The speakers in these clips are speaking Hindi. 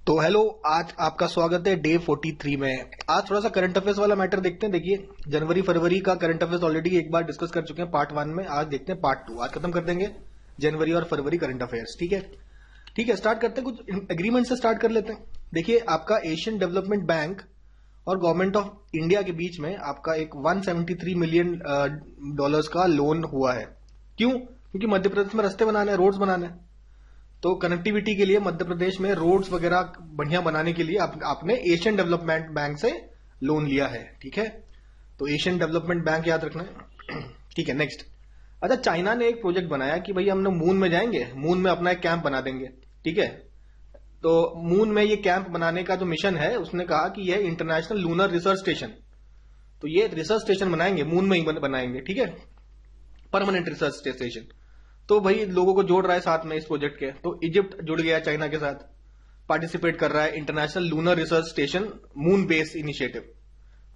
तो हेलो, आज आपका स्वागत है डे 43 में। आज थोड़ा सा करंट अफेयर्स वाला मैटर देखते हैं। देखिए, जनवरी फरवरी का करंट अफेयर्स ऑलरेडी एक बार डिस्कस कर चुके हैं पार्ट 1 में। आज देखते हैं पार्ट 2। आज खत्म कर देंगे जनवरी और फरवरी करंट अफेयर्स। ठीक है, ठीक है, स्टार्ट करते हैं। कुछ एग्रीमेंट से स्टार्ट कर लेते हैं। देखिए, आपका एशियन डेवलपमेंट बैंक और गवर्नमेंट ऑफ इंडिया के बीच में आपका एक 173 मिलियन डॉलर्स का लोन हुआ है। क्यों? क्योंकि मध्य प्रदेश में रास्ते बनाने हैं, रोड्स बनाने हैं। तो कनेक्टिविटी के लिए मध्य प्रदेश में रोड्स वगैरह बढ़िया बनाने के लिए आपने एशियन डेवलपमेंट बैंक से लोन लिया है। ठीक है, तो एशियन डेवलपमेंट बैंक याद रखना है। ठीक है, नेक्स्ट। अच्छा, चाइना ने एक प्रोजेक्ट बनाया कि भाई हम लोग मून में जाएंगे, मून में अपना एक कैंप बना देंगे। ठीक है, तो मून में ये कैंप बनाने का जो मिशन है, उसने कहा कि यह इंटरनेशनल लूनर रिसर्च स्टेशन, तो ये रिसर्च स्टेशन बनाएंगे, मून में ही बनाएंगे। ठीक है, परमानेंट रिसर्च स्टेशन। तो भाई लोगों को जोड़ रहा है साथ में इस प्रोजेक्ट के। तो इजिप्ट जुड़ गया चाइना के साथ, पार्टिसिपेट कर रहा है international lunar research station moon base initiative.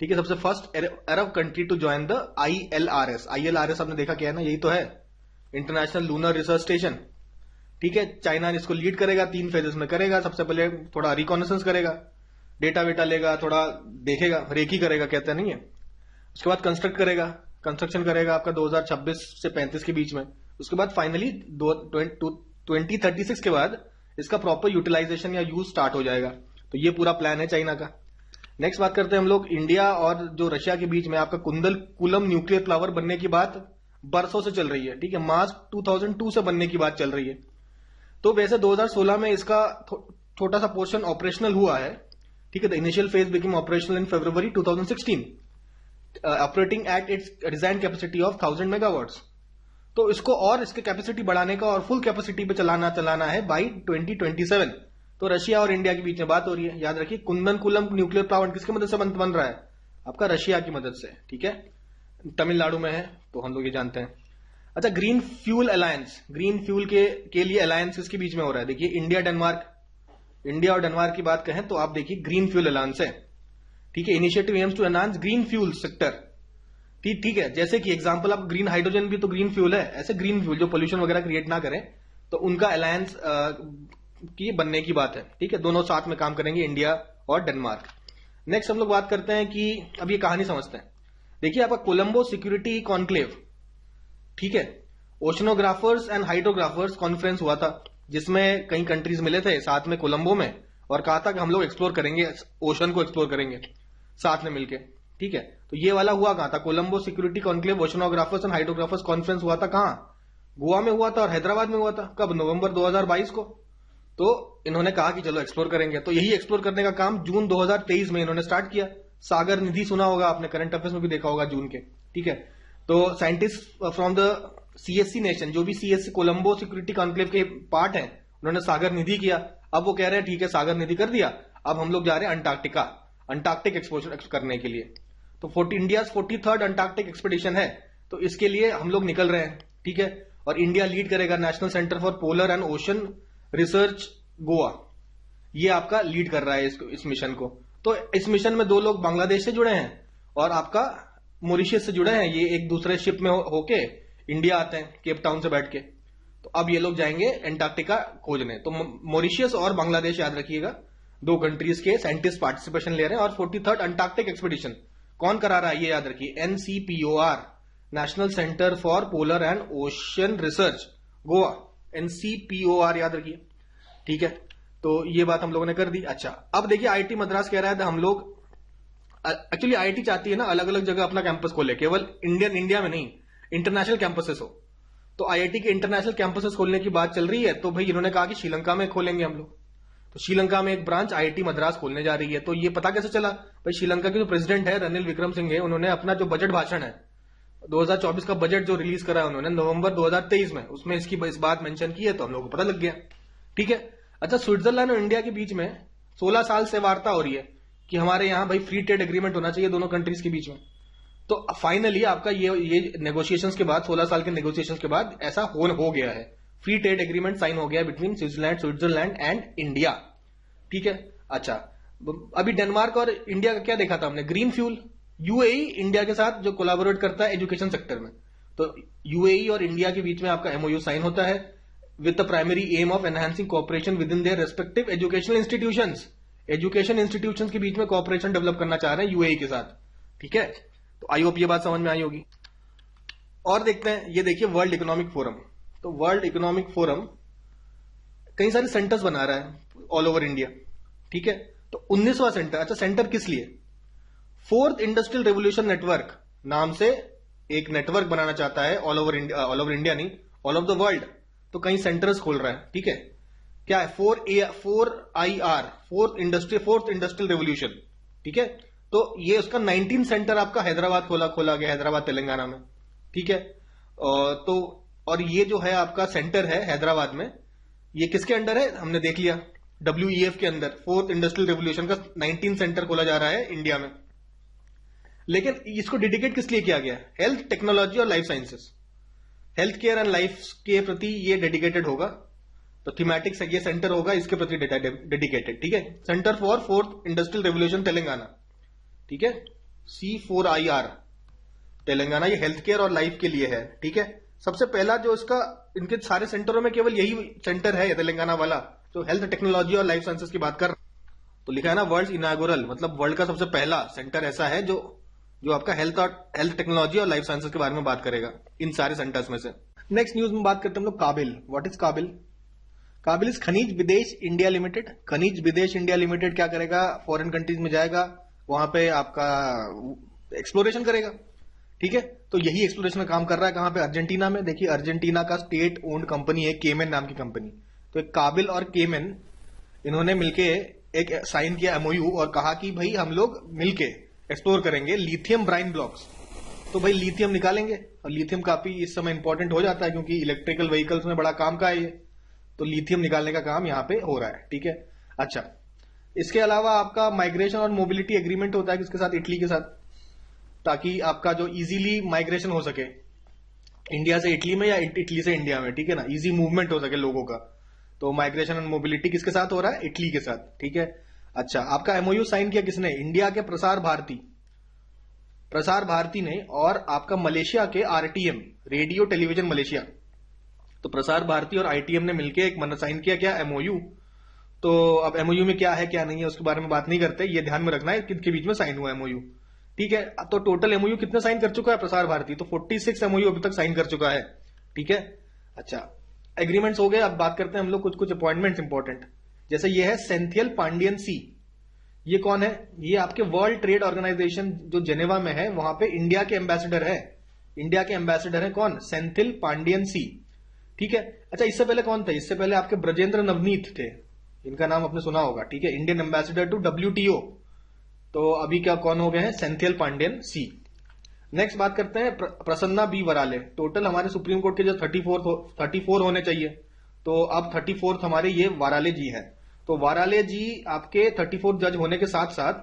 ठीक है, सबसे first Arab country to join the ILRS। ILRS आपने देखा क्या है ना, यही तो है, इंटरनेशनल लूनर रिसर्च स्टेशन। ठीक है, चाइना इसको लीड करेगा, 3 फेजेस में करेगा। सबसे पहले थोड़ा रिकॉनेसेंस करेगा, डेटा वेटा लेगा, थोड़ा देखेगा, रेकी करेगा, कहते नहीं है। उसके बाद कंस्ट्रक्शन करेगा आपका 2026 से 35 के बीच में। उसके बाद फाइनली 2036 के बाद इसका प्रॉपर यूटिलाइजेशन या यूज स्टार्ट हो जाएगा। तो ये पूरा प्लान है चाइना का। नेक्स्ट बात करते हैं हम लोग इंडिया और जो रशिया के बीच में आपका कुंदलकुलम न्यूक्लियर प्लावर बनने की बात बरसों से चल रही है। ठीक है, मार्च 2002 से बनने की बात चल रही है। तो वैसे 2016 में इसका छोटा सा पोर्शन ऑपरेशनल हुआ है। ठीक है, the initial phase become operational in February 2016, operating at its design capacity of 1000 megawatts. तो इसको और इसके कैपेसिटी बढ़ाने का और फुल कैपेसिटी पे चलाना है बाई 2027। तो रशिया और इंडिया के बीच में बात हो रही है। याद रखिए, कुंदनकुलम न्यूक्लियर प्लांट किसकी मदद से बन रहा है? आपका रशिया की मदद से। ठीक है, तमिलनाडु में है, तो हम लोग ये जानते हैं। अच्छा, green fuel alliance, green fuel के लिए अलायंस किसके बीच में हो रहा है? देखिए, इंडिया और डेनमार्क की बात कहें तो आप देखिए ग्रीन फ्यूल अलायंस है। ठीक है, initiative aims to enhance green fuel sector. ठीक है, जैसे कि एग्जांपल आप ग्रीन हाइड्रोजन भी तो ग्रीन फ्यूल है, ऐसे ग्रीन फ्यूल जो पोल्यूशन वगैरह क्रिएट ना करें, तो उनका अलायंस की बनने की बात है। ठीक है, दोनों साथ में काम करेंगे, इंडिया और डेनमार्क। नेक्स्ट हम लोग बात करते हैं कि अब ये कहानी समझते हैं। देखिए, आपका कोलंबो सिक्योरिटी कॉन्क्लेव, ठीक है, ओशनोग्राफर्स एंड हाइड्रोग्राफर्स कॉन्फ्रेंस हुआ था, जिसमें कई कंट्रीज मिले थे साथ में कोलंबो में, और कहा था कि हम लोग एक्सप्लोर करेंगे, ओशन को एक्सप्लोर करेंगे साथ में मिलके। ठीक है, तो ये वाला हुआ कहां था? Colombo security conclave oceanographers and hydrographers conference हुआ था कहां? गोवा में हुआ था और हैदराबाद में हुआ था। कब? नवंबर 2022 को। तो इन्होंने कहा कि चलो एक्सप्लोर करेंगे। तो यही एक्सप्लोर करने का काम जून 2023 में इन्होंने स्टार्ट किया। सागर निधि सुना होगा आपने, करंट अफेयर्स में भी देखा होगा जून के। ठीक है, तो scientist from the CSC nation, जो भी CSC कोलंबो सिक्योरिटी कॉन्क्लेव के पार्ट है, उन्होंने सागर निधि किया। अब वो कह रहे हैं ठीक है, सागर निधि कर दिया, अब हम लोग जा रहे हैं अंटार्कटिक एक्सपोजर करने के लिए। तो इंडिया 43rd अंटार्कटिक एक्सपीडिशन है, तो इसके लिए हम लोग निकल रहे हैं। ठीक है, और इंडिया लीड करेगा, national centre for polar and ocean research Goa, ये आपका लीड कर रहा है इस मिशन को। तो इस मिशन में 2 लोग बांग्लादेश से जुड़े हैं और आपका मॉरिशस से जुड़े हैं। ये एक दूसरे शिप में होके इंडिया आते हैं, केप टाउन से बैठ के। तो अब ये लोग जाएंगे अंटार्कटिका खोजने। तो मॉरिशस और बांग्लादेश याद रखिएगा, 2 कंट्रीज के साइंटिस्ट पार्टिसिपेशन ले रहे हैं। और 43rd अंटार्कटिक एक्सपीडिशन कौन करा रहा है ये याद रखिए, NCPOR, national centre for polar and ocean research Goa, NCPOR याद रखिए। ठीक है, तो ये बात हम लोगों ने कर दी। अच्छा, अब देखिए, IIT मद्रास कह रहा है हम लोग, एक्चुअली IIT चाहती है ना अलग अलग जगह अपना कैंपस खोले, केवल इंडिया में नहीं, इंटरनेशनल कैंपसेस हो। तो IIT के इंटरनेशनल कैंपसेस खोलने की बात चल रही है। तो भाई इन्होंने कहा कि श्रीलंका में खोलेंगे हम लोग। तो श्रीलंका में एक ब्रांच IIT मद्रास खोलने जा रही है। तो ये पता कैसे चला? भाई श्रीलंका के जो प्रेसिडेंट है रनिल विक्रमसिंघे, उन्होंने अपना जो बजट भाषण है 2024 का बजट जो रिलीज करा है उन्होंने नवंबर 2023 में, उसमें इस बात मेंशन की है, तो हम लोग को पता लग गया। ठीक है, अच्छा, स्विट्जरलैंड और इंडिया के बीच में 16 साल से वार्ता हो रही है कि हमारे यहाँ भाई फ्री ट्रेड एग्रीमेंट होना चाहिए दोनों कंट्रीज के बीच में। तो फाइनली आपका ये नेगोशिएशंस के बाद, 16 साल के नेगोशिएशंस के बाद ऐसा हो गया है, फ्री ट्रेड एग्रीमेंट साइन हो गया बिटवीन स्विट्जरलैंड एंड इंडिया। ठीक है, अच्छा, अभी डेनमार्क और इंडिया का क्या देखा था हमने? Green fuel. UAE इंडिया के साथ जो कोलैबोरेट करता है एजुकेशन सेक्टर में, तो UAE और इंडिया के बीच में आपका MOU साइन होता है। With the primary aim of enhancing cooperation with in their respective educational institutions. Education institutions के बीच में कोऑपरेशन डेवलप करना चाह रहे हैं यूएई के साथ। ठीक है, तो आई होप ये बात समझ में आई होगी। और देखते हैं, ये देखिए वर्ल्ड इकोनॉमिक फोरम। तो वर्ल्ड इकोनॉमिक फोरम कई सारे सेंटर्स बना रहा है ऑल ओवर इंडिया। ठीक है, तो 19वां सेंटर, अच्छा सेंटर किस लिए? फोर्थ इंडस्ट्रियल रेवोल्यूशन नेटवर्क नाम से एक नेटवर्क बनाना चाहता है ऑल ओवर इंडिया नहीं, ऑल ओवर द वर्ल्ड। तो कई सेंटर्स खोल रहा है। ठीक है, क्या है? 4IR, fourth industrial revolution. ठीक है, तो ये उसका 19 सेंटर आपका हैदराबाद खोला गया, हैदराबाद तेलंगाना में। ठीक है, तो और ये जो है आपका सेंटर है हैदराबाद में, ये किसके अंडर है? हमने देख लिया, WEF के अंदर फोर्थ इंडस्ट्रियल रेवोल्यूशन का 19 सेंटर खोला जा रहा है इंडिया में। लेकिन इसको डेडिकेट किस लिए किया गया? हेल्थ, टेक्नोलॉजी और life sciences, health care and life के प्रति ये डेडिकेटेड होगा। तो थीमेटिक्स ये सेंटर होगा इसके प्रति डेडिकेटेड। ठीक है, centre for fourth industrial revolution Telangana. ठीक है, C4IR तेलंगाना, ये हेल्थ केयर और लाइफ के लिए है। ठीक है, सबसे पहला जो इसका, इनके सारे सेंटरों में केवल यही सेंटर है तेलंगाना वाला जो हेल्थ, टेक्नोलॉजी और लाइफ साइंसेस की बात कर। तो लिखा है ना वर्ल्ड इनॉग्रेबल, मतलब वर्ल्ड का सबसे पहला सेंटर ऐसा है जो आपका हेल्थ टेक्नोलॉजी और लाइफ साइंसेस के बारे में बात करेगा इन सारे सेंटर्स में से। नेक्स्ट न्यूज में बात करते हैं हम लोग काबिल। व्हाट इज काबिल? काबिल इज खनिज विदेश इंडिया लिमिटेड। खनिज विदेश इंडिया लिमिटेड क्या करेगा? फॉरेन कंट्रीज में जाएगा, वहां पे आपका एक्सप्लोरेशन करेगा। ठीक है, तो यही एक्सप्लोरेशन का काम कर रहा है कहां पे? अर्जेंटीना में। देखिए अर्जेंटीना का स्टेट ओन्ड कंपनी है केमेन नाम की कंपनी। तो एक काबिल और केमेन इन्होंने मिलके एक साइन किया MOU और कहा कि भाई हम लोग मिलके एक्सप्लोर करेंगे लिथियम ब्राइन ब्लॉक्स। तो भाई लिथियम निकालेंगे, और लिथियम काफी इस समय इंपॉर्टेंट हो जाता है क्योंकि इलेक्ट्रिकल व्हीकल्स में बड़ा काम का है ये। तो लिथियम निकालने का काम यहाँ पे हो रहा है। ठीक है, अच्छा इसके अलावा आपका माइग्रेशन और मोबिलिटी एग्रीमेंट होता है किसके साथ? इटली के साथ, ताकि आपका जो इजीली माइग्रेशन हो सके इंडिया से इटली में या इटली से इंडिया में। ठीक है ना, इजी मूवमेंट हो सके लोगों का। तो माइग्रेशन एंड मोबिलिटी किसके साथ हो रहा है? इटली के साथ। ठीक है, अच्छा आपका MOU साइन किया किसने? इंडिया के प्रसार भारती ने और आपका मलेशिया के RTM, रेडियो टेलीविजन मलेशिया। तो प्रसार भारती और ITM ने मिलकर एक साइन किया क्या? MOU। तो अब MOU में क्या है क्या नहीं है उसके बारे में बात नहीं करते, ये ध्यान में रखना है किनके बीच में साइन हुआ MOU। ठीक है, तो टोटल MOU कितने साइन कर चुका है प्रसार भारती? तो 46 MOU अभी तक साइन कर चुका है। ठीक है, अच्छा एग्रीमेंट्स हो गए। अब बात करते हैं हम लोग कुछ अपॉइंटमेंट्स इंपॉर्टेंट। जैसे ये है सेंथियल पांडियन सी। ये कौन है? ये आपके वर्ल्ड ट्रेड ऑर्गेनाइजेशन जो जेनेवा में है वहां पे इंडिया के एम्बेसडर है। इंडिया के एम्बेसडर है कौन? सेंथिल पांडियन सी। ठीक है, अच्छा इससे पहले कौन थे? इससे पहले आपके ब्रजेंद्र नवनीत थे, इनका नाम आपने सुना होगा। ठीक है, इंडियन एम्बेसडर टू WTO। तो अभी क्या कौन हो गए हैं? सेंथियल पांडियन सी। नेक्स्ट बात करते हैं प्रसन्ना बी वराले। टोटल हमारे सुप्रीम कोर्ट के जो 34 होने चाहिए, तो अब 34th हमारे ये वाराले जी है। तो वाराले जी आपके 34 जज होने के साथ साथ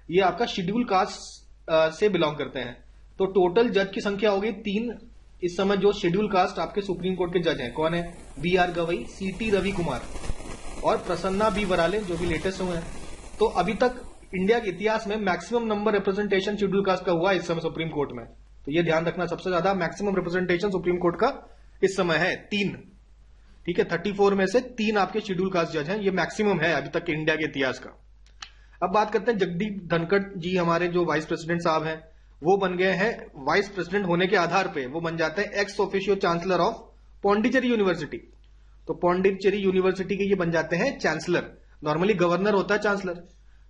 ये आपका शेड्यूल कास्ट से बिलोंग करते हैं। तो टोटल जज की संख्या होगी 3 इस समय जो शेड्यूल कास्ट आपके सुप्रीम कोर्ट के जज हैं। कौन है? BR गवई, CT रवि कुमार और प्रसन्ना बी वराले जो भी लेटेस्ट हुए हैं। तो अभी तक इंडिया के इतिहास में maximum number representation schedule caste का हुआ इस समय सुप्रीम कोर्ट में। तो ये ध्यान रखना, सबसे ज्यादा मैक्सिमम रिप्रेजेंटेशन सुप्रीम कोर्ट का इस समय है 3। ठीक है, 34 में से 3 आपके शेड्यूल कास्ट जज हैं, ये मैक्सिमम है अभी तक के इंडिया के इतिहास का। अब बात करते हैं जगदीप धनखड़ जी, हमारे जो वाइस प्रेसिडेंट साहब हैं, वो बन गए हैं वाइस प्रेसिडेंट होने के आधार पे वो बन जाते हैं ex officio chancellor of Pondicherry university. तो पौंडीचेरी यूनिवर्सिटी के ये बन जाते हैं चांसलर। नॉर्मली गवर्नर होता है चांसलर,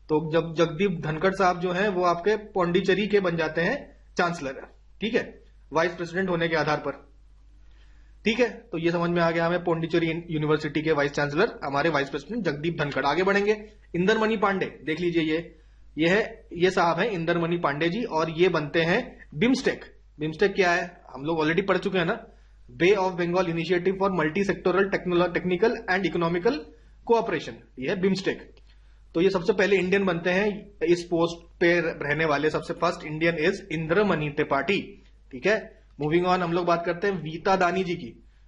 तो जब जगदीप धनखड़ साहब जो हैं वो आपके पौंडीचेरी के बन जाते हैं चांसलर। ठीक है, वाइस प्रेसिडेंट होने के आधार पर। ठीक है, तो ये समझ में आ गया हमें, पौंडीचेरी यूनिवर्सिटी के वाइस चांसलर हमारे वाइस प्रेसिडेंट जगदीप धनखड़। आगे बढ़ेंगे, इंदरमणि पांडे, देख लीजिए ये साहब हैं इंदरमणि पांडे जी, और ये बनते हैं बिम्स्टेक। बिम्स्टेक क्या है? हम लोग ऑलरेडी पढ़ चुके हैं ना, Bay of Bengal initiative for multi sectoral technical and economical cooperation, ये है बिम्स्टेक। तो ये सबसे पहले इंडियन बनते हैं इस पोस्ट पे रहने वाले, सबसे first Indian is Indramani Tripathi. ठीक है, मूविंग ऑन, हम लोग बात करते हैं वीता दानी जी की।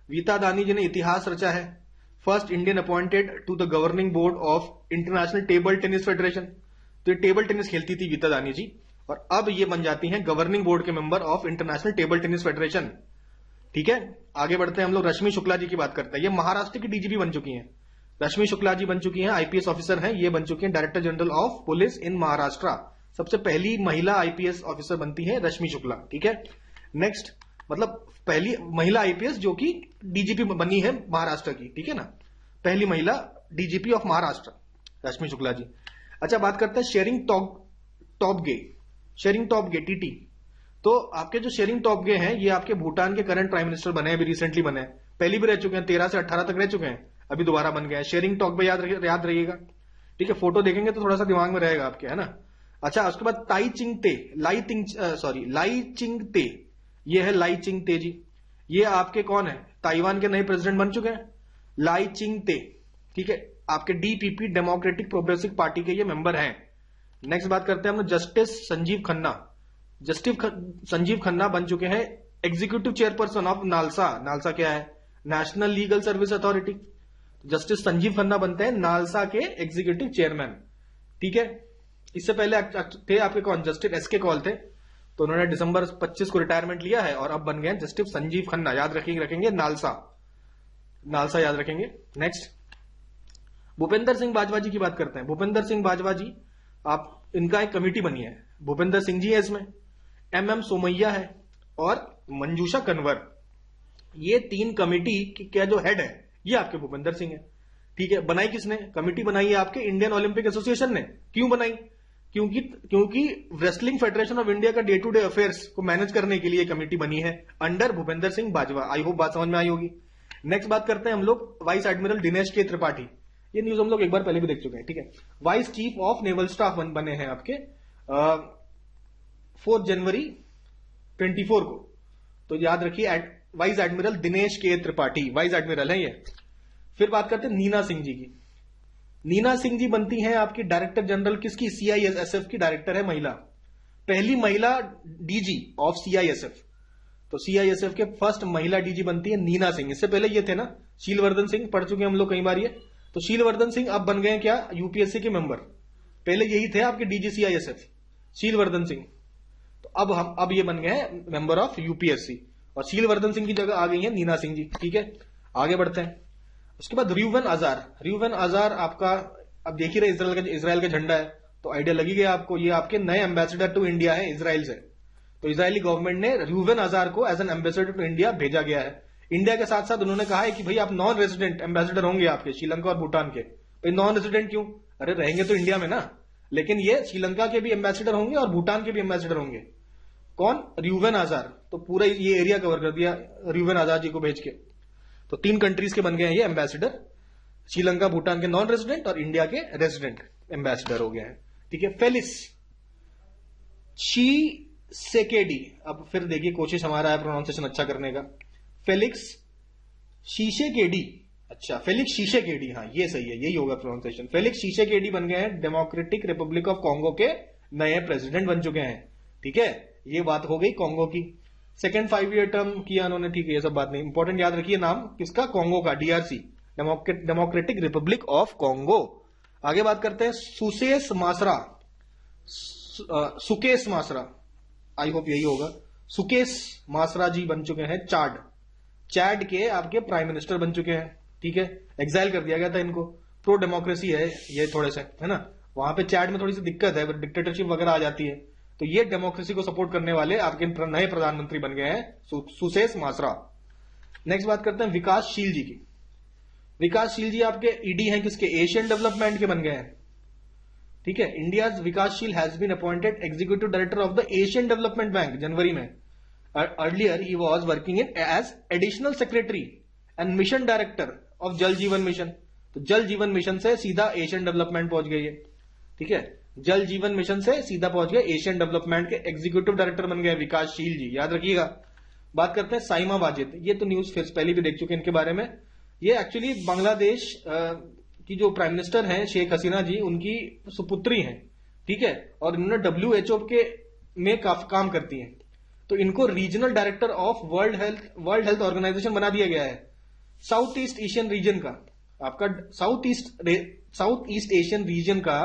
वीता दानी जी ने इतिहास रचा है, first Indian appointed to the governing board of international table tennis federation. तो ये टेबल टेनिस खेलती थी वीता दानी जी, और अब ये बन जाती हैं गवर्निंग बोर्ड के member of international table tennis federation. ठीक है, आगे बढ़ते हैं हम लोग। रश्मि शुक्ला जी की बात करते हैं। ये महाराष्ट्र की डीजीपी बन चुकी हैं। रश्मि शुक्ला जी बन चुकी हैं, आईपीएस ऑफिसर हैं, ये बन चुकी हैं डायरेक्टर जनरल ऑफ पुलिस इन महाराष्ट्र। सबसे पहली महिला आईपीएस ऑफिसर बनती है रश्मि शुक्ला। ठीक है, नेक्स्ट, मतलब पहली महिला आईपीएस जो कि डीजीपी बनी है महाराष्ट्र की। ठीक है ना, पहली महिला डीजीपी ऑफ महाराष्ट्र रश्मि शुक्ला जी। अच्छा, बात करते हैं शेरिंग टॉपगे टीटी। तो आपके जो शेरिंग टॉपगे हैं, ये आपके भूटान के करंट प्राइम मिनिस्टर बने हैं, अभी रिसेंटली बने हैं। पहले भी रह चुके हैं, 13 से 18 तक रह चुके हैं, अभी दोबारा बन गए हैं। शेरिंग टॉपगे याद रहिएगा। ठीक है, फोटो देखेंगे तो थोड़ा सा दिमाग में रहेगा आपके, है ना। अच्छा, उसके बाद लाई चिंगते, ये है लाई चिंगते जी। ये आपके कौन है, ताइवान के नए प्रेसिडेंट बन चुके हैं, लाई चिंगते। ठीक है, आपके डीपीपी डेमोक्रेटिक प्रोग्रेसिव पार्टी के ये मेंबर हैं। नेक्स्ट बात करते हैं हम जस्टिस संजीव खन्ना बन चुके हैं executive chairperson of NALSA. NALSA क्या है, national legal service authority. Justice Sanjeev Khanna बनते हैं नालसा के एग्जीक्यूटिव चेयरमैन। ठीक है, इससे पहले थे आपके कौन, जस्टिस एसके कौल थे, तो उन्होंने दिसंबर 25 को रिटायरमेंट लिया है और अब बन गए जस्टिस संजीव खन्ना। याद रखेंगे नालसा याद रखेंगे। नेक्स्ट, भूपेंद्र सिंह बाजवा जी की बात करते हैं। भूपेंद्र सिंह बाजवा जी, आप इनका एक कमेटी बनी है, भूपेंद्र सिंह जी है इसमें, एमएम सोमैया है और मंजूषा कन्वर। ये तीन कमेटी के जो हेड है ये आपके भूपेंद्र सिंह है। ठीक है, बनाई किसने, कमेटी बनाई है आपके इंडियन ओलंपिक एसोसिएशन ने। क्यों बनाई, क्योंकि रेसलिंग फेडरेशन ऑफ इंडिया का डे टू डे अफेयर्स को मैनेज करने के लिए कमेटी बनी है under Bhupendra Singh Bajwa. I hope बात समझ में आई होगी। नेक्स्ट बात करते हैं हम लोग वाइस एडमिरल दिनेश के त्रिपाठी। ये न्यूज हम लोग एक बार पहले भी देख चुके हैं। ठीक है, vice chief of naval staff बने हैं आपके 4 जनवरी 24 को। तो याद रखिए, वाइस एडमिरल दिनेश के त्रिपाठी वाइस एडमिरल है ये। फिर बात करते हैं नीना सिंह जी की। नीना सिंह जी बनती हैं आपकी डायरेक्टर जनरल किसकी, सीआईएसएफ की डायरेक्टर है महिला, पहली महिला डीजी ऑफ सीआईएसएफ। तो सीआईएसएफ के फर्स्ट महिला डीजी बनती है नीना सिंह। इससे पहले ये थे ना शीलवर्धन सिंह, पढ़ चुके हैं हम लोग कई बार ये। तो शीलवर्धन सिंह अब बन गए क्या, यूपीएससी के मेंबर। पहले यही थे आपके डीजी सीआईएसएफ, शीलवर्धन सिंह। तो अब ये बन गए हैं मेंबर ऑफ यूपीएससी और शीलवर्धन सिंह की जगह आ गई है नीना सिंह जी। ठीक है, आगे बढ़ते हैं। उसके बाद रियूवन आजार आपका, अब देख ही रहे इजराइल का झंडा है, तो आइडिया लगी गया आपको। ये आपके नए एम्बेसडर टू इंडिया है इजराइल से। तो इजरायली गवर्नमेंट ने रियूवन आजार को as an ambassador to India भेजा गया है। इंडिया के साथ साथ उन्होंने कहा है कि भाई आप नॉन रेजिडेंट एम्बेसडर होंगे आपके श्रीलंका और भूटान के। भाई नॉन रेजिडेंट क्यों, अरे रहेंगे तो इंडिया में ना, लेकिन ये श्रीलंका के भी एम्बेसडर होंगे और भूटान के भी एम्बेसडर होंगे। कौन, रियूवन आजार। तो पूरा ये एरिया कवर कर दिया रियूवन आजार जी को भेज के। तो 3 कंट्रीज के बन गए हैं ये एम्बेसडर, श्रीलंका भूटान के नॉन रेजिडेंट और इंडिया के रेजिडेंट एम्बेसडर हो गए हैं। ठीक है, फेलिक्स शीशेकेडी, अब फिर देखिए कोशिश हमारा है प्रोनाउंसिएशन अच्छा करने का, फेलिक्स शीशेकेडी। अच्छा, फेलिक्स शीशेकेडी, हाँ ये सही है, यही होगा प्रोनाउंसिएशन। फेलिक्स शीशेकेडी बन गए हैं डेमोक्रेटिक रिपब्लिक ऑफ कॉन्गो के नए प्रेसिडेंट बन चुके हैं। ठीक है, ये बात हो गई कॉन्गो की। सेकेंड 5 ईयर टर्म किया उन्होंने। ठीक है, ये सब बात नहीं, इंपॉर्टेंट याद रखिए नाम किसका, कॉन्गो का, DRC democratic Republic of Congo. आगे बात करते हैं सुकेश मासरा, आई होप यही होगा, सुकेश मासरा जी बन चुके हैं चैड के आपके प्राइम मिनिस्टर बन चुके हैं। ठीक है, एग्जाइल कर दिया गया था इनको, प्रो डेमोक्रेसी है ये थोड़े से, है ना, वहां पे चैड में थोड़ी सी दिक्कत है, डिक्टेटरशिप वगैरह आ जाती है। तो ये डेमोक्रेसी को सपोर्ट करने वाले आपके नए प्रधानमंत्री बन गए हैं सुकेश मासरा। नेक्स्ट बात करते हैं विकासशील जी की। विकासशील जी आपके ईडी हैं किसके, एशियन डेवलपमेंट के बन गए हैं। ठीक है, India Vikas Sheel has been appointed executive director of the Asian Development Bank जनवरी में। अर्लियर ही was working in as additional secretary and mission director of Jal Jeevan mission. तो जल जीवन मिशन से सीधा एशियन डेवलपमेंट पहुंच गई है। ठीक है, जल जीवन मिशन से सीधा पहुंच गए एशियन डेवलपमेंट के एग्जीक्यूटिव डायरेक्टर बन गए विकासशील जी, याद रखिएगा। बात करते हैं साइमा वाजिद। ये तो न्यूज फिर पहले भी देख चुके हैं इनके बारे में। ये एक्चुअली बांग्लादेश की जो प्राइम मिनिस्टर हैं शेख हसीना जी, उनकी सुपुत्री हैं। ठीक है, और इन्होंने WHO के में काम करती हैं। तो इनको regional director of world health organisation बना दिया गया है। साउथ ईस्ट एशियन रीजन का आपका साउथ ईस्ट एशियन रीजन का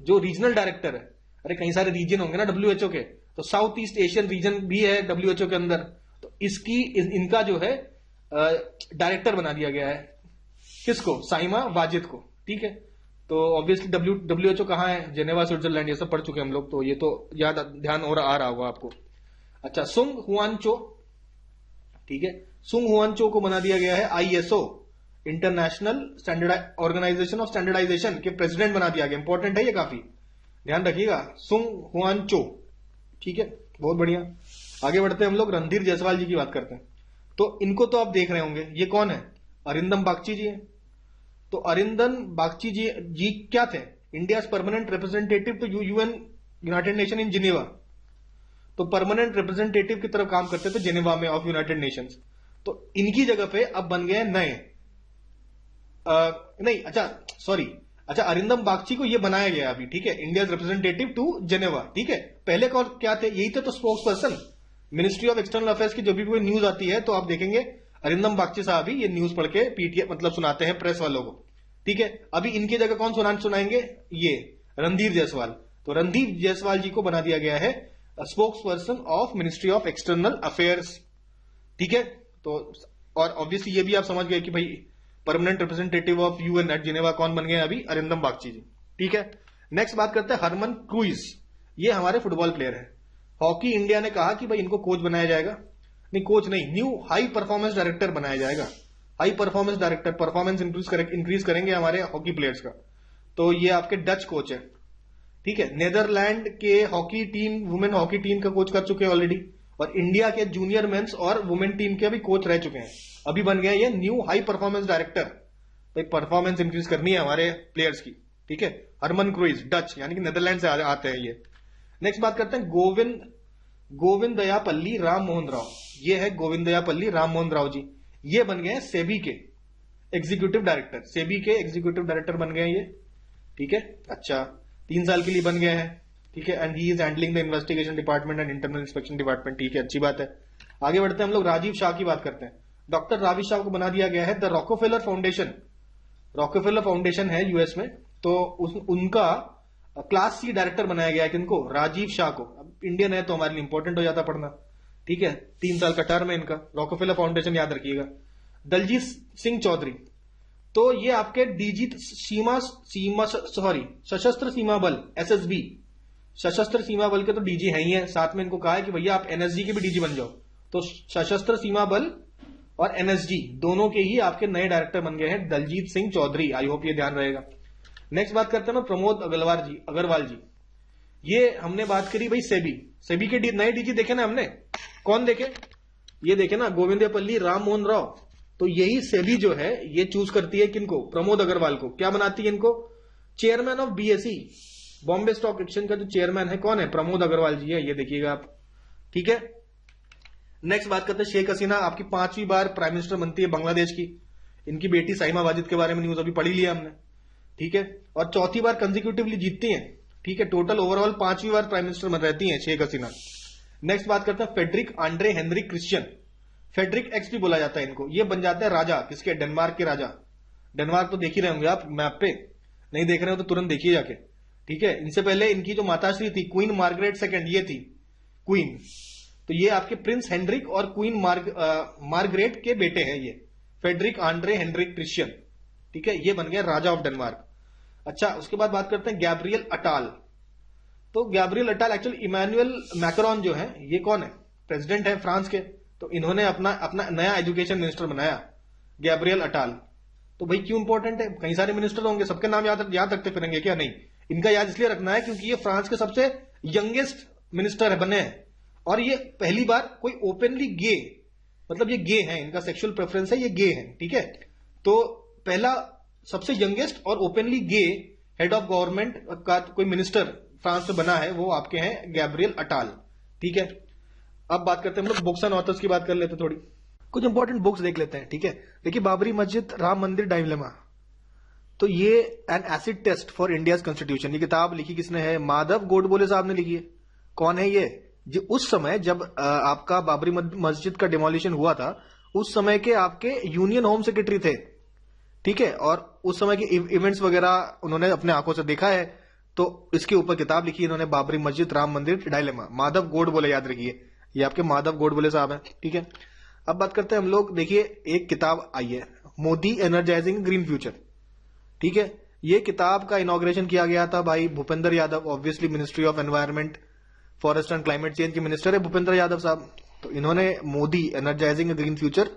जो रीजनल डायरेक्टर है, अरे कई सारे रीजन होंगे ना WHO के, तो साउथ ईस्ट एशियन रीजन भी है WHO के अंदर, तो इनका जो है डायरेक्टर बना दिया गया है। किसको? साइमा वाजिद को। ठीक है, तो ऑब्वियसली WHO कहाँ है? जेनेवा, स्विट्जरलैंड, ये सब पढ़ चुके हम लोग, तो ये तो याद ध्यान और आ रहा होगा आपको। अच्छा, सुंग हुआनचो, ठीक है, सुंग हुआनचो को बना दिया गया है ISO, international standard organisation of standardisation के प्रेसिडेंट बना दिया गया। इंपॉर्टेंट है ये, काफी ध्यान रखिएगा, सुंग हुआनचो। ठीक है, बहुत बढ़िया। आगे बढ़ते हैं हम लोग, रणधीर जायसवाल जी की बात करते हैं। तो इनको तो आप देख रहे होंगे, ये कौन है? अरिंदम बागची जी है। तो अरिंदम बागची जी क्या थे? India permanent representative to UN, united nation in Geneva. तो परमानेंट रिप्रेजेंटेटिव की तरफ काम करते थे जिनेवा में ऑफ यूनाइटेड नेशंस। तो इनकी जगह पे अब बन गए नए नहीं, अच्छा सॉरी, अच्छा अरिंदम बागची को ये बनाया गया अभी, ठीक है, इंडिया रिप्रेजेंटेटिव टू जिनेवा। ठीक है, पहले कौन क्या थे? यही थे, तो spokes person ministry of external affairs की जब भी कोई न्यूज आती है तो आप देखेंगे अरिंदम बागची साहब ही ये न्यूज पढ़ के PTF मतलब सुनाते हैं प्रेस वालों को। ठीक है, अभी इनकी जगह कौन सुनाएंगे? ये रणधीर जायसवाल। तो रणधीर जायसवाल जी को बना दिया गया है spokes person of ministry of external affairs. ठीक है, तो और ऑब्वियसली ये भी आप समझ गए कि भाई permanent representative of UN at Geneva कौन बन गए अभी? अरिंदम बागची जी। ठीक है, नेक्स्ट बात करते हैं हरमन क्रूइज। ये हमारे फुटबॉल प्लेयर है। हॉकी इंडिया ने कहा कि भाई इनको कोच बनाया जाएगा, नहीं कोच नहीं, न्यू हाई परफॉर्मेंस डायरेक्टर बनाया जाएगा। High performance director, performance increase करेंगे हमारे हॉकी प्लेयर्स का। तो ये आपके डच कोच है। ठीक है, नेदरलैंड के hockey team, women hockey team का कोच कर चुके हैं ऑलरेडी, और इंडिया के जूनियर मेंस और वुमेन टीम के भी कोच रह चुके हैं। अभी बन गया ये न्यू हाई परफॉर्मेंस डायरेक्टर। भाई परफॉर्मेंस इंक्रीज करनी है हमारे प्लेयर्स की। ठीक है, हरमन क्रूइज, डच यानी कि नेदरलैंड से आते हैं ये। नेक्स्ट बात करते हैं गोविंदयापल्ली राम मोहन राव। ये है गोविंदयापल्ली राम मोहन राव जी। ये बन गए हैं सेबी के एग्जीक्यूटिव डायरेक्टर। सेबी के एग्जीक्यूटिव डायरेक्टर बन गए हैं ये। ठीक है, अच्छा 3 साल के लिए बन गए हैं। ठीक है, and he is handling the investigation department and internal inspection department. ठीक है, अच्छी बात है। आगे बढ़ते हैं हम लोग, राजीव शाह की बात करते हैं। डॉक्टर राजीव शाह को बना दिया गया है the Rockefeller foundation. Rockefeller foundation है US में, तो उनका क्लास C डायरेक्टर बनाया गया है। किनको? राजीव शाह को। अब इंडियन है तो हमारे लिए इंपॉर्टेंट हो जाता पढ़ना। ठीक है, 3 साल का टर्म है इनका। रॉकफेलर फाउंडेशन याद रखिएगा। दलजीत सिंह चौधरी, तो ये आपके सशस्त्र सीमा बल SSB, सशस्त्र सीमा बल के तो DG है ही है। साथ में इनको कहा है कि भैया आप NSG के भी DG बन जाओ। तो सशस्त्र सीमा बल और NSG दोनों के ही आपके नए डायरेक्टर बन गए हैं दलजीत सिंह चौधरी। आई होप ये ध्यान रहेगा। नेक्स्ट बात करते हैं प्रमोद अग्रवाल जी। ये हमने बात करी भाई सेबी के नए DG देखे ना हमने, कौन देखे? ये देखे ना, गोविंदयापल्ली राम मोहन राव। तो यही सेबी जो है ये चूज करती है किनको? प्रमोद अग्रवाल को। क्या बनाती है इनको? Chairman of BSE, Bombay stock exchange का जो चेयरमैन है कौन है? प्रमोद अग्रवाल जी है, ये देखिएगा आप। ठीक है, नेक्स्ट बात करते हैं शेख हसीना, आपकी 5वीं बार प्राइम मिनिस्टर बनती है बांग्लादेश की। इनकी बेटी साइमा वाजिद के बारे में न्यूज अभी पढ़ी लिया हमने। ठीक है, और 4थी बार कंसेक्यूटिवली जीतती हैं। ठीक है, टोटल ओवरऑल 5वीं बार प्राइम मिनिस्टर बन रहती हैं शेख हसीना। नेक्स्ट बात करते हैं Frederik Andre Henrik Christian. Frederik X भी बोला जाता है इनको। ये बन जाते हैं राजा, किसके? डेनमार्क के राजा। डेनमार्क तो देख ही रहे होंगे आप मैप पे, नहीं देख रहे हो तो तुरंत देखिए जाके। ठीक है, इनसे पहले इनकी जो माताश्री थी क्वीन मार्गरेट सेकंड, ये थी क्वीन। तो ये आपके प्रिंस हेनरिक और क्वीन मार्गरेट के बेटे हैं ये, फेडरिक आंड्रे हेनरिक क्रिश्चियन। ठीक है, ये बन गया राजा ऑफ डेनमार्क। अच्छा, उसके बाद बात करते हैं गैब्रियल अटाल। तो गैब्रियल अटाल एक्चुअली इमैनुअल मैक्रोन जो है, ये कौन है? प्रेसिडेंट है फ्रांस के। तो इन्होंने अपना नया एजुकेशन मिनिस्टर बनाया, गैब्रियल अटाल। तो भाई क्यों इंपॉर्टेंट है? कई सारे मिनिस्टर होंगे, सबके नाम याद रखते फिरेंगे क्या? नहीं, इनका याद इसलिए रखना है क्योंकि ये फ्रांस के सबसे यंगेस्ट मिनिस्टर है बने हैं। और ये पहली बार कोई ओपनली गे, मतलब ये गे है, इनका सेक्सुअल प्रेफरेंस है, ये गे है। ठीक है, तो पहला सबसे यंगेस्ट और openly gay head of government का कोई मिनिस्टर फ्रांस में बना है, वो आपके हैं गैब्रियल अटाल। ठीक है, अब बात करते हैं हम लोग बुक्स एंड ऑथर्स की बात कर लेते हैं, थोड़ी कुछ इंपॉर्टेंट बुक्स देख लेते हैं। ठीक है, देखिए बाबरी मस्जिद राम मंदिर डायलेमा। तो ये an acid test for India's constitution, ये किताब लिखी किसने है? माधव गोडबोले साहब ने लिखी है। कौन है ये? जो उस समय जब आपका बाबरी मस्जिद का डिमोलिशन हुआ था, उस समय के आपके यूनियन होम सेक्रेटरी थे। ठीक है, और उस समय के इवेंट्स वगैरह उन्होंने अपने आंखों से देखा है, तो इसके ऊपर किताब लिखी इन्होंने, बाबरी मस्जिद राम मंदिर डायलेमा। माधव गोडबोले याद रखिए, ये आपके माधव गोडबोले साहब हैं, ठीक है। अब बात करते हैं हम लोग, देखिए एक किताब आई है, मोदी एनर्जाइजिंग ग्रीन फ्यूचर, ठीक है। ये किताब का इनॉग्रेशन किया गया था भाई Bhupendra Yadav, obviously ministry of environment, forest and climate change के मिनिस्टर है भूपेंद्र यादव साहब। तो इन्होंने मोदी एनर्जाइजिंग ग्रीन फ्यूचर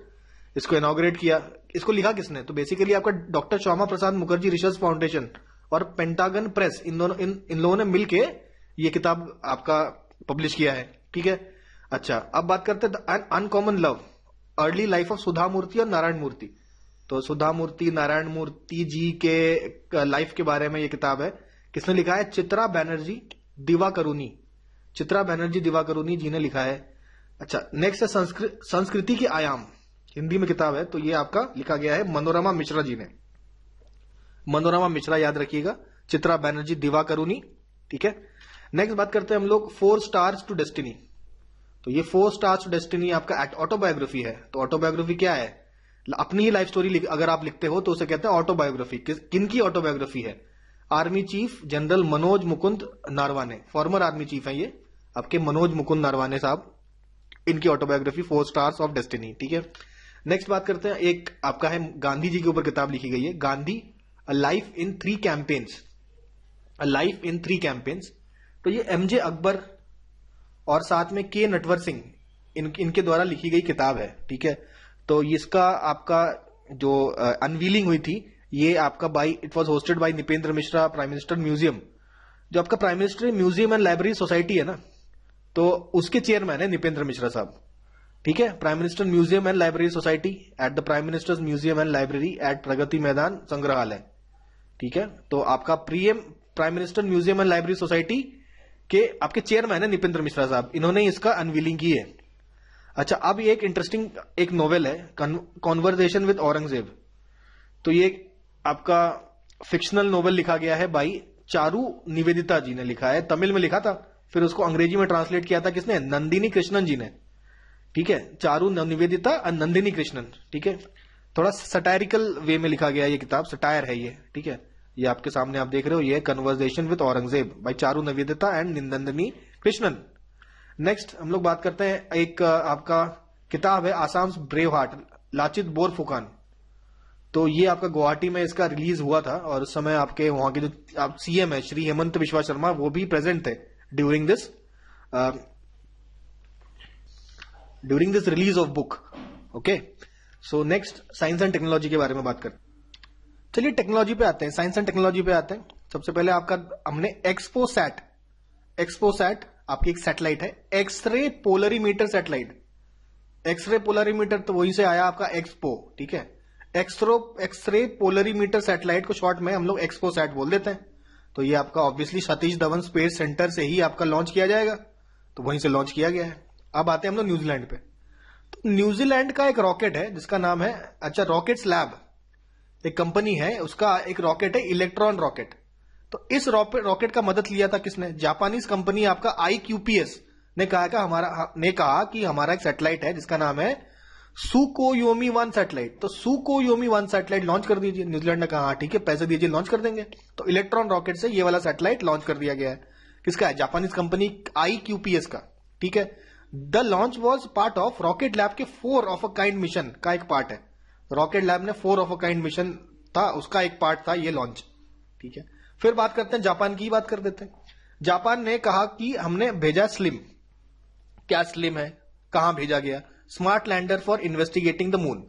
इसको इनॉग्रेट किया। इसको लिखा किसने? तो बेसिकली आपका doctor Shyama Prasad Mukherjee research foundation और पेंटागन प्रेस, इन लोगों ने मिलके ये किताब आपका पब्लिश किया है, ठीक है। अच्छा, अब बात करते हैं uncommon love, early life of Sudha Murthy और नारायण मूर्ति। तो सुधा मूर्ति, नारायण मूर्ति जी के लाइफ के बारे में ये किताब है। किसने लिखा है? चित्रा बनर्जी दिवाकरुणी, चित्रा बनर्जी दिवाकरुणी जी ने लिखा है। अच्छा, नेक्स्ट है संस्कृति के आयाम, हिंदी में किताब है। तो ये आपका लिखा गया है मनोरमा मिश्रा जी ने, मनोरमा मिश्रा याद रखिएगा, चित्रा बनर्जी दिवाकरुणी, ठीक है। नेक्स्ट बात करते हैं हम लोग 4 स्टार्स टू डेस्टिनी। तो ये 4 स्टार्स टू डेस्टिनी आपका ऑटोबायोग्राफी है। तो ऑटोबायोग्राफी क्या है? अपनी ही लाइफ स्टोरी अगर आप लिखते हो तो उसे कहते हैं ऑटोबायोग्राफी। किन की ऑटोबायोग्राफी है? Army chief general Manoj Mukund Naravane, former army chief है ये आपके मनोज मुकुंद नारवाने साहब, इनकी ऑटोबायोग्राफी 4 स्टार्स ऑफ डेस्टिनी, ठीक है। नेक्स्ट बात करते हैं, एक आपका है गांधी जी के ऊपर किताब लिखी गई है, Gandhi a life in 3 campaigns, a life in 3 campaigns. तो ये एमजे अकबर और साथ में के नटवर सिंह, इनके द्वारा लिखी गई किताब है, ठीक है। तो इसका आपका जो अनवीलिंग हुई थी, ये आपका it was hosted by Nripendra Mishra, prime minister museum. जो आपका prime minister museum and library society है ना, तो उसके चेयरमैन है निपेंद्र मिश्रा साहब, ठीक है। Prime minister museum and library society at the prime minister's museum and library at Pragati Maidan संग्रहालय, ठीक है। तो आपका prime minister museum and library society के आपके चेयरमैन है निपेंद्र मिश्रा साहब, इन्होंने इसका अनवीलिंग की है। अच्छा, अब ये एक इंटरेस्टिंग एक नोवेल है, कॉन्वर्सेशन विद औरंगजेब। तो ये आपका फिक्शनल नोवेल लिखा गया है बाई चारू निवेदिता जी ने लिखा है, तमिल में लिखा था, फिर उसको अंग्रेजी में ट्रांसलेट किया था किसने? नंदिनी कृष्णन जी ने, ठीक है। चारू निवेदिता और नंदिनी कृष्णन, ठीक है। थोड़ा सटायरिकल वे में लिखा गया ये किताब, सटायर है ये, ठीक है। ये आपके सामने आप देख रहे हो, ये conversation with Aurangzeb by Charu Nivedita and Nandini Krishnan. Next हम लोग बात करते हैं, एक आपका किताब है आसाम ब्रेव हार्ट, लाचित बोरफुकान। तो ये आपका गुवाहाटी में इसका रिलीज हुआ था और उस समय आपके वहां के जो आप सीएम है श्री हेमंत बिश्वा शर्मा, वो भी प्रेजेंट थे during this release of book, okay. So next science and technology के बारे में बात करते हैं। चलिए टेक्नोलॉजी पे आते हैं, साइंस एंड टेक्नोलॉजी पे आते हैं। सबसे पहले आपका हमने एक्सपोसैट आपकी एक सैटेलाइट है, X-ray polarimeter satellite. X-ray polarimeter तो वहीं से आया आपका एक्सपो, ठीक है। एक्सरे पोलरीमीटर सैटेलाइट को शॉर्ट में हम लोग एक्सपोसैट बोल देते हैं। तो ये आपका obviously Satish Dhawan space centre से ही आपका लॉन्च किया जाएगा, तो वहीं से लॉन्च किया गया है। अब आते हैं हम लोग न्यूजीलैंड पे। तो न्यूजीलैंड का एक रॉकेट है जिसका नाम है, अच्छा, रॉकेट्स लैब एक कंपनी है, उसका एक रॉकेट है इलेक्ट्रॉन रॉकेट। तो इस रॉकेट का मदद लिया था किसने? जापानीज कंपनी आपका IQPS ने कहा कि हमारा एक सैटेलाइट है जिसका नाम है सुकोयोमी 1 सैटेलाइट। तो सुकोयोमी 1 सैटेलाइट लॉन्च कर दीजिए। न्यूजीलैंड ने कहा ठीक है, पैसे दीजिए, लॉन्च कर देंगे। तो इलेक्ट्रॉन रॉकेट से ये वाला सैटेलाइट लॉन्च कर दिया गया है। किसका है? जापानीज कंपनी IQPS का, ठीक है। The launch was part of rocket lab के 4 ऑफ अ काइंड मिशन का एक पार्ट है। रॉकेट लैब ने 4 ऑफ अ काइंड मिशन था, उसका एक पार्ट था ये लॉन्च, ठीक है। फिर बात करते हैं जापान की, बात कर देते हैं। जापान ने कहा कि हमने भेजा स्लिम। क्या स्लिम है? कहां भेजा गया? Smart lander for investigating the moon,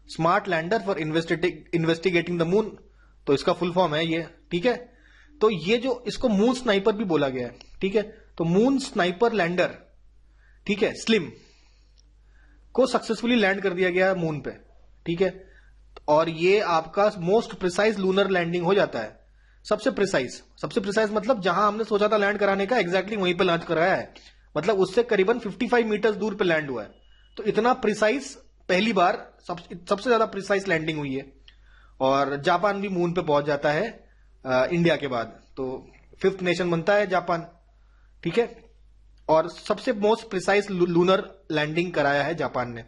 smart lander for investigating the moon. तो इसका फुल फॉर्म है ये, ठीक है। तो ये जो इसको मून स्नाइपर भी बोला गया है, ठीक है। तो मून स्नाइपर लैंडर, ठीक है, स्लिम को सक्सेसफुली लैंड कर दिया गया मून पे, ठीक है। और ये आपका मोस्ट प्रिसाइज लूनर लैंडिंग हो जाता है। सबसे प्रिसाइज मतलब जहां हमने सोचा था लैंड कराने का, एग्जैक्टली वहीं पे लॉन्च कराया है। मतलब उससे करीबन 55 मीटर्स दूर पे लैंड हुआ है। तो इतना प्रिसाइज पहली बार सबसे ज्यादा प्रिसाइज लैंडिंग हुई है। और जापान भी मून पे पहुंच जाता है इंडिया के बाद। तो 5th नेशन बनता है जापान, ठीक है। और सबसे मोस्ट प्रिसाइज लूनर लैंडिंग कराया है जापान ने।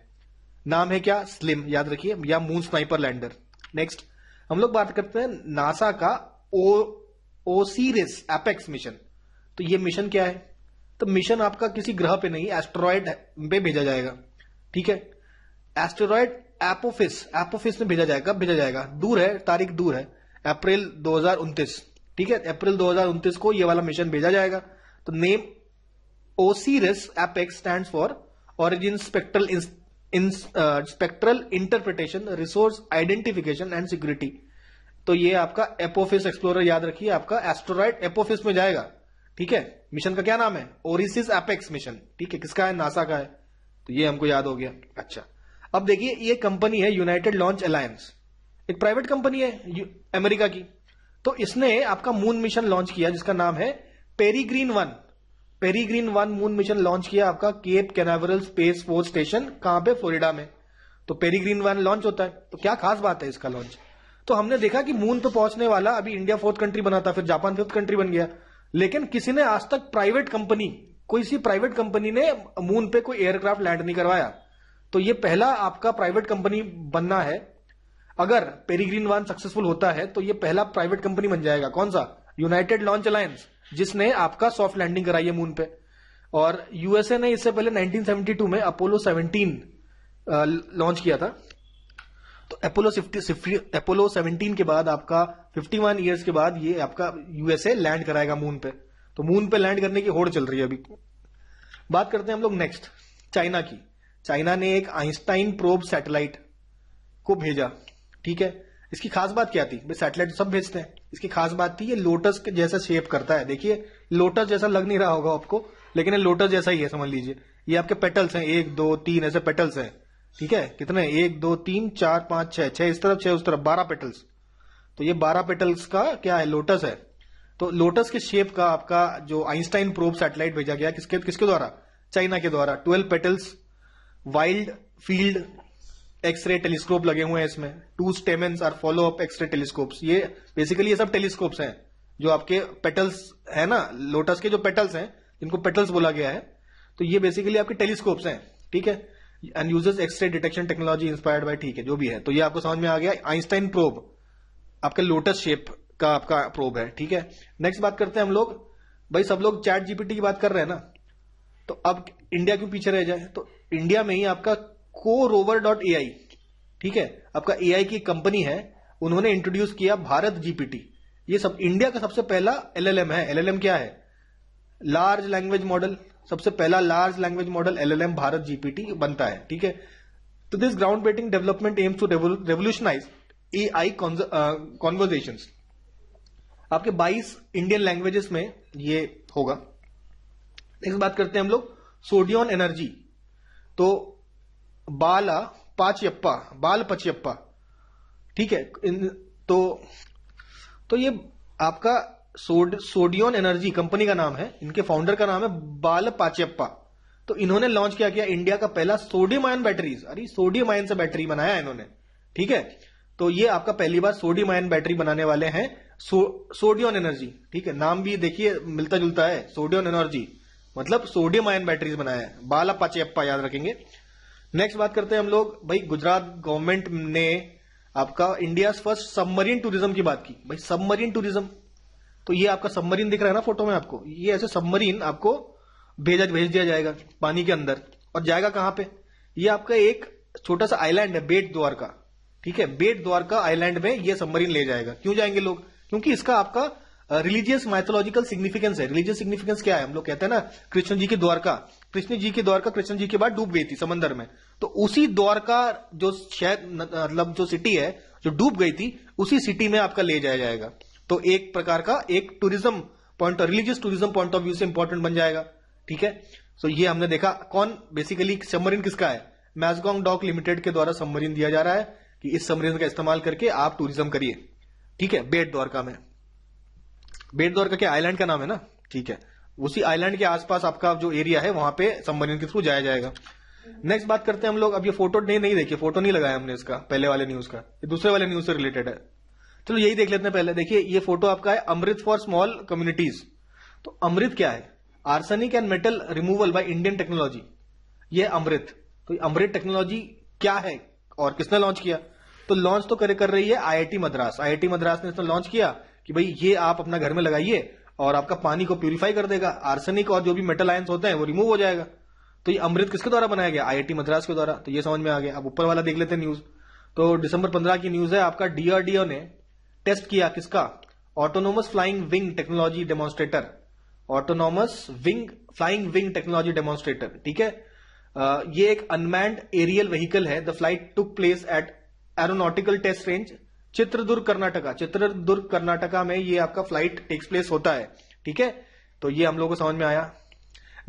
नाम है क्या? स्लिम, याद रखिए, या मून स्नाइपर लैंडर। नेक्स्ट हम लोग बात करते हैं नासा का ओसिरिस एपेक्स मिशन। तो ये मिशन क्या है? तो मिशन आपका किसी ग्रह पे नहीं, एस्टेरॉयड पे भेजा जाएगा। ठीक है, एस्टेरॉयड एपोफिस में भेजा जाएगा। भेजा जाएगा, दूर है, तारीख दूर है, अप्रैल 2029। ठीक है, अप्रैल 2029 को ये वाला मिशन भेजा जाएगा। तो name Osiris apex stands for origin spectral interpretation resource identification and security. तो ये आपका एपोफिस एक्सप्लोरर याद रखिए, आपका एस्टेरॉयड एपोफिस में जाएगा। ठीक है, मिशन का क्या नाम है? ओरिसिस एपेक्स मिशन। ठीक है, किसका है? नासा का है। तो ये हमको याद हो गया। अच्छा, अब देखिए ये कंपनी है यूनाइटेड लॉन्च अलायंस, एक प्राइवेट कंपनी है अमेरिका की। तो इसने आपका मून मिशन लॉन्च किया जिसका नाम है पेरीग्रीन 1 मून मिशन लॉन्च किया आपका cap Canaveral space force station, कहां पे? फ्लोरिडा में। तो पेरीग्रीन 1 लॉन्च होता है, तो क्या खास बात है इसका लॉन्च? तो हमने देखा कि मून पे पहुंचने वाला, अभी इंडिया 4th कंट्री बना था, फिर जापान 5th कंट्री बन गया, लेकिन किसी ने आज तक कोई सी प्राइवेट कंपनी ने मून पे कोई एयरक्राफ्ट लैंड नहीं करवाया। तो ये पहला आपका प्राइवेट कंपनी बनना है। अगर पेरीग्रीन 1 सक्सेसफुल होता है तो ये पहला प्राइवेट कंपनी बन जाएगा। कौन सा? यूनाइटेड लॉन्च अलायंस, जिसने आपका सॉफ्ट लैंडिंग कराई है मून पे। और यूएसए ने इससे पहले 1972 में अपोलो 17 लॉन्च किया था। तो अपोलो 17 के बाद आपका 51 ईयर्स के बाद ये आपका यूएसए लैंड कराएगा मून पे। तो मून पे लैंड करने की होड़ चल रही है अभी। बात करते हैं हम लोग नेक्स्ट चाइना की। चाइना ने एक आइंस्टाइन प्रोब सैटेलाइट को भेजा। ठीक है, इसकी खास बात क्या थी? भाई सैटेलाइट सब भेजते हैं, इसकी खास बात थी ये लोटस के जैसा शेप करता है। देखिए लोटस जैसा लग नहीं रहा होगा आपको, लेकिन ये लोटस जैसा ही है, समझ लीजिए। ये आपके पेटल्स हैं, 1 2 3 ऐसे पेटल्स हैं। ठीक है, कितने? 1 2 3 4 5 6 इस तरफ, 6 उस तरफ, 12 पेटल्स। तो ये 12 पेटल्स का क्या है? लोटस है। तो लोटस के शेप का आपका जो आइंस्टाइन प्रोब सैटेलाइट भेजा गया, किसके द्वारा? चाइना के द्वारा। 12 petals, wide field X-ray telescope लगे हुए हैं इसमें। 2 स्टेमेंस are follow up X-ray telescopes. ये बेसिकली ये सब टेलीस्कोप्स हैं जो आपके पेटल्स है ना, लोटस के जो पेटल्स हैं, जिनको पेटल्स बोला गया है, तो ये बेसिकली आपके टेलीस्कोप्स हैं। ठीक है, and uses X-ray detection technology inspired by. ठीक है, जो भी है, तो ये आपको समझ में आ गया। आइंस्टाइन प्रोब आपका लोटस शेप का आपका प्रोब है। ठीक है, नेक्स्ट बात करते हैं हम लोग। भाई सब लोग चैट जीपीटी की बात कर रहे हैं ना, तो अब इंडिया क्यों पीछे रह जाए? तो इंडिया में ही आपका CoRover.ai, ठीक है, आपका एआई की कंपनी है, उन्होंने इंट्रोड्यूस किया भारत जीपीटी। ये सब इंडिया का सबसे पहला एलएलएम है। एलएलएम क्या है? Large language model. सबसे पहला large language model LLM Bharat GPT बनता है। ठीक है, तो this ground breaking development aims to revolutionise AI conversations. आपके 22 इंडियन लैंग्वेजेस में ये होगा। नेक्स्ट बात करते हैं हम लोग सोडियन एनर्जी। तो बाल पचयप्पा, ठीक है, तो ये आपका सोडियन एनर्जी कंपनी का नाम है, इनके फाउंडर का नाम है बाल पाचयप्पा। तो इन्होंने लॉन्च किया इंडिया का पहला सोडियम आयन बैटरीज। अरे सोडियम आयन से बैटरी बनाया है इन्होंने। ठीक है, तो ये आपका पहली बार सोडियम आयन बैटरी बनाने वाले हैं सोडियन एनर्जी। ठीक है, नाम भी देखिए मिलता जुलता है, सोडियन एनर्जी मतलब सोडियम आयन बैटरीज बनाया है। बाला पाचयप्पा याद रखेंगे। नेक्स्ट बात करते हैं हम लोग। भाई गुजरात गवर्नमेंट ने आपका इंडिया फर्स्ट सबमरीन टूरिज्म की बात की। भाई सबमरीन टूरिज्म, तो ये आपका सबमरीन दिख रहा है ना फोटो में आपको, ये ऐसे सबमरीन आपको भेज दिया जाएगा पानी के अंदर। और जाएगा कहां पे? ये आपका एक छोटा सा आइलैंड है बेट द्वारका। ठीक है, बेट द्वारका आइलैंड में ये सबमरीन ले जाएगा। क्यों जाएंगे लोग? क्योंकि इसका आपका रिलीजियस माइथोलॉजिकल सिग्निफिकेंस है। रिलीजियस सिग्निफिकेंस क्या है? हम लोग कहते हैं ना कृष्ण जी की द्वारका कृष्ण जी के बाद डूब गई थी समंदर में, तो उसी द्वारका जो शहर मतलब जो सिटी है जो डूब गई थी, उसी सिटी में आपका ले जाया जाएगा। तो एक प्रकार का एक tourism point, religious tourism point of view से इंपॉर्टेंट बन जाएगा। ठीक है, सो ये हमने देखा। कौन बेसिकली सबमरीन किसका है? मैजगोंग डॉक लिमिटेड के द्वारा सबमरीन दिया जा रहा है कि इस सबमरीन का इस्तेमाल करके आप टूरिज्म करिए। ठीक है, बेट द्वारका में। बेट द्वारका के आइलैंड का नाम है ना। ठीक है, उसी आइलैंड के आसपास आपका जो एरिया है वहां पे सबमरीन के थ्रू जाया जाएगा। नेक्स्ट बात करते हैं हम लोग। अब ये फोटो नहीं देखिए, फोटो नहीं लगाया हमने इसका पहले वाले न्यूज का, ये दूसरे वाले न्यूज से रिलेटेड है। चलो यही देख लेते हैं पहले। देखिए ये फोटो आपका है अमृत फॉर स्मॉल कम्युनिटीज। तो अमृत क्या है? Arsenic and metal removal by Indian technology, ये अमृत। तो अमृत टेक्नोलॉजी क्या है और किसने लॉन्च किया? तो लॉन्च तो कर रही है आईआईटी मद्रास। आईआईटी मद्रास ने इसमें लॉन्च किया कि भाई ये आप अपना घर में लगाइए और आपका पानी को प्यूरिफाई कर देगा, आर्सेनिक और जो भी मेटल आयंस होते हैं वो रिमूव हो जाएगा। तो ये अमृत किसके द्वारा बनाया गया? आईआईटी मद्रास के द्वारा। तो ये समझ में आ गया। अब ऊपर वाला देख लेते हैं न्यूज। तो दिसंबर 15 की न्यूज है, आपका डीआरडीओ ने टेस्ट किया किसका? Autonomous flying wing technology demonstrator, autonomous flying wing technology demonstrator. ठीक है, ये एक अनमैन्ड एरियल व्हीकल है। The flight took place at aeronautical test range Chitradurga Karnataka. Chitradurga Karnataka में ये आपका फ्लाइट टेक्स प्लेस होता है। ठीक है, तो ये हम लोगों को समझ में आया।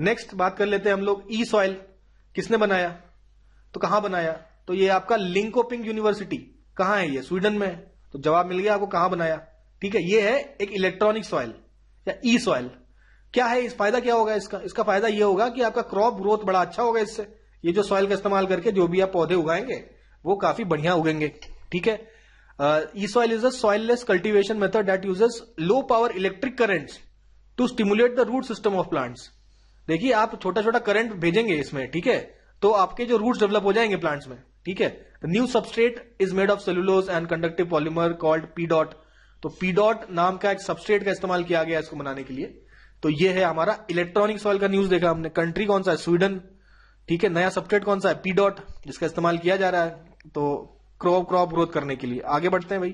नेक्स्ट बात कर लेते हैं हम लोग, ई सॉइल किसने बनाया? तो कहां बनाया? तो ये आपका लिंकोपिंग यूनिवर्सिटी। कहां है ये? स्वीडन में है। तो जवाब मिल गया आपको, कहां बनाया। ठीक है, ये है एक इलेक्ट्रॉनिक सॉइल या ई सॉइल। क्या है इस फायदा क्या होगा इसका? इसका फायदा ये होगा कि आपका क्रॉप ग्रोथ बड़ा अच्छा होगा इससे। ये जो सॉइल का इस्तेमाल करके जो भी आप पौधे उगाएंगे वो काफी बढ़िया उगेंगे। ठीक है, e soil is a soilless cultivation method that uses low power electric currents to stimulate the root system of plants. देखिए, आप छोटा छोटा करंट भेजेंगे इसमें, ठीक है, तो आपके जो रूट्स डेवलप हो जाएंगे प्लांट्स में। ठीक है, new substrate is made of cellulose and conductive polymer called PEDOT. तो पीडॉट नाम का एक सबस्ट्रेट का इस्तेमाल किया गया इसको बनाने के लिए। तो ये है हमारा इलेक्ट्रॉनिक सॉइल का न्यूज देखा हमने। कंट्री कौन सा है? स्वीडन। ठीक है, नया सबस्ट्रेट कौन सा है? पीडॉट, जिसका इस्तेमाल किया जा रहा है तो क्रॉप ग्रोथ करने के लिए। आगे बढ़ते हैं भाई।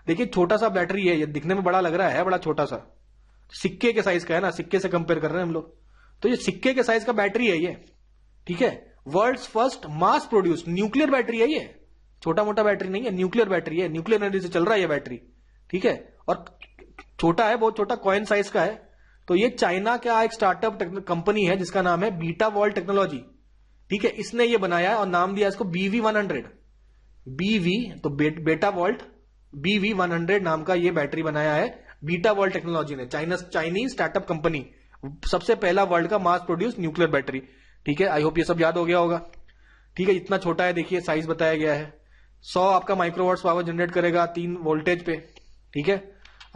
देखिए, छोटा सा बैटरी है, ये दिखने में बड़ा लग रहा है, बड़ा छोटा सा, सिक्के के साइज का है ना, सिक्के से कंपेयर कर रहे हैं हम लोग। तो ये सिक्के के साइज का बैटरी है ये। ठीक है, world's first mass produced nuclear battery है ये। छोटा मोटा बैटरी नहीं है, न्यूक्लियर बैटरी है, न्यूक्लियर एनर्जी से चल रहा है ये बैटरी। ठीक है, और छोटा है, बहुत छोटा, कॉइन साइज का है। तो ये चाइना का एक स्टार्टअप कंपनी है जिसका नाम है बीटा वॉल्ट टेक्नोलॉजी। ठीक है, इसने ये बनाया है और नाम दिया इसको BV100। बीवी तो बेटा वॉल्ट, BV100 नाम का ये बैटरी बनाया है बीटा वॉल्ट टेक्नोलॉजी ने। चाइनीज स्टार्टअप कंपनी, सबसे पहला वर्ल्ड का मास प्रोड्यूस न्यूक्लियर बैटरी। ठीक है, आई होप ये सब याद हो गया होगा। ठीक है, इतना छोटा है, देखिए साइज बताया गया है। 100 आपका माइक्रोवाट्स पावर जनरेट करेगा 3 वोल्टेज पे। ठीक है,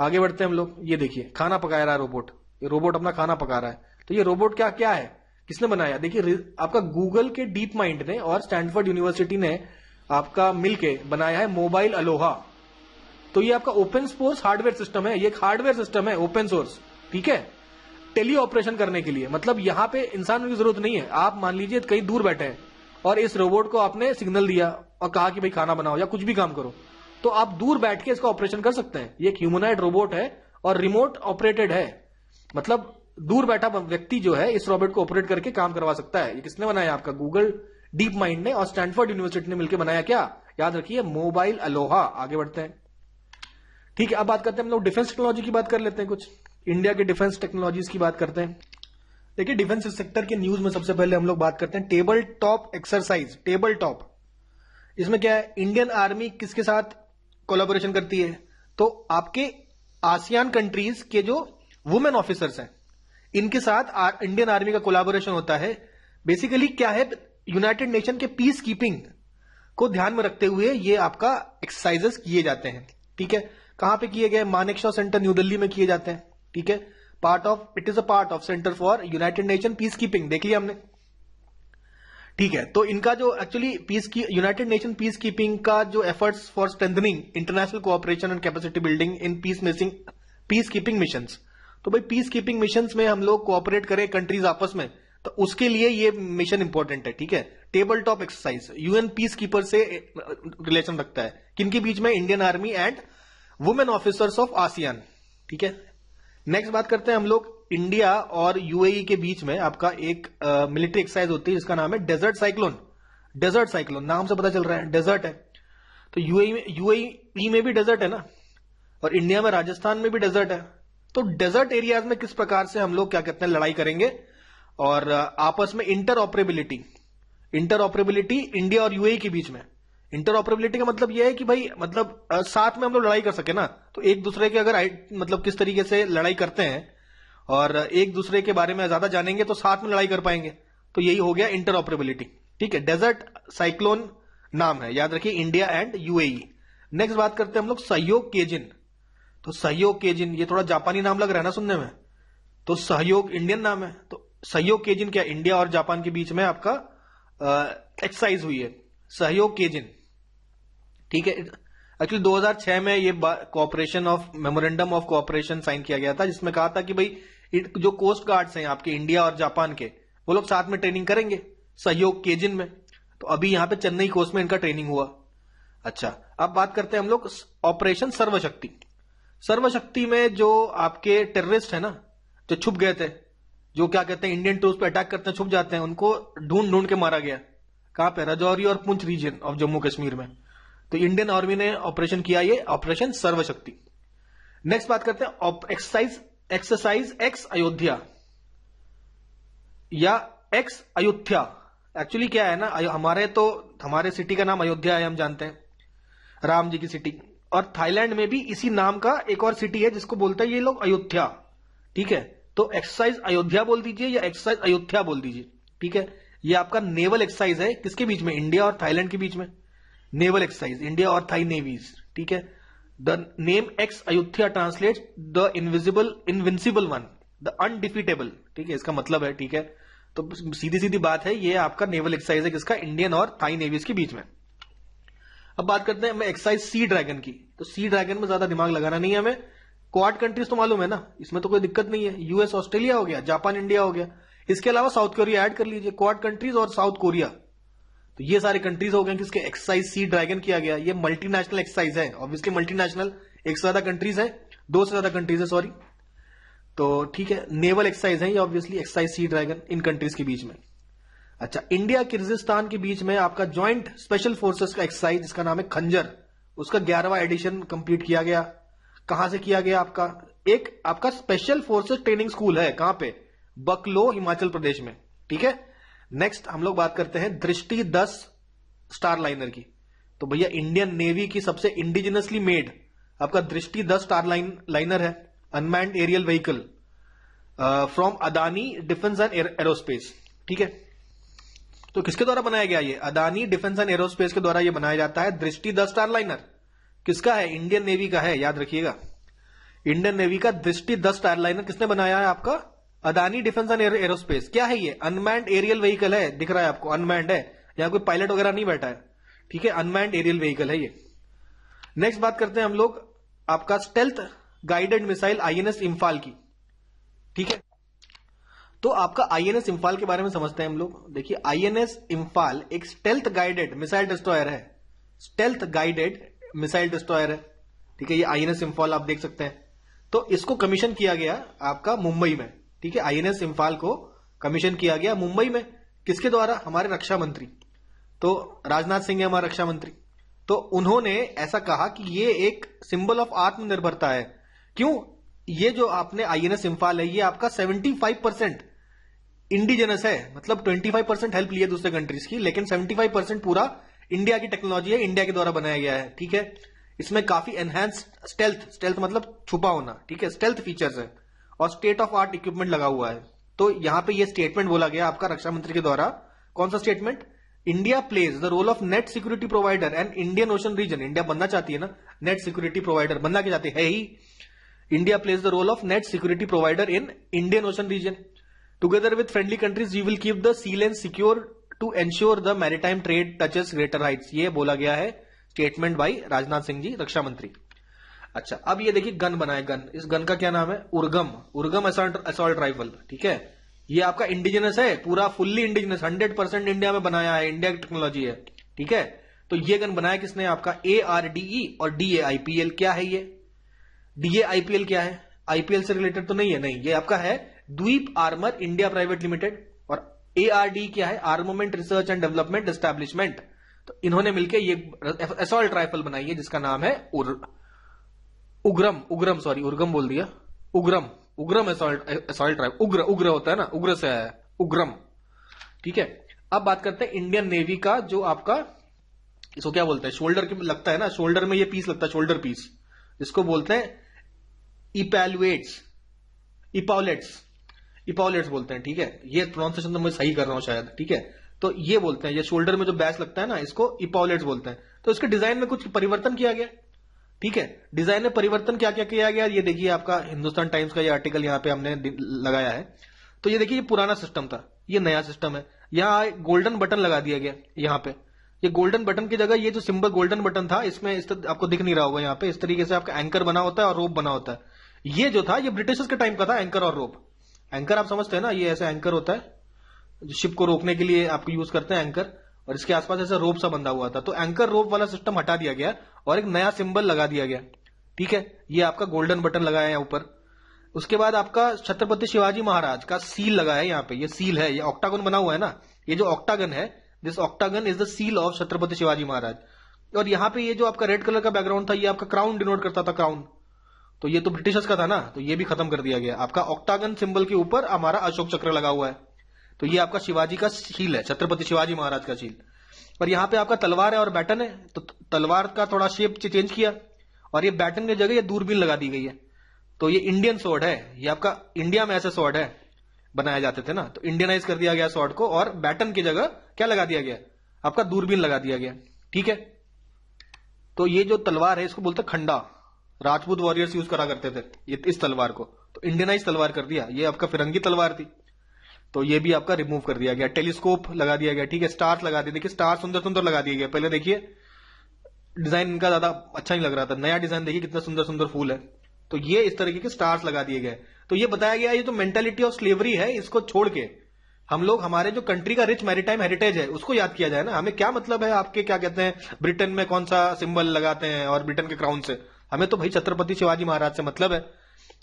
आगे बढ़ते हैं हम लोग। ये देखिए, खाना पका रहा है रोबोट। ये रोबोट अपना खाना पका रहा है। तो ये रोबोट क्या क्या है, किसने बनाया? देखिए, आपका गूगल के डीप माइंड ने और स्टैनफोर्ड यूनिवर्सिटी ने आपका मिलके बनाया है मोबाइल अलोहा। तो ये आपका ओपन सोर्स हार्डवेयर सिस्टम है, ये एक हार्डवेयर सिस्टम है ओपन सोर्स। ठीक है, टेली ऑपरेशन करने के लिए, मतलब यहां पे इंसान की जरूरत नहीं है। आप मान लीजिए कहीं दूर बैठे हैं और इस रोबोट को आपने सिग्नल दिया और कहा कि भाई खाना बनाओ या कुछ भी काम करो, तो आप दूर बैठ के इसका ऑपरेशन कर सकते हैं। ये एक ह्यूमनॉइड रोबोट है और रिमोट ऑपरेटेड है, मतलब दूर बैठा व्यक्ति जो है इस रोबोट को ऑपरेट करके काम करवा सकता है। ये किसने बनाया? आपका गूगल डीप माइंड ने और स्टैनफोर्ड यूनिवर्सिटी ने मिलकर बनाया। क्या? याद रखिए, मोबाइल अलोहा। आगे बढ़ते हैं। ठीक है, अब बात करते हैं हम लोग डिफेंस टेक्नोलॉजी की बात कर लेते हैं। कुछ इंडिया के डिफेंस टेक्नोलॉजीज की बात करते हैं। देखिए, डिफेंस सेक्टर के न्यूज में सबसे पहले हम लोग बात करते हैं table top exercise. Table top, इसमें क्या है? इंडियन आर्मी किसके साथ कोलैबोरेशन करती है? तो आपके आसियान कंट्रीज के जो वुमेन ऑफिसर्स हैं इनके साथ इंडियन आर्मी का कोलैबोरेशन होता है। बेसिकली क्या है, यूनाइटेड नेशन के पीस कीपिंग को ध्यान में रखते हुए ये आपका एक्सरसाइजेस किए जाते हैं। ठीक है, कहां पे किए गए? मानेकशॉ सेंटर न्यू दिल्ली में किए जाते हैं। ठीक है, it is a part of centre for United nation peace keeping, देख लिया हमने। ठीक है, तो इनका जो actually United nation peace keeping का जो efforts for strengthening international cooperation and capacity building in peace keeping missions. तो भाई पीस कीपिंग मिशंस में हम लोग कोऑपरेट करें कंट्रीज आपस में, तो उसके लिए ये मिशन इंपॉर्टेंट है। ठीक है, table top exercise UN peace keeper से रिलेशन रखता है, किनके बीच में? Indian army and women officers of ASEAN. ठीक है, नेक्स्ट बात करते हैं हम लोग इंडिया और यूएई के बीच में आपका एक मिलिट्री एक्सरसाइज होती है जिसका नाम है डेजर्ट साइक्लोन। डेजर्ट साइक्लोन नाम से पता चल रहा है डेजर्ट है, तो यूएई में भी डेजर्ट है ना, और इंडिया में राजस्थान में भी डेजर्ट है। तो डेजर्ट एरियाज में किस प्रकार से हम लोग क्या कहते हैं लड़ाई करेंगे, और आपस में इंटरऑपरेबिलिटी इंडिया और यूएई के बीच में। इंटरऑपरेबिलिटी का मतलब यह है कि भाई मतलब साथ में हम लोग लड़ाई कर सके ना, तो एक दूसरे के अगर मतलब किस तरीके से लड़ाई करते हैं और एक दूसरे के बारे में ज्यादा जानेंगे तो साथ में लड़ाई कर पाएंगे, तो यही हो गया इंटरऑपरेबिलिटी। ठीक है, डेजर्ट साइक्लोन नाम है, याद रखिए, इंडिया एंड यूएई। नेक्स्ट बात करते हैं हम लोग सहयोग केजिन। तो सहयोग केजिन, ये थोड़ा जापानी नाम लग रहा है ना सुनने में, तो सहयोग इंडियन नाम है, तो सहयोग केजिन क्या? इंडिया और जापान के बीच में आपका एक्सरसाइज हुई है सहयोग केजिन। ठीक है, एक्चुअली 2006 में ये cooperation of memorandum of cooperation sign किया गया था, जिसमें कहा था कि भाई जो कोस्ट गार्ड्स हैं आपके इंडिया और जापान के, वो लोग साथ में ट्रेनिंग करेंगे सहयोग केजिन में। तो अभी यहाँ पे चेन्नई कोस्ट में इनका ट्रेनिंग हुआ। अच्छा, अब बात करते हैं हम लोग ऑपरेशन सर्वशक्ति। सर्वशक्ति में जो आपके टेररिस्ट है ना, जो छुप गए थे, जो क्या कहते हैं इंडियन ट्रूप्स पे अटैक करते हैं, छुप जाते हैं, उनको ढूंढ ढूंढ के मारा गया। कहां पे? राजौरी और पुंछ रीजन ऑफ जम्मू कश्मीर में। तो इंडियन आर्मी ने ऑपरेशन किया, ये ऑपरेशन सर्वशक्ति। नेक्स्ट बात करते हैं एक्सरसाइज एक्स अयोध्या या एक्स अयोध्या। एक्चुअली क्या है ना, हमारे सिटी का नाम अयोध्या है, हम जानते हैं, राम जी की सिटी। और थाईलैंड में भी इसी नाम का एक और सिटी है जिसको बोलते हैं ये लोग अयोध्या। ठीक है, तो एक्सरसाइज अयोध्या बोल दीजिए या एक्सरसाइज अयोध्या बोल दीजिए। ठीक है, ये आपका नेवल एक्सरसाइज है, किसके बीच में? इंडिया और थाईलैंड के बीच में नेवल एक्सरसाइज, इंडिया और थाई नेवीज। ठीक है, the name x Ayodhya translates the invincible one, the undefeatable. ठीक है, इसका मतलब है। ठीक है, तो सीधी सीधी बात है, ये आपका नेवल एक्सरसाइज है, किसका? इंडियन और थाई नेवीज के बीच में। अब बात करते हैं हमें एक्सरसाइज सी ड्रैगन की। तो सी ड्रैगन में ज्यादा दिमाग लगाना नहीं है हमें, क्वाड कंट्रीज तो मालूम है ना, इसमें तो कोई दिक्कत नहीं है। यूएस ऑस्ट्रेलिया हो गया, जापान इंडिया हो गया, इसके अलावा साउथ कोरिया ऐड कर लीजिए, क्वाड कंट्रीज और साउथ कोरिया। तो ये सारे कंट्रीज हो गए किसके? एक्सरसाइज सी ड्रैगन किया गया। ये मल्टीनेशनल एक्सरसाइज है, ऑब्वियसली मल्टीनेशनल, एक से ज्यादा कंट्रीज है, दो से ज्यादा कंट्रीज है, सॉरी। तो ठीक है, नेवल एक्सरसाइज है ये, ऑब्वियसली एक्सरसाइज सी ड्रैगन इन कंट्रीज के बीच में। अच्छा, इंडिया किर्गिस्तान के बीच में आपका ज्वाइंट स्पेशल फोर्सेस का एक्सरसाइज जिसका नाम है खंजर, उसका 11वां एडिशन कंप्लीट किया गया। कहां से किया गया? आपका स्पेशल फोर्सेस ट्रेनिंग स्कूल है, कहां पे? बकलो, हिमाचल प्रदेश में। ठीक है, नेक्स्ट हम लोग बात करते हैं दृष्टि 10 स्टार लाइनर की। तो भैया इंडियन नेवी की सबसे इंडिजिनसली मेड आपका दृष्टि 10 स्टार लाइनर है, unmanned aerial vehicle from Adani defence and aerospace. ठीक है, तो किसके द्वारा बनाया गया? ये अदानी डिफेंस एंड एरोस्पेस के द्वारा ये बनाया जाता है। दृष्टि 10 स्टार लाइनर किसका है? इंडियन नेवी का है, याद रखिएगा। इंडियन नेवी का दृष्टि 10 स्टार लाइनर किसने बनाया है? आपका अदानी डिफेंस एंड एरोस्पेस। क्या है ये? अनमैन्ड एरियल व्हीकल है, दिख रहा है आपको, अनमैन्ड है, यहां कोई पायलट वगैरह नहीं बैठा है। ठीक है, अनमैन्ड एरियल व्हीकल है ये। नेक्स्ट बात करते हैं हम लोग आपका stealth guided missile INS Imphal की। ठीक है, तो आपका आईएनएस इंफाल के बारे में समझते हैं हम लोग। देखिए, आईएनएस इंफाल एक स्टेल्थ गाइडेड मिसाइल डिस्ट्रॉयर है, स्टेल्थ गाइडेड मिसाइल डिस्ट्रॉयर है। ठीक है, ये आईएनएस इंफाल आप देख सकते हैं। तो इसको कमीशन किया गया आपका मुंबई में। ठीक है, आईएनएस इंफाल को कमीशन किया गया मुंबई में, किसके द्वारा? हमारे रक्षा मंत्री, तो राजनाथ सिंह है हमारे रक्षा मंत्री। तो उन्होंने ऐसा कहा कि ये एक सिंबल ऑफ आत्मनिर्भरता है। क्यों? ये जो आपने आईएनएस इंफाल है, ये आपका 75% इंडिजिनस है, मतलब 25% हेल्प ली है दूसरे कंट्रीज की, लेकिन 75% पूरा इंडिया की टेक्नोलॉजी है, इंडिया के द्वारा बनाया गया है। ठीक है, इसमें काफी एनहांस्ड स्टेल्थ मतलब छुपा होना, ठीक है, स्टेल्थ फीचर्स है, और स्टेट ऑफ आर्ट इक्विपमेंट लगा हुआ है। तो यहां पे ये स्टेटमेंट बोला गया आपका रक्षा मंत्री के द्वारा। कौन सा statement? India pledge the role of net security provider and Indian ocean region. India बनना चाहती है ना नेट सिक्योरिटी प्रोवाइडर, बनना क्या चाहती है ही। India pledge the role of net security provider in Indian ocean region. Together with friendly countries we will keep the sea lane secure to ensure the maritime trade touches greater heights. ये बोला गया है स्टेटमेंट बाई राजनाथ सिंह जी, रक्षा मंत्री। अच्छा, अब ये देखिए गन बनाए, गन, इस गन का क्या नाम है? उर्गम असॉल्ट राइफल। ठीक है, ये आपका इंडिजिनस है, पूरा फुल्ली इंडिजिनस, 100% इंडिया में बनाया है, इंडिया की टेक्नोलॉजी है। ठीक है, तो ये गन बनाया किसने? आपका ARDE और DAIPL। क्या है ये? DAIPL क्या है? आईपीएल से रिलेटेड तो नहीं है, नहीं, ये आपका है द्वीप आर्मर इंडिया प्राइवेट लिमिटेड। और ARD क्या है? आर्मोमेंट रिसर्च एंड डेवलपमेंट एस्टैब्लिशमेंट। तो इन्होंने मिलकर ये असॉल्ट राइफल बनाई है जिसका नाम है उग्रम बोल दिया, उग्रम असॉल्ट राइफल। उग्र होता है ना, उग्र से आया है, उग्रम। ठीक है, अब बात करते हैं इंडियन नेवी का, जो आपका इसको क्या बोलते हैं, शोल्डर के लगता है ना, शोल्डर में ये पीस लगता है, शोल्डर पीस, जिसको बोलते हैं इपॉलेट्स बोलते हैं। ठीक है, ये प्रोनाउंसिएशन तो मैं सही कर रहा हूं शायद। ठीक है, तो ये बोलते हैं, ये शोल्डर में जो बैच लगता है ना, इसको इपॉलेट्स बोलते हैं। तो इसके डिजाइन में कुछ परिवर्तन किया गया। ठीक है, डिजाइन में परिवर्तन क्या क्या किया गया, ये देखिए आपका हिंदुस्तान टाइम्स का ये आर्टिकल यहाँ पे हमने लगाया है। तो ये देखिए, ये पुराना सिस्टम था, ये नया सिस्टम है। यहाँ गोल्डन बटन लगा दिया गया यहाँ पे, ये गोल्डन बटन की जगह ये जो सिंबल गोल्डन बटन था, इसमें आपको दिख नहीं रहा होगा यहाँ पे, इस तरीके से आपका एंकर बना होता है और रोप बना होता है। ये जो था ये ब्रिटिशर्स के टाइम का था, एंकर और रोप। एंकर आप समझते हैं ना, ये ऐसा एंकर होता है जो शिप को रोकने के लिए आपको यूज करते हैं एंकर, और इसके आसपास ऐसा रोप सा बंधा हुआ था। तो एंकर रोप वाला सिस्टम हटा दिया गया और एक नया सिंबल लगा दिया गया। ठीक है, ये आपका गोल्डन बटन लगाया है ऊपर। उसके बाद आपका छत्रपति शिवाजी महाराज का सील लगा है यहाँ पे, ये सील है, ये ऑक्टागन बना हुआ है ना, ये जो ऑक्टागन है, this octagon is the seal of Chhatrapati Shivaji Maharaj. और यहाँ पे ये जो आपका रेड कलर का बैकग्राउंड था, ये आपका क्राउन डिनोट करता था, क्राउन। तो ये तो ब्रिटिशर्स का था ना, तो ये भी खत्म कर दिया गया। आपका ऑक्टागन सिंबल के ऊपर हमारा अशोक चक्र लगा हुआ है, तो ये आपका शिवाजी का शील है, छत्रपति शिवाजी महाराज का शील। और यहाँ पे आपका तलवार है और बैटन है, तो तलवार का थोड़ा शेप चेंज किया और ये बैटन की जगह ये दूरबीन लगा दी गई है। तो ये इंडियन स्वॉर्ड है, ये आपका इंडिया में ऐसे स्वॉर्ड है बनाए जाते थे ना, तो इंडियनाइज कर दिया गया स्वॉर्ड को, और बैटन की जगह क्या लगा दिया गया, आपका दूरबीन लगा दिया गया। ठीक है, तो ये जो तलवार है इसको बोलते खंडा, राजपूत वॉरियर्स यूज करा करते थे ये इस तलवार को, तो इंडियनाइज तलवार कर दिया। ये आपका फिरंगी तलवार थी, तो ये भी आपका रिमूव कर दिया गया। टेलीस्कोप लगा दिया गया। ठीक है, स्टार्स लगा दिए, देखिए स्टार सुंदर सुंदर लगा दिए गए। पहले देखिए डिजाइन इनका ज्यादा अच्छा नहीं लग रहा था, नया डिजाइन देखिए कितना सुंदर सुंदर फूल है। तो ये इस तरीके के स्टार्स लगा दिए गए। तो ये बताया गया ये जो मेंटेलिटी ऑफ स्लेवरी है, इसको छोड़ के हम लोग हमारे जो कंट्री का रिच मैरीटाइम हेरिटेज है उसको याद किया जाए ना। हमें क्या मतलब है आपके, क्या कहते हैं, ब्रिटेन में कौन सा सिंबल लगाते हैं और ब्रिटेन के क्राउन से, हमें तो भाई छत्रपति शिवाजी महाराज से मतलब है,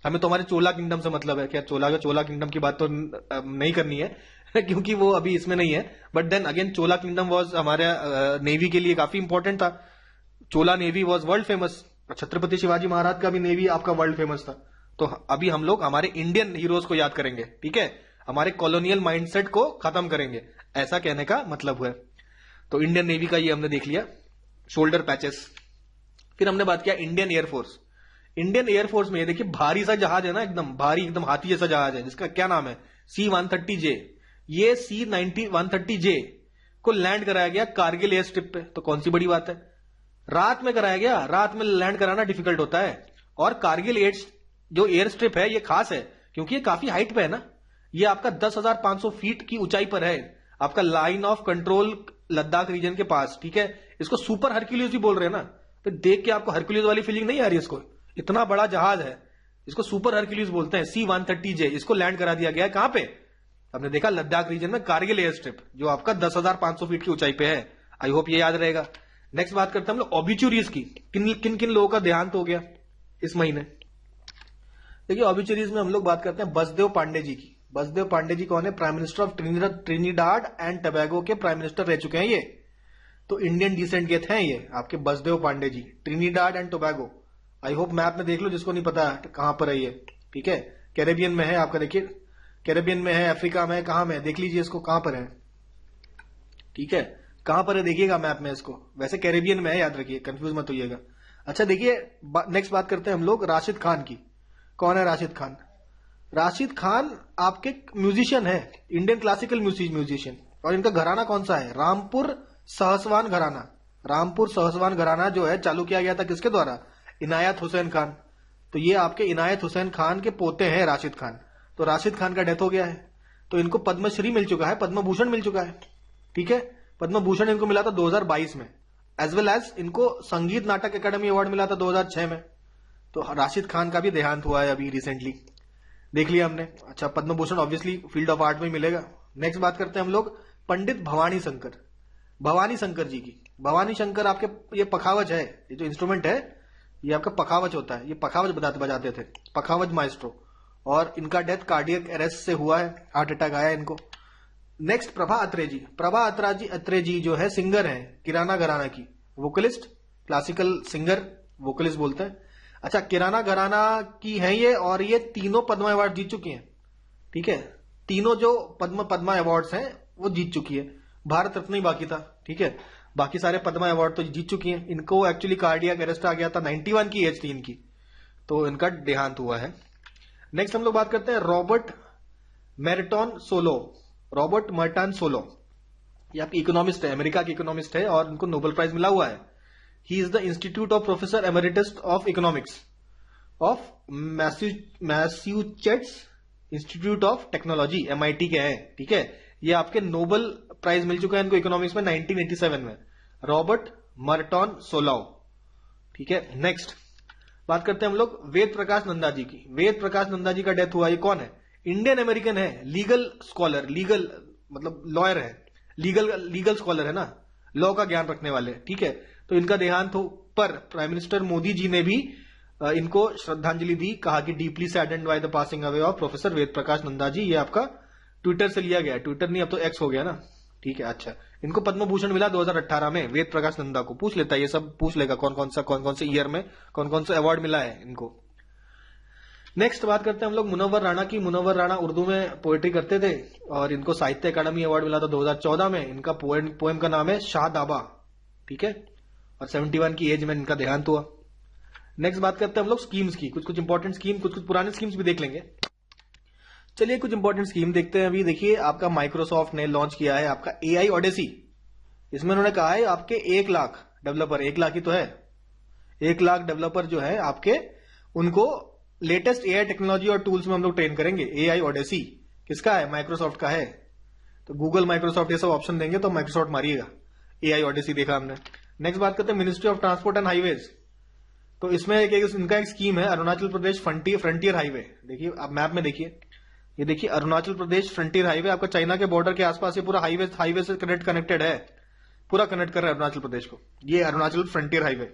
हमें तो हमारे चोला किंगडम से मतलब है। क्या चोला किंगडम की बात तो नहीं करनी है क्योंकि वो अभी इसमें नहीं है, but then again Chola kingdom was हमारे नेवी के लिए काफी इंपॉर्टेंट था। Chola navy was world famous, Chhatrapati Shivaji Maharaj का भी नेवी आपका वर्ल्ड फेमस था। तो अभी हम लोग हमारे इंडियन हीरोज को याद करेंगे, ठीक है, हमारे कॉलोनियल माइंडसेट को खत्म करेंगे, ऐसा कहने का मतलब है। तो इंडियन नेवी का ये हमने देख लिया, शोल्डर पैचेस। फिर हमने बात किया इंडियन एयरफोर्स। इंडियन एयरफोर्स में ये देखिए भारी सा जहाज है ना, एकदम भारी, एकदम हाथी जैसा जहाज है, जिसका क्या नाम है, C-130J। ये C-130J को लैंड कराया गया कारगिल एयर स्ट्रिप पे। तो कौन सी बड़ी बात है, रात में कराया गया, रात में लैंड कराना डिफिकल्ट होता है। और कारगिल एयर जो एयर स्ट्रिप है ये खास है क्योंकि ये काफी हाइट पे है ना, ये आपका 10,500 फीट की ऊंचाई पर है, आपका line of control Ladakh region के पास। ठीक है, इसको सुपर हरक्यूलिस भी बोल रहे हैं ना, तो देख के आपको हरक्यूलिस वाली फीलिंग नहीं आ रही, इसको इतना बड़ा जहाज है, इसको सुपर हरक्यूलिस बोलते हैं। C-130J इसको लैंड करा दिया गया है कहां पे, हमने देखा लद्दाख रीजन में, कारगिल एयर स्ट्रिप, जो आपका 10,500 फीट की ऊंचाई पे है। आई होप ये याद रहेगा। नेक्स्ट बात करते हैं हम लोग ऑबिचुरीज की, किन किन लोगों का देहांत हो गया इस महीने। देखिए ऑबिचुरीज में हम लोग बात करते हैं बसदेव पांडे जी की। बसदेव पांडे जी कौन है, prime minister of Trinidad and Tobago के प्राइम मिनिस्टर रह चुके हैं ये, तो इंडियन डिसेंट के थे ये आपके Basdeo Panday ji, Trinidad and Tobago. I hope map में देख लो, जिसको नहीं पता कहां पर है ये। ठीक है, कैरेबियन में है आपका, देखिए कैरेबियन में है, अफ्रीका में है, कहां में है देख लीजिए इसको, कहां पर है। ठीक है, कहां पर है देखिएगा मैप में इसको, वैसे कैरेबियन में है, याद रखिए, कंफ्यूज मत होइएगा। अच्छा देखिए नेक्स्ट बात करते हैं हम लोग राशिद खान की। कौन है राशिद खान, राशिद खान आपके म्यूजिशियन है, इंडियन क्लासिकल म्यूजिशियन। और इनका घराना कौन सा है, रामपुर सहसवान घराना। रामपुर सहसवान घराना जो है चालू किया गया था किसके द्वारा, इनायत हुसैन खान। तो ये आपके इनायत हुसैन खान के पोते हैं राशिद खान। तो राशिद खान का डेथ हो गया है, तो इनको पद्मश्री मिल चुका है, पद्म भूषण मिल चुका है। ठीक है, पद्म भूषण इनको मिला था 2022 में, एज वेल एज इनको संगीत नाटक अकादमी अवार्ड मिला था 2006 में। तो राशिद खान का भी देहांत हुआ है अभी रिसेंटली, देख लिया हमने। अच्छा, Padma Bhushan obviously field of art में मिलेगा। नेक्स्ट बात करते हैं हम लोग पंडित भवानी शंकर, भवानी शंकर जी की। भवानी शंकर आपके ये पखावज है, ये जो इंस्ट्रूमेंट है ये आपका पखावज होता है, ये पखावज बजाते थे, पखावज माइस्ट्रो। और इनका डेथ कार्डियक अरेस्ट से हुआ है, हार्ट अटैक आया इनको। नेक्स्ट प्रभा अत्रे जी। प्रभा अत्रे जी जो है सिंगर है, किराना घराना की, वोकलिस्ट, क्लासिकल सिंगर, वोकलिस्ट बोलते हैं। अच्छा, किराना घराना की है ये, और ये तीनों पद्मा अवार्ड जीत चुकी हैं। ठीक है, तीनों जो पद्मा अवार्ड्स हैं वो जीत चुकी है, भारत रत्न ही बाकी था। ठीक है, बाकी सारे पद्मा अवार्ड तो जीत चुकी हैं। इनको एक्चुअली कार्डियक अरेस्ट आ गया था, 91 की एज थी इनकी, तो इनका देहांत हुआ है। नेक्स्ट हम लोग बात करते हैं Robert Merton solo. Robert Merton solo ये आपकी इकोनॉमिस्ट है, अमेरिका के इकोनॉमिस्ट है, और इनको नोबेल प्राइज मिला हुआ है। He is the institute of professor emeritus of economics of Massachusetts institute of technology, MIT के हैं। ठीक है, ये आपके नोबेल प्राइज मिल चुका है इनको इकोनॉमिक्स में 1987 में। Robert Merton Solow. ठीक है, नेक्स्ट बात करते हैं हम लोग वेद प्रकाश नंदा जी की। वेद प्रकाश नंदा जी का डेथ हुआ, ये कौन है? इंडियन अमेरिकन है, लीगल स्कॉलर, लीगल मतलब लॉयर है, लीगल स्कॉलर है ना, लॉ का ज्ञान रखने वाले। ठीक है, तो इनका देहांत हो पर प्राइम मिनिस्टर मोदी जी ने भी इनको श्रद्धांजलि दी, कहा कि deeply saddened by the passing away of professor Ved Prakash Nanda ji. ये आपका ट्विटर से लिया गया है, ट्विटर नहीं अब तो एक्स हो गया ना। ठीक है, अच्छा, इनको पद्म भूषण मिला 2018 में, वेद प्रकाश नंदा को। पूछ लेता है, ये सब पूछ लेगा कौन कौन से ईयर में कौन कौन सा अवार्ड मिला है इनको। नेक्स्ट बात करते हैं हम लोग मुनव्वर राणा की। मुनव्वर राणा उर्दू में पोएट्री करते थे और इनको साहित्य अकादमी अवार्ड मिला था 2014 में। इनका पोएम का नाम है शाहदाबा। ठीक है, और 71 की एज में इनका देहांत हुआ। नेक्स्ट बात करते हैं हम लोग स्कीम्स की, कुछ इंपॉर्टेंट स्कीम, कुछ पुराने स्कीम्स भी देख लेंगे। चलिए कुछ इंपॉर्टेंट स्कीम देखते हैं। अभी देखिए, आपका माइक्रोसॉफ्ट ने लॉन्च किया है आपका एआई ओडेसी। इसमें उन्होंने कहा है आपके 1 लाख डेवलपर, 1 लाख ही तो है, 1 लाख डेवलपर जो है आपके, उनको लेटेस्ट एआई टेक्नोलॉजी और टूल्स में हम लोग ट्रेन करेंगे। एआई ओडेसी किसका है? माइक्रोसॉफ्ट का है। तो गूगल, माइक्रोसॉफ्ट ये सब ऑप्शन देंगे तो माइक्रोसॉफ्ट मारिएगा। एआई ओडेसी देखा हमने। नेक्स्ट बात करते हैं ministry of transport and highways. तो इसमें इनका एक स्कीम है अरुणाचल प्रदेश फ्रंटियर हाईवे। देखिए आप मैप में देखिए, ये देखिए अरुणाचल प्रदेश फ्रंटियर हाईवे आपका चाइना के बॉर्डर के आसपास, ये पूरा हाईवे से कनेक्टेड है, पूरा कनेक्ट कर रहा है अरुणाचल प्रदेश को। ये अरुणाचल फ्रंटियर हाईवे,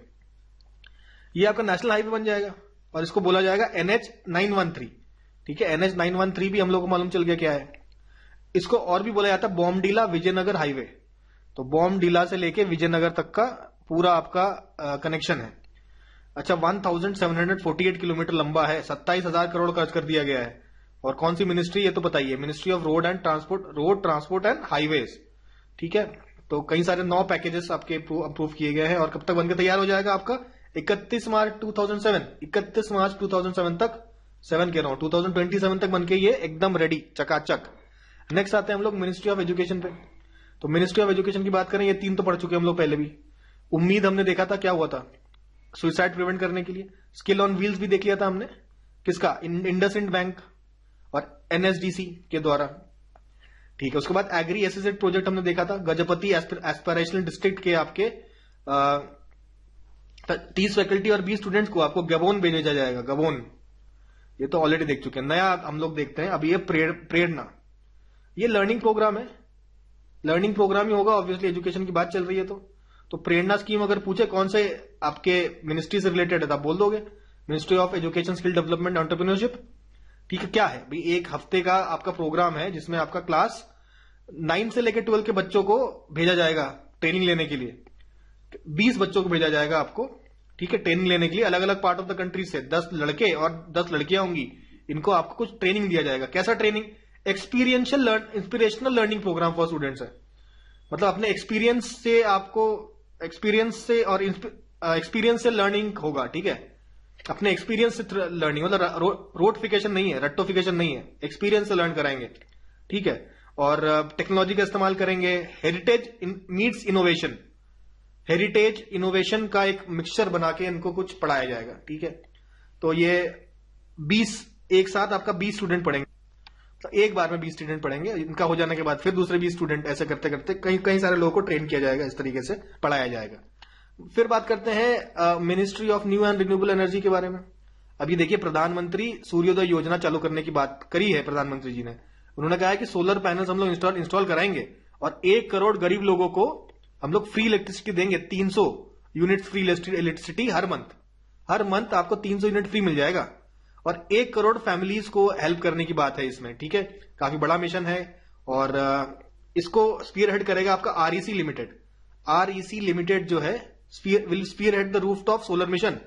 ये आपका नेशनल हाईवे बन जाएगा और इसको बोला जाएगा NH 913। ठीक है, NH 913 भी हम लोग को मालूम चल गया क्या है। इसको और भी बोला जाता है बॉमडीला विजयनगर हाईवे। तो बॉमडीला से लेके विजयनगर तक का पूरा आपका कनेक्शन है। अच्छा, 1748 किलोमीटर लंबा है, 27,000 करोड़ खर्च कर दिया गया है। और कौन सी मिनिस्ट्री, ये तो बताइए, ministry of road transport and highways. ठीक है, तो कई सारे 9 पैकेजेस आपके अप्रूव किए गए हैं। और कब तक बनकर तैयार हो जाएगा आपका? 31 मार्च 2007 तक, 7 कह रहा हूं, 2027 तक बनके ये एकदम रेडी, चकाचक। नेक्स्ट आते हैं हम लोग मिनिस्ट्री ऑफ एजुकेशन पे। तो मिनिस्ट्री ऑफ एजुकेशन की बात करें, ये 3 तो पढ़ चुके हम लोग पहले भी। उम्मीद हमने देखा था, क्या हुआ था? सुसाइड प्रिवेंट करने के लिए। स्किल ऑन व्हील्स भी देख लिया था हमने, किसका? इंडसइंड बैंक और NSDC के द्वारा। ठीक है, उसके बाद एग्री SEZ प्रोजेक्ट हमने देखा था, गजपति एस्पिरेशनल डिस्ट्रिक्ट के आपके 30 फैकल्टी और 20 स्टूडेंट्स को आपको गबोन भेजा जाएगा। गबोन, ये तो ऑलरेडी देख चुके हैं, नया हम लोग देखते हैं। अभी ये प्रेरणा, ये लर्निंग प्रोग्राम है, लर्निंग प्रोग्राम ही होगा ऑब्वियसली, एजुकेशन की बात चल रही है तो प्रेरणा स्कीम अगर पूछे कौन से आपके मिनिस्ट्री से रिलेटेड है तो आप बोल दोगे ministry of education, skill development, entrepreneurship. ठीक है, क्या है भाई? एक हफ्ते का आपका प्रोग्राम है जिसमें आपका क्लास 9 से लेकर 12 के बच्चों को भेजा जाएगा ट्रेनिंग लेने के लिए। 20 बच्चों को भेजा जाएगा आपको, ठीक है, ट्रेनिंग लेने के लिए अलग अलग पार्ट ऑफ द कंट्री से। 10 लड़के और 10 लड़कियां होंगी, इनको आपको कुछ ट्रेनिंग दिया जाएगा। कैसा training? Inspirational learning programme for students है। मतलब अपने एक्सपीरियंस से आपको, एक्सपीरियंस से लर्निंग होगा। ठीक है, अपने एक्सपीरियंस से लर्निंग, मतलब रोटिफिकेशन नहीं है, रट्टोफिकेशन नहीं है, एक्सपीरियंस से लर्न कराएंगे। ठीक है, और टेक्नोलॉजी का इस्तेमाल करेंगे। Heritage meets innovation, heritage innovation का एक मिक्सचर बना के इनको कुछ पढ़ाया जाएगा। ठीक है, तो ये 20 एक साथ आपका 20 स्टूडेंट पढ़ेंगे, तो एक बार में 20 स्टूडेंट पढ़ेंगे। इनका हो जाने के बाद फिर दूसरे 20 स्टूडेंट, ऐसे करते करते कई सारे लोगों को ट्रेन किया जाएगा, इस तरीके से पढ़ाया जाएगा। फिर बात करते हैं ministry of new and renewable energy के बारे में। अभी देखिए, प्रधानमंत्री सूर्योदय योजना चालू करने की बात करी है प्रधानमंत्री जी ने। उन्होंने कहा है कि सोलर पैनल्स हम लोग इंस्टॉल कराएंगे और 1 करोड़ गरीब लोगों को हम लोग फ्री इलेक्ट्रिसिटी देंगे। 300 यूनिट फ्री इलेक्ट्रिसिटी हर मंथ आपको 300 यूनिट फ्री मिल जाएगा। और 1 करोड़ फैमिलीज को हेल्प करने की बात है इसमें। ठीक है, काफी बड़ा मिशन है और इसको स्पीयर हेड करेगा आपका REC लिमिटेड। REC लिमिटेड जो है will spearhead the rooftop solar mission.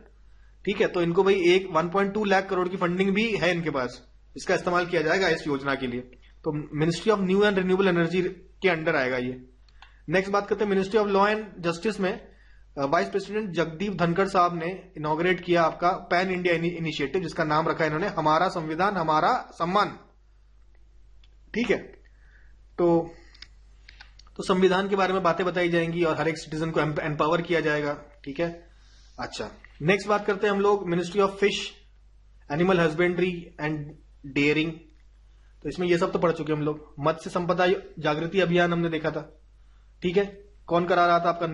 ठीक है, तो इनको भाई 1.2 लाख करोड़ की फंडिंग भी है इनके पास, इसका इस्तेमाल किया जाएगा इस योजना के लिए। तो ministry of new and renewable energy के अंडर आएगा ये। नेक्स्ट बात करते हैं ministry of law and justice में। वाइस प्रेसिडेंट जगदीप धनखड़ साहब ने इनॉग्रेट किया आपका पैन इंडिया इनिशिएटिव, जिसका नाम रखा है इन्होंने हमारा संविधान हमारा सम्मान। ठीक है, तो संविधान के बारे में बातें बताई जाएंगी और हर एक सिटीजन को एम्पावर किया जाएगा। ठीक है, अच्छा, नेक्स्ट बात करते हैं हम लोग ministry of fish, animal husbandry and dairying. तो इसमें ये सब तो पढ़ चुके हम लोग। मत्स्य संपदा जागृति अभियान हमने देखा था। ठीक है, कौन करा रहा था? आपका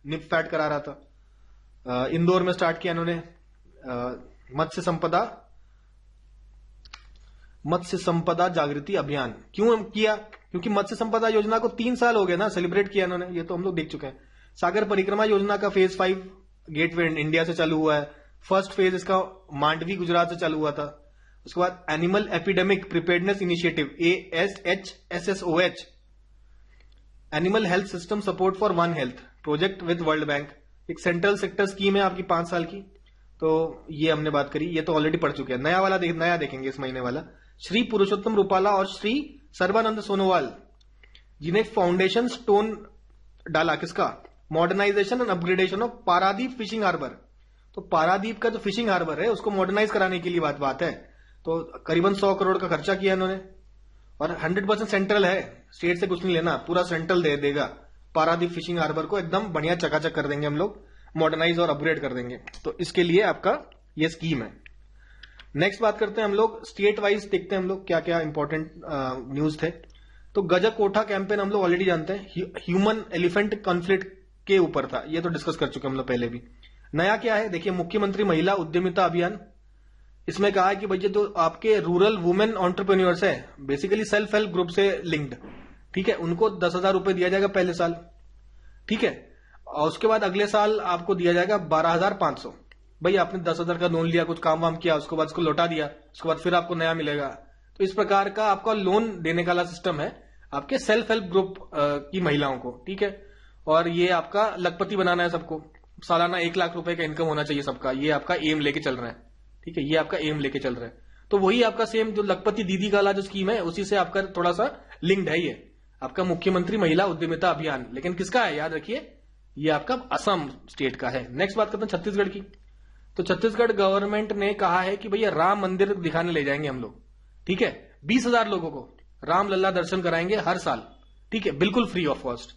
निपफैट करा रहा था। इंदौर में स्टार्ट किया इन्होंने मत्स्य संपदा जागृति अभियान। क्यों किया? क्योंकि मत्स्य संपदा योजना को 3 साल हो गए ना, सेलिब्रेट किया इन्होंने, ये तो हम लोग देख चुके हैं। सागर परिक्रमा योजना का फेज 5 गेटवे इंडिया से चालू हुआ है। फर्स्ट फेज इसका मांडवी गुजरात से चालू हुआ था। उसके बाद animal epidemic preparedness initiative ASHSSOH, animal health system support for one health project with world bank, एक सेंट्रल सेक्टर स्कीम है आपकी 5 साल की। तो ये हमने बात करी, ये तो ऑलरेडी पढ़ चुके हैं। नया देखेंगे इस महीने वाला। श्री पुरुषोत्तम रूपाला और श्री सर्बानंद सोनोवाल जिन्हें फाउंडेशन स्टोन डाला किसका? Modernisation and upgradation of Paradip fishing harbour. तो पारादीप का जो फिशिंग हार्बर है उसको मॉडर्नाइज कराने के लिए बात है। तो करीबन 100 करोड़ का खर्चा किया इन्होंने, और 100% सेंट्रल है, स्टेट से कुछ नहीं लेना, पूरा सेंट्रल दे देगा। पारादीप फिशिंग हार्बर को एकदम बढ़िया चकाचक कर देंगे हम लोग, मॉडर्नाइज और अपग्रेड कर देंगे। तो इसके लिए आपका ये स्कीम है। नेक्स्ट बात करते हैं हम लोग, स्टेट वाइज देखते हैं हम लोग क्या क्या इंपॉर्टेंट न्यूज थे। तो गजकोठा कैंपेन हम लोग ऑलरेडी जानते हैं, ह्यूमन एलिफेंट कॉन्फ्लिक्ट के ऊपर था, ये तो डिस्कस कर चुके हम लोग पहले भी। नया क्या है देखिए, मुख्यमंत्री महिला उद्यमिता अभियान। इसमें कहा है कि भैया जो आपके रूरल वुमेन एंटरप्रेन्योर्स है, बेसिकली सेल्फ हेल्प ग्रुप से लिंक्ड, ठीक है, उनको 10,000 रुपए दिया जाएगा पहले साल, ठीक है, और उसके बाद अगले साल आपको दिया जाएगा 12,500। भाई आपने 10,000 का लोन लिया, कुछ काम वाम किया, उसके बाद उसको लौटा दिया, उसके बाद फिर आपको नया मिलेगा। तो इस प्रकार का आपका लोन देने का सिस्टम है आपके सेल्फ हेल्प ग्रुप की महिलाओं को, ठीक है। और ये आपका लखपति बनाना है सबको, सालाना 1 लाख रुपए का इनकम होना चाहिए सबका, ये आपका एम लेके चल रहा है, ठीक है, ये आपका एम लेके चल रहा है। तो वही आपका सेम जो लखपति दीदी का जो स्कीम है उसी से आपका थोड़ा सा लिंक्ड है ये आपका मुख्यमंत्री महिला उद्यमिता अभियान। लेकिन किसका है याद रखिए, ये आपका असम स्टेट का है। नेक्स्ट बात करते हैं छत्तीसगढ़ की। तो छत्तीसगढ़ गवर्नमेंट ने कहा है कि भैया राम मंदिर दिखाने ले जाएंगे हम लोग, ठीक है, 20,000 लोगों को राम लल्ला दर्शन कराएंगे हर साल, ठीक है, बिल्कुल फ्री ऑफ कॉस्ट।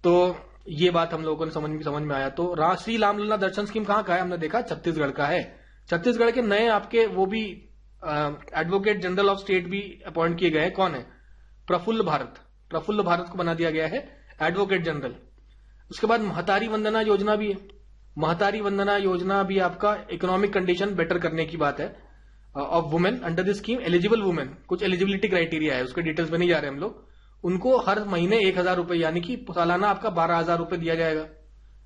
तो ये बात हम लोगों को समझ में आया। तो श्री राम लल्ला दर्शन स्कीम कहां का है? हमने देखा छत्तीसगढ़ का है। छत्तीसगढ़ के नए आपके वो भी एडवोकेट जनरल ऑफ स्टेट भी अपॉइंट किए गए हैं। कौन है? प्रफुल्ल भारत को बना दिया गया है एडवोकेट जनरल। उसके बाद महतारी वंदना योजना भी है। महतारी वंदना योजना भी आपका इकोनॉमिक कंडीशन बेटर करने की बात है of women under the scheme. Eligible women, कुछ एलिजिबिलिटी क्राइटेरिया है, उसके डिटेल्स में नहीं जा रहे हम लोग। उनको हर महीने 1,000 रुपए यानी कि सालाना आपका 12,000 रुपए दिया जाएगा।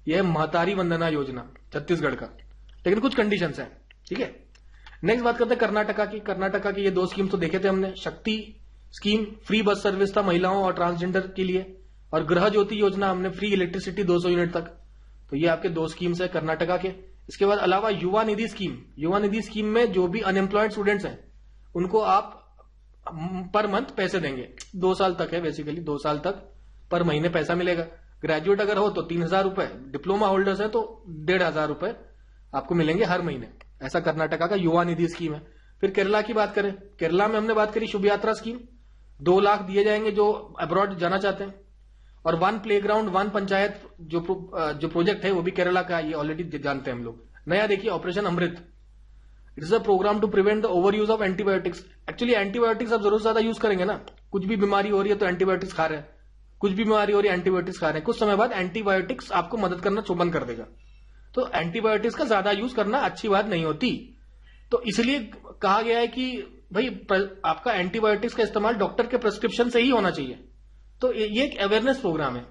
यह महतारी वंदना योजना छत्तीसगढ़ का, लेकिन कुछ कंडीशंस हैं, ठीक है। नेक्स्ट बात करते हैं कर्नाटका की। कर्नाटका की ये 2 स्कीम तो देखे थे हमने। शक्ति स्कीम फ्री बस सर्विस था महिलाओं और ट्रांसजेंडर के लिए, और गृह ज्योति योजना हमने फ्री इलेक्ट्रिसिटी 200 यूनिट तक। तो ये आपके 2 स्कीम्स है कर्नाटका के। इसके बाद अलावा युवा निधि स्कीम में जो भी अनएम्प्लॉयड स्टूडेंट्स हैं उनको आप पर मंथ पैसे देंगे। 2 साल तक है, बेसिकली 2 साल तक पर महीने पैसा मिलेगा। ग्रेजुएट अगर हो तो 3,000 रुपए, डिप्लोमा होल्डर्स है तो 1,500 रुपए आपको मिलेंगे हर महीने। ऐसा कर्नाटका का युवा निधि स्कीम है। फिर केरला की बात करें, केरला में हमने बात करी शुभ यात्रा स्कीम, 2 लाख दिए जाएंगे जो अब्रॉड जाना चाहते हैं। और 1 प्लेग्राउंड 1 पंचायत जो प्रोजेक्ट है वो भी केरला का, ये ऑलरेडी जानते हैं हम लोग। नया देखिए operation Amrit, it is a programme to prevent the over use of antibiotics. Actually antibiotics आप जरूर ज्यादा यूज करेंगे ना, कुछ भी बीमारी हो रही है तो एंटीबायोटिक्स खा रहे हैं, कुछ भी बीमारी हो रही है एंटीबायोटिक्स खा रहे हैं, कुछ समय बाद एंटीबायोटिक्स आपको मदद करना बंद कर देगा। तो एंटीबायोटिक्स का ज्यादा यूज करना अच्छी बात नहीं होती। तो इसलिए कहा गया है कि भाई आपका एंटीबायोटिक्स का इस्तेमाल डॉक्टर के प्रिस्क्रिप्शन से ही होना चाहिए। तो ये एक अवेयरनेस प्रोग्राम है,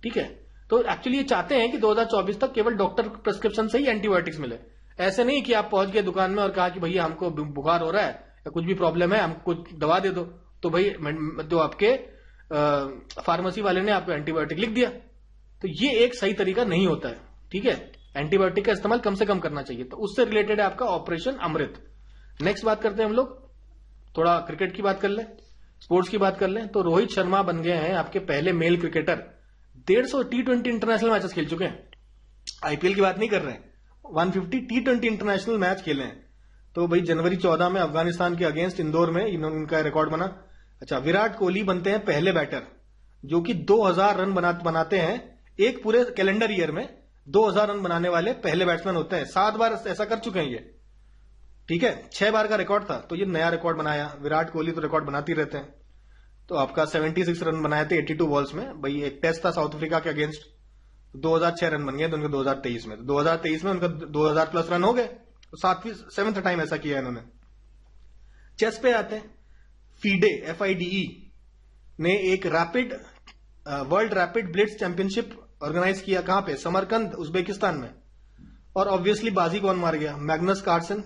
ठीक है। तो एक्चुअली ये चाहते हैं कि 2024 तक केवल डॉक्टर प्रिस्क्रिप्शन से ही एंटीबायोटिक्स मिले। ऐसे नहीं कि आप पहुंच गए दुकान में और कहा कि भैया हमको बुखार हो रहा है या कुछ भी प्रॉब्लम है, हमको दवा दे दो, तो भाई जो आपके फार्मेसी वाले ने आपको एंटीबायोटिक लिख दिया। तो ये एक सही तरीका नहीं होता है, ठीक है। एंटीबायोटिक का इस्तेमाल कम से कम करना चाहिए। तो उससे रिलेटेड है आपका ऑपरेशन अमृत। नेक्स्ट बात करते हैं हम लोग, थोड़ा क्रिकेट की बात कर लें, स्पोर्ट्स की बात कर लें। तो रोहित शर्मा बन गए हैं आपके पहले male cricketer, 150 T20 international matches खेल चुके हैं। आईपीएल की बात नहीं कर रहे हैं, 150 T20 इंटरनेशनल मैच खेले हैं। तो भाई जनवरी 14 में अफगानिस्तान के अगेंस्ट इंदौर में इनका रिकॉर्ड बना। अच्छा, विराट कोहली बनते हैं पहले बैटर जो कि 2000 रन बनाते हैं एक पूरे कैलेंडर ईयर में। 2000 रन बनाने वाले पहले बैट्समैन होते हैं। 7 बार ऐसा कर चुके हैं ये, ठीक है। 6 बार का रिकॉर्ड था, तो ये नया रिकॉर्ड बनाया। विराट कोहली तो रिकॉर्ड बनाते रहते हैं। तो आपका 76 रन बनाए थे 82 बॉल्स में। भाई एक टेस्ट था साउथ अफ्रीका के अगेंस्ट, 2006 रन बन गए थे उनके 2023 में। 2023 में उनका 2000 प्लस रन हो गए, तो 7वें टाइम ऐसा किया इन्होंने। चेस पे आते हैं, फीडे FIDE ने एक world rapid blitz championship organise किया। कहां पे? समरकंद, उज्बेकिस्तान में। और ऑब्वियसली बाजी कौन मार गया? मैग्नस कार्लसन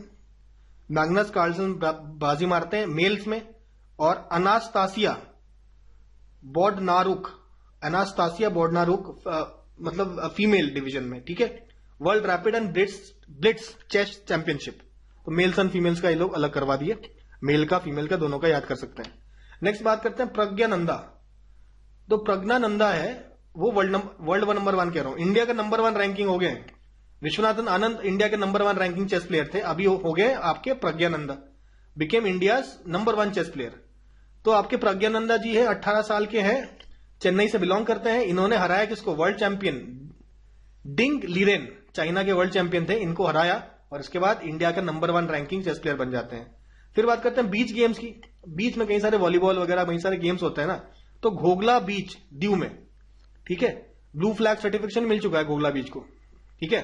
बाजी मारते हैं मेल्स में। और अनास्तासिया बोर्डनारुक मतलब फीमेल डिवीजन में, ठीक है। World rapid and blitz chess championship, तो मेल्स एंड फीमेल्स का ये लोग अलग करवा दिए, मेल का फीमेल का दोनों का याद कर सकते हैं। नेक्स्ट बात करते हैं प्रज्ञानंदा। तो प्रज्ञानंदा है वो वर्ल्ड नंबर 1 कह रहा हूं, इंडिया का नंबर 1 रैंकिंग हो गए। विश्वनाथन आनंद इंडिया के नंबर 1 रैंकिंग चेस प्लेयर थे, अभी हो गए आपके Praggnanandhaa, became India number 1 chess player. तो आपके प्रज्ञानंदा जी है, 18 साल के हैं, चेन्नई से बिलोंग करते हैं। इन्होंने हराया किसको? World champion Ding Liren, China के वर्ल्ड चैंपियन थे, इनको हराया और इसके बाद इंडिया का नंबर 1 रैंकिंग चेस प्लेयर बन जाते हैं। फिर बात करते हैं बीच गेम्स की। बीच में कई सारे वॉलीबॉल वगैरह कई सारे गेम्स होते हैं ना, तो घोगला बीच दीव में, ठीक है, ब्लू फ्लैग सर्टिफिकेशन मिल चुका है घोगला बीच को, ठीक है।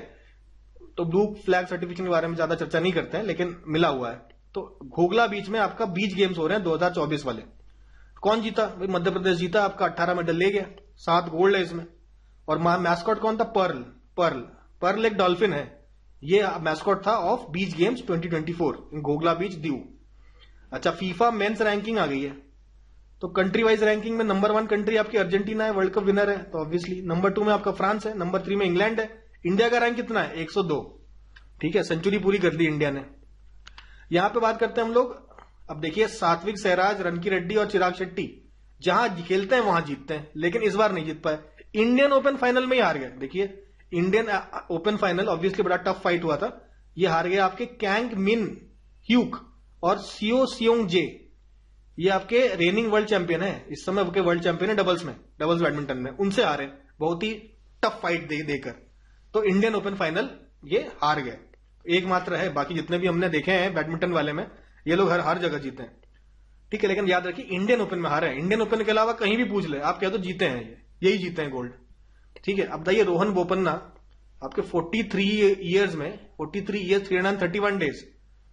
तो ब्लू फ्लैग सर्टिफिकेशन के बारे में ज्यादा चर्चा नहीं करते हैं, लेकिन मिला हुआ है। तो घोगला बीच में आपका बीच गेम्स हो रहे हैं 2024 वाले। कौन जीता? भाई मध्य प्रदेश जीता, आपका 18 मेडल ले गया, 7 गोल्ड है इसमें। और मैस्कॉट कौन था? पर्ल एक डॉल्फिन है, ये मैस्कॉट था ऑफ बीच गेम्स 2024 इन घोगला बीच दीव। अच्छा, फीफा मेंस रैंकिंग आ गई है, तो कंट्री वाइज रैंकिंग में नंबर 1 कंट्री आपकी अर्जेंटीना है, वर्ल्ड कप विनर है, तो ऑब्वियसली। नंबर 2 में आपका फ्रांस है, नंबर 3 में इंग्लैंड है। इंडिया का रैंक कितना है? 102, ठीक है, सेंचुरी पूरी कर दी इंडिया ने। यहां पे बात करते हैं हम लोग, अब देखिए सात्विक साईराज, रनकी रेड्डी और चिराग शेट्टी जहां खेलते हैं वहां जीतते हैं, लेकिन इस बार नहीं जीत पाए। इंडियन ओपन फाइनल में ही हार गए। देखिए इंडियन ओपन फाइनल ऑब्वियसली बड़ा टफ फाइट हुआ था, ये हार गए आपके कैंग मिन ह्यूक और सियो सियोंग जे, ये आपके रेनिंग वर्ल्ड चैंपियन है, इस समय आपके वर्ल्ड चैंपियन है डबल्स बैडमिंटन में, उनसे हारे बहुत ही टफ फाइट देकर। तो इंडियन ओपन फाइनल ये हार गए, एकमात्र है, बाकी जितने भी हमने देखे हैं बैडमिंटन वाले में ये लोग हर जगह जीते हैं, ठीक है। लेकिन याद रखिए इंडियन ओपन में हारे हैं, इंडियन ओपन के अलावा कहीं भी पूछ ले आप, क्या तो जीते हैं, यही जीते हैं गोल्ड, ठीक है। अब बताइए रोहन बोपन्ना आपके 43 ईयर्स में 43 ईयर्स 331 डेज,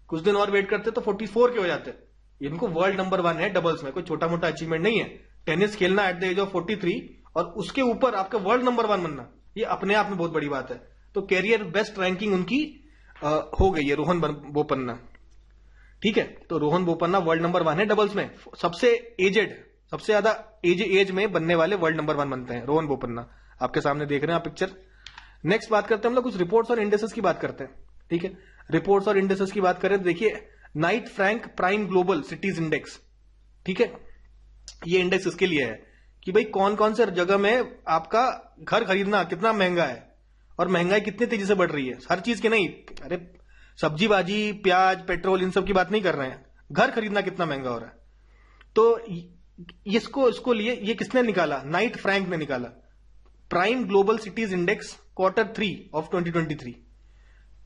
कुछ दिन और वेट करते तो 44 के हो जाते। इनको वर्ल्ड नंबर 1 है डबल्स में, कोई छोटा मोटा अचीवमेंट नहीं है। टेनिस खेलना एट द एज ऑफ 43 और उसके ऊपर आपका वर्ल्ड नंबर 1 बनना, ये अपने आप में बहुत बड़ी बात है। तो कैरियर बेस्ट रैंकिंग उनकी हो गई है रोहन बोपन्ना, ठीक है। तो रोहन बोपन्ना वर्ल्ड नंबर 1 है डबल्स में, सबसे ज्यादा एज में बनने वाले वर्ल्ड नंबर 1 बनते हैं रोहन बोपन्ना, आपके सामने देख रहे हैं आप पिक्चर। नेक्स्ट बात करते हैं हम लोग कुछ रिपोर्ट्स और इंडेसेस की बात करते हैं, ठीक है। रिपोर्ट्स और इंडेसेस की बात करें तो देखिए Knight Frank prime global cities index, ठीक है, ये इंडेक्स इसके लिए है कि भाई कौन कौन से जगह में आपका घर खरीदना कितना महंगा है और महंगाई कितनी तेजी से बढ़ रही है, हर चीज की नहीं, अरे सब्जी बाजी प्याज पेट्रोल इन सब की बात नहीं कर रहे हैं, घर खरीदना कितना महंगा हो रहा है। तो इसको लिए ये किसने निकाला? नाइट फ्रैंक ने निकाला, prime global cities index Q3 of 2023।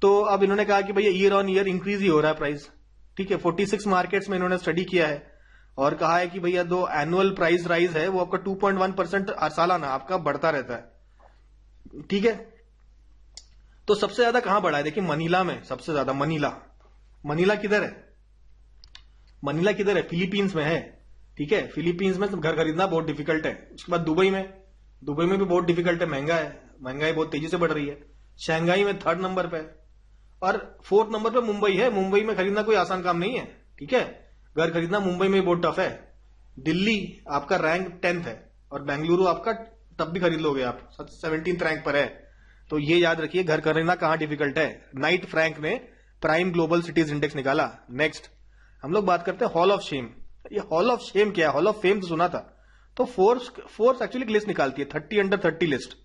तो अब इन्होंने कहा कि भैया ईयर ऑन ईयर इंक्रीज ही हो रहा है प्राइस, ठीक है। 46 मार्केट्स में इन्होंने स्टडी किया है और कहा है कि भैया जो एनुअल प्राइस राइज है वो आपका 2.1% सालाना आपका बढ़ता रहता है, ठीक है। तो सबसे ज्यादा कहां बढ़ा है? देखिए मनीला में सबसे ज्यादा, मनीला किधर है? मनीला किधर है? फिलीपींस में है, ठीक है। फिलीपींस में घर खरीदना बहुत डिफिकल्ट है। उसके बाद दुबई में भी बहुत डिफिकल्ट है, महंगाई बहुत तेजी से बढ़ रही है। शंघाई में 3rd नंबर पे और 4th नंबर पे मुंबई है। मुंबई में खरीदना कोई आसान काम नहीं है, ठीक है, घर खरीदना मुंबई में बहुत टफ है। दिल्ली आपका रैंक 10th है और बेंगलुरु आपका तब भी खरीद लोगे आप, 17th रैंक पर है। तो ये याद रखिए घर खरीदना कहां डिफिकल्ट है। नाइट फ्रैंक ने प्राइम ग्लोबल सिटीज इंडेक्स निकाला। नेक्स्ट हम लोग बात करते हैं हॉल ऑफ शेम। ये हॉल ऑफ शेम क्या है? हॉल ऑफ फेम तो सुना था, तो फोर्स एक्चुअली लिस्ट निकालती है 30 अंडर 30 लिस्ट।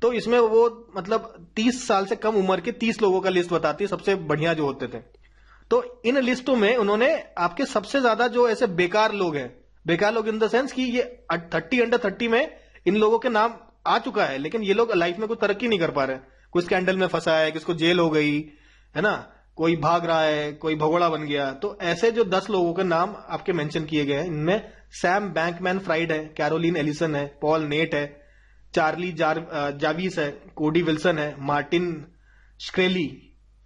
तो इसमें वो मतलब 30 साल से कम उम्र के 30 लोगों का लिस्ट बताती है, सबसे बढ़िया जो होते थे। तो इन लिस्टों में उन्होंने आपके सबसे ज्यादा जो ऐसे बेकार लोग इन द सेंस कि ये 30 अंडर 30 में इन लोगों के नाम आ चुका है, लेकिन ये लोग लाइफ में कोई तरक्की नहीं कर पा रहे। कोई स्कैंडल में फंसा है, किसको जेल हो गई है ना, कोई भाग रहा है, कोई भगोड़ा बन गया। तो ऐसे जो 10 लोगों के नाम आपके मेंशन किए गए हैं, इनमें सैम बैंकमैन फ्राइड है, कैरोलिन एलिसन है, पॉल नेट है, चार्ली जाविस है, कोडी विल्सन है, मार्टिन स्क्रेली,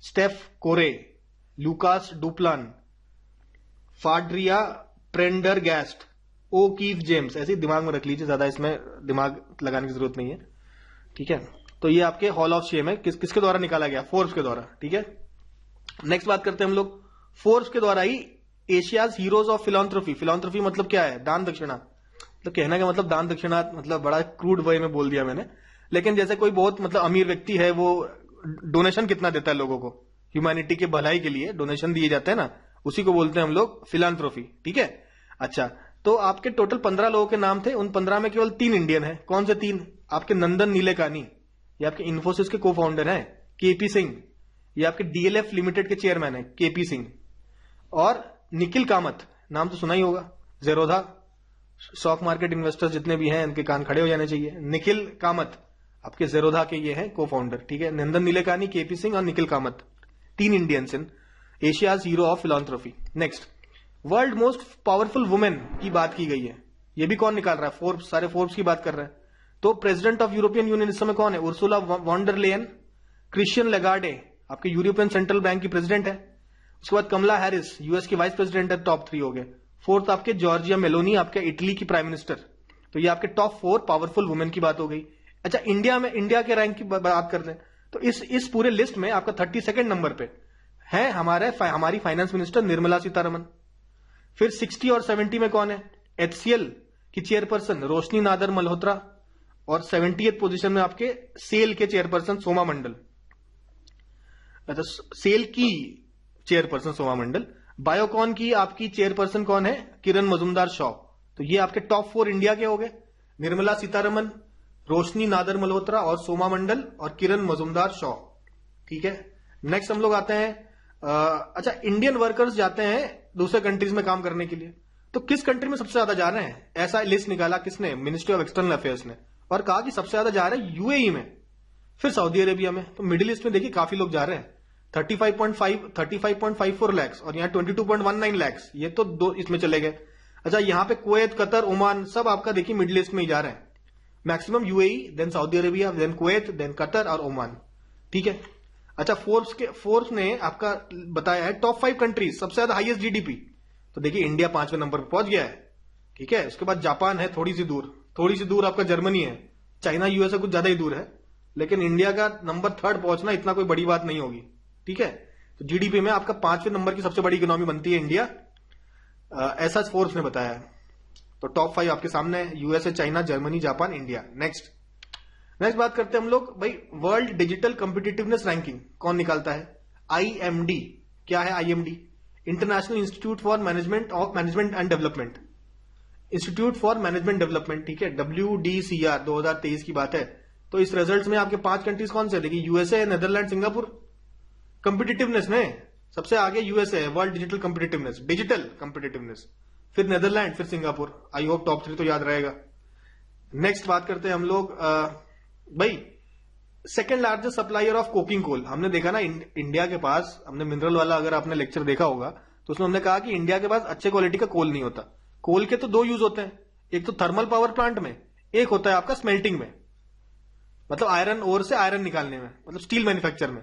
स्टेफ कोरे, लुकास डुप्लान, फाड्रिया प्रेंडरगैस्ट, ओ कीफ जेम्स। ऐसे ही दिमाग में रख लीजिए, ज्यादा इसमें दिमाग लगाने की जरूरत नहीं है, ठीक है। तो ये आपके हॉल ऑफ शेम है, किसके द्वारा निकाला गया? फोर्ब्स के द्वारा, ठीक है। नेक्स्ट बात करते हैं हम लोग, फोर्ब्स के द्वारा ही एशियाज हीरोज ऑफ फिलॉन्थ्रफी। फिलॉन्थ्रफी मतलब क्या है? दान दक्षिणा। मतलब कहने का मतलब दान दक्षिणा, मतलब बड़ा क्रूड वे में बोल दिया मैंने, लेकिन जैसे कोई बहुत मतलब अमीर व्यक्ति है, वो डोनेशन कितना देता है लोगों को, ह्यूमैनिटी के भलाई के लिए डोनेशन दिए जाते हैं ना, उसी को बोलते हैं हम लोग फिलॉन्थ्रफी, ठीक है। अच्छा, तो आपके टोटल 15 लोगों के नाम थे, उन 15 में केवल 3 इंडियन है। कौन से 3? आपके नंदन नीलेकानी, ये आपके इन्फोसिस के को फाउंडर हैं, केपी सिंह, ये आपके डीएलएफ लिमिटेड के चेयरमैन है केपी सिंह, और निखिल कामत, नाम तो सुना ही होगा, जेरोधा स्टॉक मार्केट इन्वेस्टर्स जितने भी हैं इनके कान खड़े हो जाने चाहिए। निखिल कामत आपके जेरोधा के ये हैं को फाउंडर, ठीक है। नंदन नीलेकानी, केपी सिंह और Nikhil Kamath, 3 Indians in Asia's hero of philanthropy. Next, world most powerful women की बात की गई है, ये भी कौन निकाल रहा है? फोर्ब्स, सारे फोर्ब्स की बात कर रहे हैं। तो प्रेसिडेंट ऑफ यूरोपियन यूनियन इस समय कौन है? Ursula von der Leyen, Christine Lagarde आपके यूरोपियन सेंट्रल बैंक की प्रेसिडेंट है। उसके बाद कमला हैरिस, यूएस की वाइस प्रेसिडेंट है, टॉप 3 हो गए। फोर्थ आपके जॉर्जिया मेलोनी, आपके इटली की प्राइम मिनिस्टर। तो ये आपके टॉप 4 पावरफुल वुमेन की बात हो गई। अच्छा, इंडिया के रैंक की बात करते हैं, तो इस पूरे लिस्ट में आपका 32nd नंबर पे है हमारी फाइनेंस मिनिस्टर निर्मला सीतारमन। फिर 60 और 70 में कौन है? एचसीएल की चेयरपर्सन रोशनी नादर मल्होत्रा, और 70th पोजीशन में आपके सेल के चेयरपर्सन सोमा मंडल। अच्छा, सेल की चेयरपर्सन सोमा मंडल। बायोकॉन की आपकी चेयरपर्सन कौन है? किरण मजुमदार शॉ। तो ये आपके टॉप 4 इंडिया के हो गए, निर्मला सीतारमन, रोशनी नादर मल्होत्रा और सोमा मंडल और किरण मजुमदार शॉ, ठीक है। नेक्स्ट हम लोग आते हैं, अच्छा, इंडियन वर्कर्स जाते हैं दूसरे कंट्रीज में काम करने के लिए, तो किस कंट्री में सबसे ज्यादा जा रहे हैं? ऐसा लिस्ट निकाला किसने? मिनिस्ट्री ऑफ एक्सटर्नल अफेयर्स ने, और कहा कि सबसे ज्यादा जा रहे हैं यूएई में, फिर सऊदी अरेबिया में। तो मिडिल ईस्ट में देखिए काफी लोग जा रहे हैं, 35.54 लैक्स, और यहाँ 22.19 लैक्स, ये तो दो इसमें चले गए। अच्छा, यहाँ पे कुवैत, कतर, ओमान, सब आपका देखिए मिडिल ईस्ट में ही जा रहे हैं। Maximum UAE, then Saudi Arabia, then Kuwait, then Qatar और ओमान, ठीक है। अच्छा, फोर्ब्स ने आपका बताया है टॉप 5 कंट्रीज सबसे ज्यादा हाईएस्ट जीडीपी, तो देखिए इंडिया 5वें नंबर पर पहुंच गया है, ठीक है। उसके बाद जापान है, थोड़ी सी दूर आपका जर्मनी है, चाइना यूएसए कुछ ज्यादा ही दूर है, लेकिन इंडिया का नंबर 3rd पहुंचना इतना कोई बड़ी बात नहीं होगी, ठीक है। तो जीडीपी में आपका 5वें नंबर की सबसे बड़ी इकोनॉमी बनती है इंडिया, ऐसा फोर्ब्स ने बताया है। तो टॉप 5 आपके सामने है, USA, China, Germany, Japan, India. Next बात करते हैं हम लोग भाई, वर्ल्ड डिजिटल कॉम्पिटिटिवनेस रैंकिंग कौन निकालता है? आईएमडी। क्या है IMD? International institute for management and development, institute for management development, ठीक है, WDCR 2023 की बात है। तो इस रिजल्ट में आपके 5 कंट्रीज कौन से? देखिए, यूएसए, नेदरलैंड, सिंगापुर। कंपिटिटिवनेस में सबसे आगे यूएसए है, वर्ल्ड डिजिटल कॉम्पिटिटिवनेस, फिर नेदरलैंड, फिर सिंगापुर। आई होप टॉप 3 तो याद रहेगा। नेक्स्ट बात करते हैं हम लोग, भाई second largest supplier of coking coal. हमने देखा ना इंडिया के पास, हमने मिनरल वाला अगर आपने लेक्चर देखा होगा तो उसमें हमने कहा कि इंडिया के पास अच्छे क्वालिटी का कोल नहीं होता। कोल के तो 2 यूज होते हैं, एक तो थर्मल पावर प्लांट में, एक होता है आपका स्मेल्टिंग में, मतलब आयरन ओर से आयरन निकालने में, मतलब स्टील मैन्युफैक्चर में।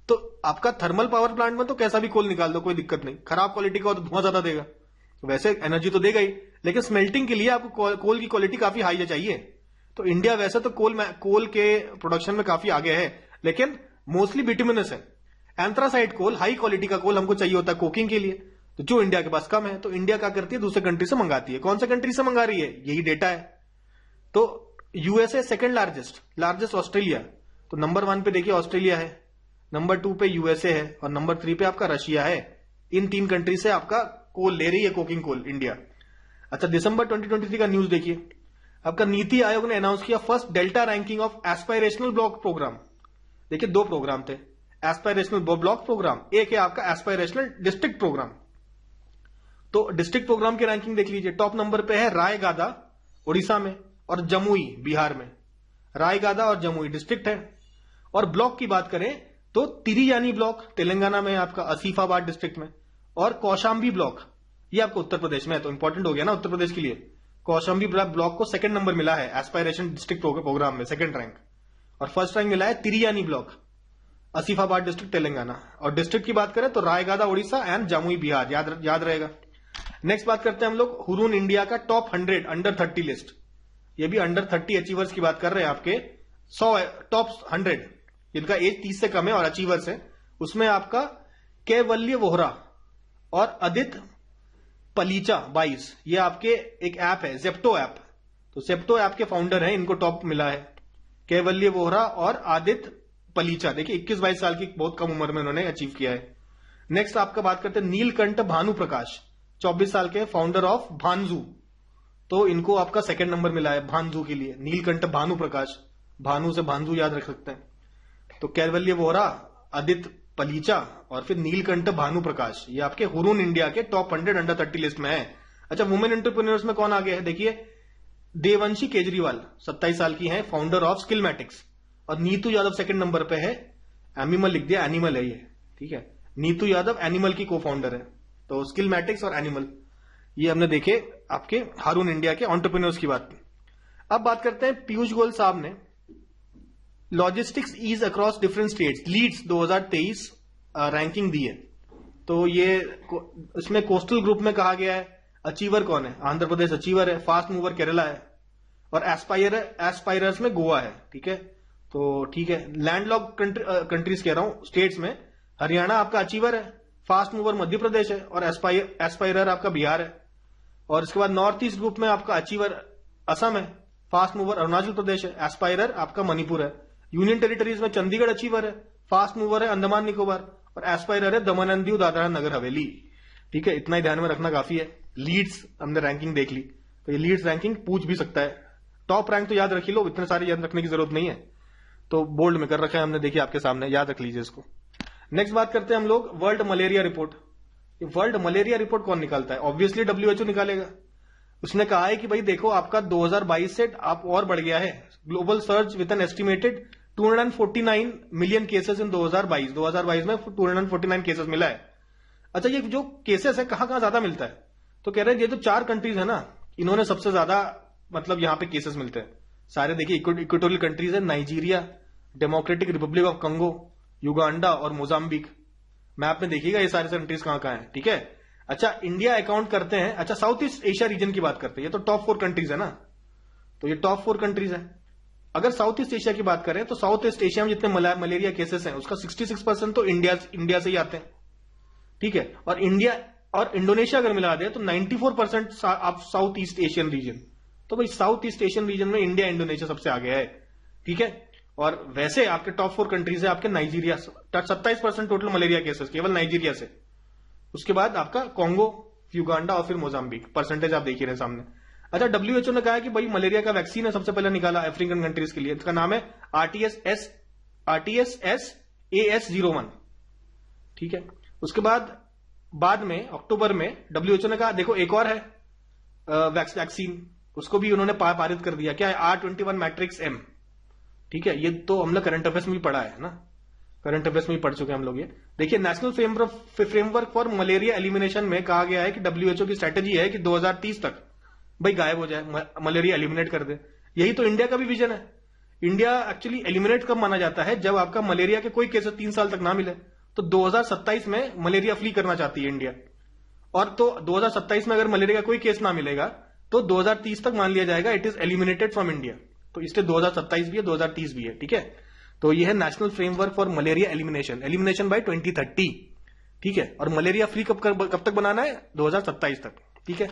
तो आपका थर्मल पावर प्लांट में तो कैसा भी कोल निकाल दो, कोई दिक्कत नहीं, खराब क्वालिटी का हो तो धुआं ज्यादा देगा, वैसे एनर्जी तो देगा ही, लेकिन स्मेल्टिंग के लिए आपको कोल की क्वालिटी काफी हाई चाहिए। तो इंडिया वैसे तो कोल के प्रोडक्शन में काफी आगे है, लेकिन मोस्टली बिटुमिनस है। एंथ्रासाइट कोल, हाई क्वालिटी का कोल हमको चाहिए होता है कोकिंग के लिए, तो जो इंडिया के पास कम है, तो इंडिया क्या करती है? दूसरे कंट्री से मंगाती है। कौन से कंट्री से मंगा रही है? यही डेटा है। तो यूएसए सेकंड लार्जेस्ट ऑस्ट्रेलिया, तो नंबर 1 पे देखिए ऑस्ट्रेलिया है, नंबर 2 पे यूएसए है, और नंबर 3 पे आपका रशिया है। इन 3 कंट्री से आपका कोल ले रही है, कोकिंग कोल, इंडिया। अच्छा, दिसंबर 2023 का न्यूज देखिए, आपका नीति आयोग ने अनाउंस किया first delta ranking of aspirational block program. देखिए 2 प्रोग्राम थे, एस्पायरेशनल ब्लॉक प्रोग्राम, एक है आपका एस्पायरेशनल डिस्ट्रिक्ट प्रोग्राम। तो डिस्ट्रिक्ट प्रोग्राम की रैंकिंग देख लीजिए, टॉप नंबर पे है रायगादा उड़ीसा में और जमुई बिहार में। रायगादा और जमुई डिस्ट्रिक्ट है। और ब्लॉक की बात करें तो तिरियानी ब्लॉक तेलंगाना में, आपका आसिफाबाद डिस्ट्रिक्ट में, और कौशाम्बी ब्लॉक ये आपको उत्तर प्रदेश में है। तो इंपॉर्टेंट हो गया ना उत्तर प्रदेश के लिए। कौशाम्बी ब्लॉक को सेकंड नंबर मिला है एस्पायरेशन डिस्ट्रिक्ट प्रोग्राम में, सेकंड रैंक। और फर्स्ट रैंक मिला है तिरियानी ब्लॉक, आसिफाबाद डिस्ट्रिक्ट तेलंगाना। और डिस्ट्रिक्ट की बात करें तो रायगढ़ उड़ीसा एंड जमुई बिहार, याद रहेगा। नेक्स्ट बात करते हैं हम लोग हुरून इंडिया का टॉप 100 अंडर 30 लिस्ट। ये भी अंडर 30 अचीवर्स की बात कर रहे हैं, आपके 100 टॉप 100 जिनका एज 30 से कम है और अचीवर्स है। उसमें आपका कैवल्य वोहरा और आदित्य पलीचा 22, ये आपके एक ऐप है जेप्टो ऐप, तो जेप्टो ऐप के फाउंडर हैं, इनको टॉप मिला है। कैवल्य वोहरा और आदित्य पलीचा, देखिए 21-22 साल की बहुत कम उम्र में उन्होंने अचीव किया है। नेक्स्ट आपका बात करते हैं नीलकंठ भानु प्रकाश, 24 साल के, फाउंडर ऑफ भांजू, तो इनको आपका सेकंड नंबर मिला है भांजू के लिए। नीलकंठ भानु प्रकाश, भानु से भांजू याद रख सकते हैं। तो कैवल्य वोहरा, आदित्य पलीचा और फिर नीलकंठ भानु प्रकाश, ये आपके हुरून इंडिया के टॉप 100 अंडर 30 लिस्ट में है। अच्छा, वुमेन एंटरप्रेन्योर्स में कौन आगे है देखिए, देवंशी केजरीवाल 27 साल की हैं, फाउंडर ऑफ स्किलमैटिक्स। और नीतू यादव सेकंड नंबर पे है, एनिमल लिख दिया, एनिमल है ये, ठीक है। नीतू यादव एनिमल की को फाउंडर है, तो स्किलमैटिक्स और एनिमल, ये हमने देखे आपके हारून इंडिया के एंटरप्रेन्योर्स की बात। अब बात करते हैं पीयूष गोयल साहब ने logistics ease across different states LEADS 2023 ranking दी है। तो ये इसमें कोस्टल ग्रुप में कहा गया है अचीवर कौन है, आंध्र प्रदेश अचीवर है, फास्ट मूवर केरला है और एस्पायरर्स में गोवा है, ठीक है। तो ठीक है, लैंडलॉक कंट्रीज कह रहा हूं, स्टेट्स में हरियाणा आपका अचीवर है, फास्ट मूवर मध्य प्रदेश है और एस्पायरर आपका बिहार है। और इसके बाद नॉर्थ ईस्ट ग्रुप में आपका अचीवर असम है, फास्ट मूवर अरुणाचल प्रदेश है, एस्पायरर आपका मणिपुर है। यूनियन टेरिटरीज में चंडीगढ़ अचीवर है, फास्ट मूवर है अंडमान निकोबार और एस्पायरर है दमन एंड दीव दादरा नगर हवेली, ठीक है। इतना ही ध्यान में रखना काफी है। लीड्स हमने रैंकिंग देख ली, तो ये लीड्स रैंकिंग पूछ भी सकता है। टॉप रैंक तो याद रख लो, इतने सारे याद रखने की जरूरत नहीं है, तो बोल्ड में कर रखा है हमने, देखिए आपके सामने, याद रख लीजिए इसको। नेक्स्ट बात करते हैं हम लोग world malaria report. World malaria report कौन निकालता है, ऑब्वियसली WHO निकालेगा। उसने कहा है कि भाई देखो आपका 2022 से आप और बढ़ गया है, global search with an estimated 249 million cases in 2022 में 249 केसेस मिला है। अच्छा, ये जो केसेस है कहां ज्यादा मिलता है, तो कह रहे हैं ये तो 4 कंट्रीज है ना, इन्होंने सबसे ज्यादा मतलब यहां पे केसेस मिलते हैं सारे। देखिए इक्वेटोरियल कंट्रीज है, Nigeria, democratic Republic of कंगो, Uganda और मोजाम्बिक। मैप में देखिएगा ये सारे कंट्रीज कहां है, ठीक है। अच्छा, इंडिया अकाउंट करते हैं, अच्छा साउथ ईस्ट एशिया रीजन की बात करते हैं, ये तो टॉप 4 कंट्रीज है ना, तो ये टॉप 4 कंट्रीज है। अगर साउथ ईस्ट एशिया की बात करें तो साउथ ईस्ट एशिया में जितने मलेरिया केसेस हैं उसका 66% तो इंडिया से ही आते हैं, ठीक है। और इंडिया और इंडोनेशिया अगर मिला दे तो 94% आप साउथ ईस्ट एशियन रीजन, तो भाई साउथ ईस्ट एशियन रीजन में इंडिया इंडोनेशिया सबसे आगे है, ठीक है। और वैसे आपके टॉप 4 कंट्रीज है, आपके नाइजीरिया 27% टोटल मलेरिया केसेस केवल नाइजीरिया से, उसके बाद आपका कॉन्गो, युगांडा और फिर मोजाम्बिक, परसेंटेज आप देख ही रहे सामने। अच्छा, WHO ने कहा है कि भाई मलेरिया का वैक्सीन है सबसे पहले निकाला अफ्रीकन कंट्रीज के लिए, इसका नाम है RTS-AS01, ठीक है। उसके बाद में अक्टूबर में WHO ने कहा देखो एक और है वैक्सीन, उसको भी उन्होंने पारित कर दिया, क्या है, R21 मैट्रिक्स M, ठीक है। ये तो हमने करंट अफेयर्स में भी पढ़ा है ना, करंट अफेयर्स में भी पढ़ चुके हैं हम लोग ये। देखिए national framework for malaria elimination में कहा गया है कि WHO की स्ट्रेटेजी है कि 2030 तक भाई गायब हो जाए, मलेरिया एलिमिनेट कर दे। यही तो इंडिया का भी विजन है। इंडिया एक्चुअली एलिमिनेट कब माना जाता है, जब आपका मलेरिया के कोई केसेस 3 साल तक ना मिले। तो 2027 में मलेरिया फ्री करना चाहती है इंडिया, और तो 2027 में अगर मलेरिया का कोई केस ना मिलेगा तो 2030 तक मान लिया जाएगा it is eliminated from India. तो इसलिए 2027 भी है, 2030 भी है, ठीक है। तो यह है national framework for malaria elimination by 2030, ठीक है। और मलेरिया फ्री कब तक बनाना है, 2027 तक, ठीक है।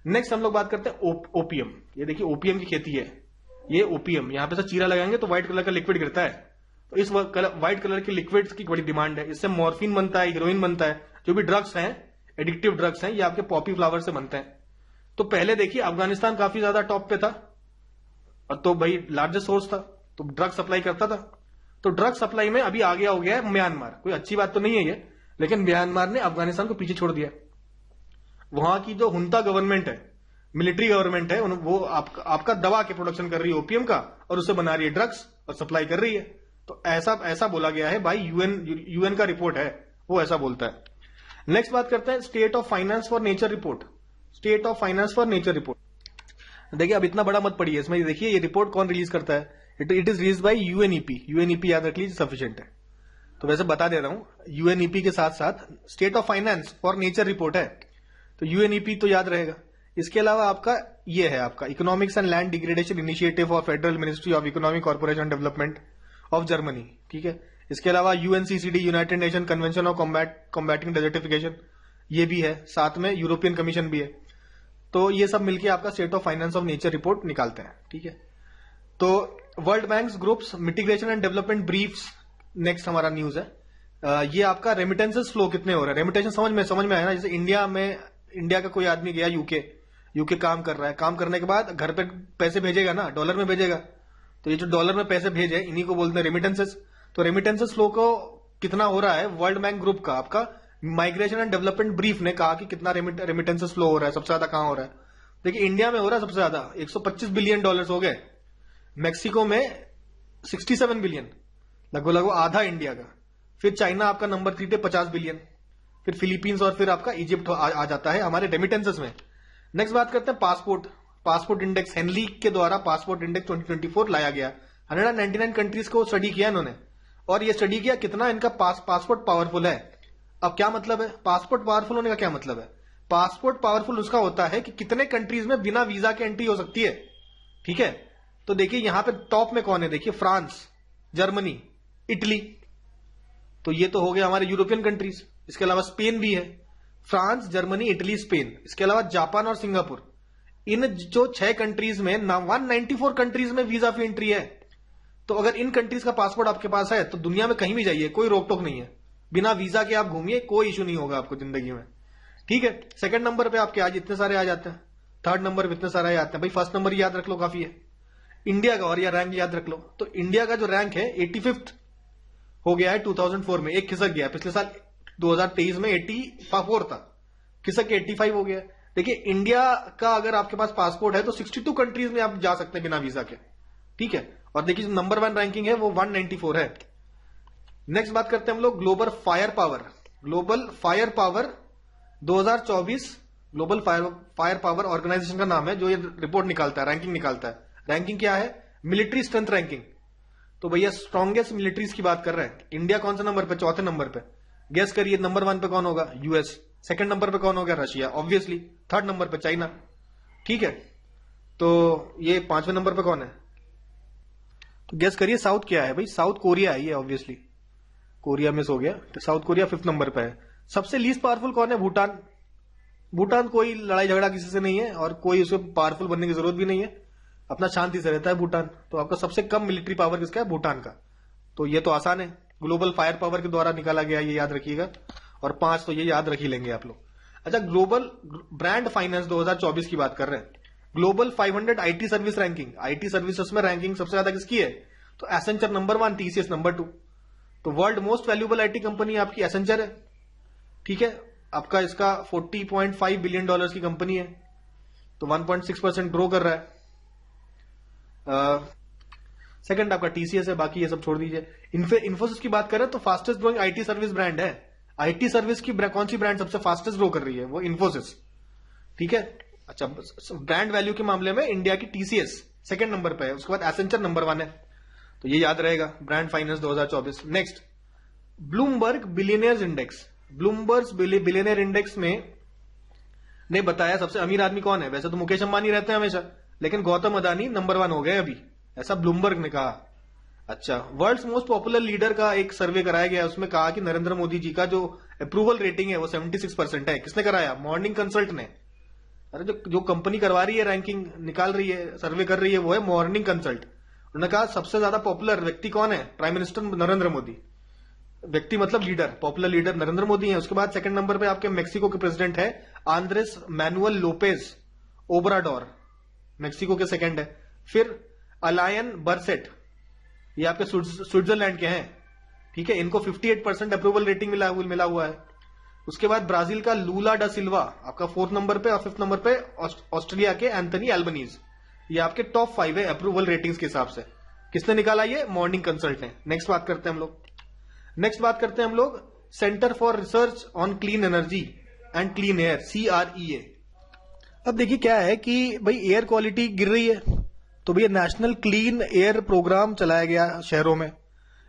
नेक्स्ट हम लोग बात करते हैं ओपीएम। ये देखिए ओपीएम की खेती है, ये ओपीएम, यहां पे से चीरा लगाएंगे तो व्हाइट कलर का लिक्विड गिरता है, तो इस व्हाइट कलर के लिक्विड्स की बड़ी डिमांड है। इससे मॉर्फिन बनता है, हीरोइन बनता है, जो भी ड्रग्स हैं, एडिक्टिव ड्रग्स हैं, ये आपके पॉपी फ्लावर से बनते हैं। तो पहले देखिए अफगानिस्तान काफी ज्यादा टॉप पे था, और तो भाई लार्जेस्ट सोर्स था, तो ड्रग सप्लाई करता था। तो ड्रग सप्लाई में अभी आगे हो गया है म्यांमार। कोई अच्छी बात तो नहीं है ये, लेकिन म्यांमार ने अफगानिस्तान को पीछे छोड़ दिया। वहां की जो हुंता गवर्नमेंट है, मिलिट्री गवर्नमेंट है, वो आपका दवा के प्रोडक्शन कर रही है ओपीएम का, और उसे बना रही है ड्रग्स और सप्लाई कर रही है। तो ऐसा बोला गया है भाई, यूएन का रिपोर्ट है वो ऐसा बोलता है। नेक्स्ट बात करते हैं state of finance for nature report. State of finance for nature report, देखिए अब इतना बड़ा मत पढ़िए इसमें, देखिए ये रिपोर्ट कौन रिलीज करता है, it is release by UNEP. UNEP याद रख लीजिए सफिशिएंट है। तो वैसे बता दे रहा हूं, यूएनईपी के साथ साथ state of finance for nature report है, तो यूएनईपी तो याद रहेगा। इसके अलावा आपका ये है आपका economics and land degradation initiative of federal ministry of economic corporation development of Germany, ठीक है। इसके अलावा UNCCD United nation convention of combating desertification, ये भी है, साथ में यूरोपियन कमीशन भी है। तो ये सब मिलकर आपका state of finance of nature report निकालते हैं, ठीक है। तो world bank groups mitigation and development briefs next हमारा न्यूज है। ये आपका रेमिटेंसेस फ्लो कितने हो रहे हैं, रेमिटेंस समझ में आया ना। जैसे इंडिया का कोई आदमी गया यूके काम कर रहा है, काम करने के बाद घर पे पैसे भेजेगा ना, डॉलर में भेजेगा, तो ये जो डॉलर में पैसे भेजे इन्हीं को बोलते हैं रेमिटेंसेस। तो रेमिटेंसेस फ्लो को कितना हो रहा है, वर्ल्ड बैंक ग्रुप का आपका माइग्रेशन एंड डेवलपमेंट ब्रीफ ने कहा कि कितना रेमिटेंसेस फ्लो हो रहा है, सबसे ज्यादा कहां हो रहा है। देखिए इंडिया में हो रहा है सबसे ज्यादा, 125 बिलियन डॉलर्स हो गए। मैक्सिको में 67 बिलियन, लगभग आधा इंडिया का। फिर चाइना आपका नंबर 3 पे 50 बिलियन, फिर फिलीपींस और फिर आपका इजिप्ट आ जाता है हमारे रेमिटेंसेस में। नेक्स्ट बात करते हैं पासपोर्ट इंडेक्स। हेनली के द्वारा पासपोर्ट इंडेक्स 2024 लाया गया। 199 कंट्रीज को स्टडी किया इन्होंने, और ये स्टडी किया कितना इनका पासपोर्ट पावरफुल है। अब क्या मतलब है पासपोर्ट पावरफुल होने का, क्या मतलब है? पासपोर्ट पावरफुल उसका होता है कि कितने कंट्रीज में बिना वीजा के एंट्री हो सकती है, ठीक है। तो देखिए यहां पे टॉप में कौन है, देखिए फ्रांस, जर्मनी, इटली, तो ये तो हो गया हमारे यूरोपियन कंट्रीज। इसके अलावा स्पेन भी है, फ्रांस, जर्मनी, इटली, स्पेन। इसके अलावा जापान और सिंगापुर। इन जो 6 कंट्रीज में 194 कंट्रीज में वीजा फ्री एंट्री है। तो अगर इन कंट्रीज का पासपोर्ट आपके पास है तो दुनिया में कहीं भी जाइए, कोई रोक टोक नहीं है, बिना वीजा के आप घूमिए, कोई इशू नहीं होगा आपको जिंदगी में, ठीक है। सेकंड नंबर पे आपके आज इतने सारे आ जाते हैं, थर्ड नंबर पे इतने सारे आते हैं। भाई फर्स्ट नंबर याद रख लो, काफी है इंडिया का, और या रैंक याद रख लो। तो इंडिया का जो रैंक है 85th हो गया है 2004 में, एक खिसक गया। पिछले साल 2023 में 84 था, खिसक के 85 हो गया। देखिए इंडिया का अगर आपके पास पासपोर्ट है तो 62 कंट्रीज में आप जा सकते हैं बिना वीजा के, ठीक है। और देखिए नंबर 1 रैंकिंग है वो 194 है। नेक्स्ट बात करते हैं हम लोग global fire power 2024। Global fire power organisation का नाम है जो ये रिपोर्ट निकालता है, रैंकिंग निकालता है। रैंकिंग क्या है? Military strength ranking. तो भैया स्ट्रॉन्गेस्ट मिलिट्रीज की बात कर रहे हैं। इंडिया कौन सा नंबर पे? चौथे नंबर पे। गेस करिए नंबर 1 पे कौन होगा? यूएस। सेकंड नंबर पे कौन होगा? Russia obviously. थर्ड नंबर पे चाइना, ठीक है। तो ये 5वें नंबर पे कौन है? तो गेस करिए साउथ क्या है? भाई साउथ कोरिया है ये, ऑब्वियसली कोरिया मिस हो गया, तो साउथ कोरिया 5th नंबर पे है। सबसे लीस्ट पावरफुल कौन है? भूटान कोई लड़ाई झगड़ा किसी से नहीं है और कोई उसको पावरफुल बनने की जरूरत भी नहीं है, अपना शांति से रहता है भूटान। तो आपका सबसे कम मिलिट्री पावर किसका है? भूटान का। तो ये तो आसान है, ग्लोबल फायर पावर के द्वारा निकाला गया, ये याद रखिएगा। और 5 तो ये याद रख ही लेंगे आप लोग। अच्छा, ग्लोबल ब्रांड फाइनेंस 2024 की बात कर रहे हैं। Global 500 IT service ranking, IT services में रैंकिंग सबसे ज्यादा किसकी है? तो एसेंचर नंबर 1, टीसीएस नंबर 2। तो world most valuable IT company आपकी एसेंचर है, ठीक है। आपका इसका $40.5 बिलियन की कंपनी है, तो 1.6% ग्रो कर रहा है। सेकंड आपका टीसीएस है, बाकी ये सब छोड़ दीजिए। इन्फोसिस की बात करें तो fastest growing IT service brand है। आईटी सर्विस की कौन सी ब्रांड सबसे फास्टेस्ट ग्रो कर रही है? वो इन्फोसिस, ठीक है। अच्छा, ब्रांड वैल्यू के मामले में इंडिया की टीसीएस सेकंड नंबर पे है, उसके बाद एसेंचर नंबर 1 है। तो ये याद रहेगा, brand finance 2024। Next, Bloomberg billionaires index. Bloomberg billionaire index में ने बताया सबसे अमीर आदमी कौन है। वैसे तो मुकेश अंबानी रहते हैं हमेशा, लेकिन गौतम अदानी नंबर 1 हो गए अभी, ऐसा ब्लूमबर्ग ने कहा। अच्छा, वर्ल्ड्स मोस्ट पॉपुलर लीडर का एक सर्वे कराया गया, उसमें कहा कि नरेंद्र मोदी जी का जो अप्रूवल रेटिंग है वो 76% है। किसने कराया? मॉर्निंग कंसल्ट ने। अरे जो कंपनी करवा रही है, रैंकिंग निकाल रही है, सर्वे कर रही है, वो है मॉर्निंग कंसल्ट। उन्होंने कहा सबसे ज्यादा पॉपुलर व्यक्ति कौन है? Prime minister Narendra Modi. व्यक्ति मतलब leader, popular leader Narendra Modi है। उसके बाद सेकंड नंबर पे आपके मेक्सिको के प्रेसिडेंट है Andres Manuel Lopez Obrador, Mexico के सेकंड है। फिर अलायन बरसेट, ये आपके स्विट्जरलैंड के हैं, ठीक है। इनको 58% अप्रूवल रेटिंग मिला हुआ है। उसके बाद ब्राजील का लूला डा सिल्वा आपका 4th नंबर पे, और 5th नंबर पे ऑस्ट्रेलिया के एंथनी एल्बनीज। ये आपके टॉप 5 है अप्रूवल रेटिंग्स के हिसाब से। किसने निकाला? ये मॉर्निंग कंसल्ट ने। नेक्स्ट बात करते हैं हम लोग centre for research on clean energy and clean air, CREA। अब देखिए क्या है कि भाई एयर क्वालिटी गिर रही है, तो भैया नेशनल क्लीन एयर प्रोग्राम चलाया गया शहरों में,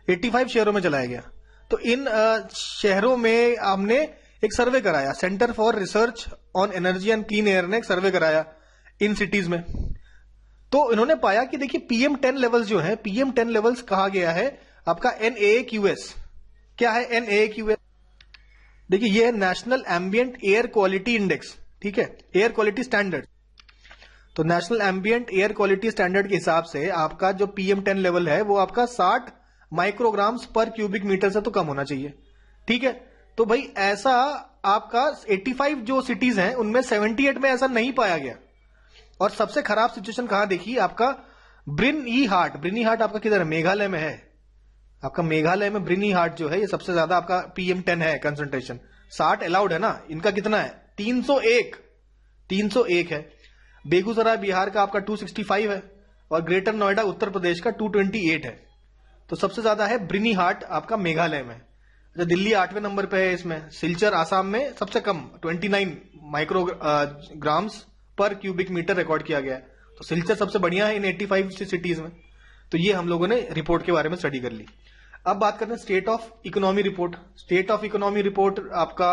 85 शहरों में चलाया गया। तो इन शहरों में हमने एक सर्वे कराया, centre for research on energy and clean air ने एक सर्वे कराया इन सिटीज में। तो इन्होंने पाया कि देखिए PM10 लेवल्स जो है, PM10 लेवल्स कहा गया है आपका NAAQS। क्या है NAAQS? देखिए ये है national ambient air quality index, ठीक है, एयर क्वालिटी स्टैंडर्ड। तो national ambient air quality standard के हिसाब से आपका जो PM10 लेवल है वो आपका 60 माइक्रोग्राम्स पर क्यूबिक मीटर से तो कम होना चाहिए, ठीक है। तो भाई ऐसा आपका 85 जो सिटीज हैं उनमें 78 में ऐसा नहीं पाया गया। और सबसे खराब सिचुएशन कहां देखी आपका, ब्रिनी हार्ट आपका किधर है, मेघालय में है। आपका मेघालय में ब्रिनी हार्ट जो है ये सबसे ज्यादा आपका PM10 है कंसंट्रेशन। 60 अलाउड है ना, इनका कितना है 301 है। बेगूसराय बिहार का आपका 265 है और ग्रेटर नोएडा उत्तर प्रदेश का 228 है। तो सबसे ज्यादा है ब्रिनी हार्ट आपका मेघालय में। जो दिल्ली 8वें नंबर पे है इसमें। सिलचर आसाम में सबसे कम 29 माइक्रोग्राम्स पर क्यूबिक मीटर रिकॉर्ड किया गया है। तो सिलचर सबसे बढ़िया है इन 85 सिटीज में। तो ये हम लोगों ने रिपोर्ट के बारे में स्टडी कर ली। अब बात करते हैं state of economy report. State of economy report आपका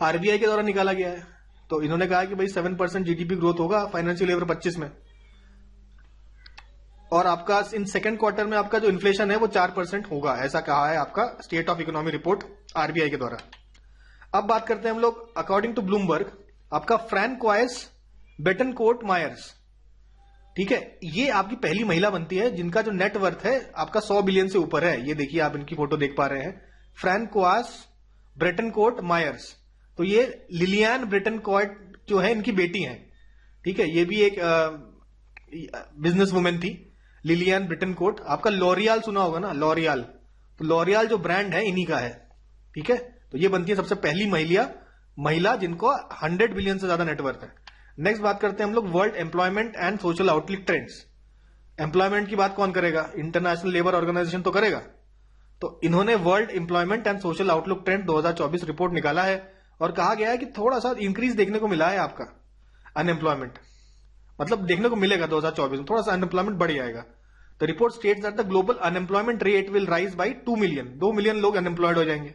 RBI के द्वारा निकाला गया है। तो इन्होंने कहा कि भाई 7% GDP ग्रोथ होगा फाइनेंशियल ईयर 25 में, और आपका इन सेकंड क्वार्टर में आपका जो इन्फ्लेशन है वो 4% होगा, ऐसा कहा है आपका state of economy report RBI के द्वारा। अब बात करते हैं हम लोग अकॉर्डिंग टू ब्लूमबर्ग आपका फ्रैंकोइस बेटनकोर्ट मायर्स, ठीक है, ये आपकी पहली महिला बनती है जिनका जो नेट वर्थ है आपका 100 बिलियन से ऊपर है। ये देखिए आप इनकी फोटो देख पा रहे हैं, फ्रैंकोइस बेटनकोर्ट मायर्स। तो ये लिलियन बेटनकोर्ट जो है इनकी बेटी है, ठीक है। ये भी एक बिजनेस वुमेन थी, लिलियन बेटनकोर्ट। आपका लॉरियल सुना होगा ना, लॉरियल। तो लॉरियल जो ब्रांड है इन्हीं का है, ठीक है। तो ये बनती है सबसे पहली महिला जिनको 100 बिलियन से ज्यादा नेटवर्थ है। नेक्स्ट बात करते हैं हम लोग world employment and social outlook trends. Employment की बात कौन करेगा, इंटरनेशनल लेबर ऑर्गेनाइजेशन तो करेगा। तो इन्होंने world employment and social outlook trend 2024 report निकाला है और कहा गया है कि थोड़ा सा इंक्रीज देखने को मिला है आपका अनएम्प्लॉयमेंट, मतलब देखने को मिलेगा 2024 में थोड़ा सा अनएम्प्लॉयमेंट बढ़ जाएगा। The report states that the global unemployment rate will rise by 2 million लोग अनएम्प्लॉयड हो जाएंगे,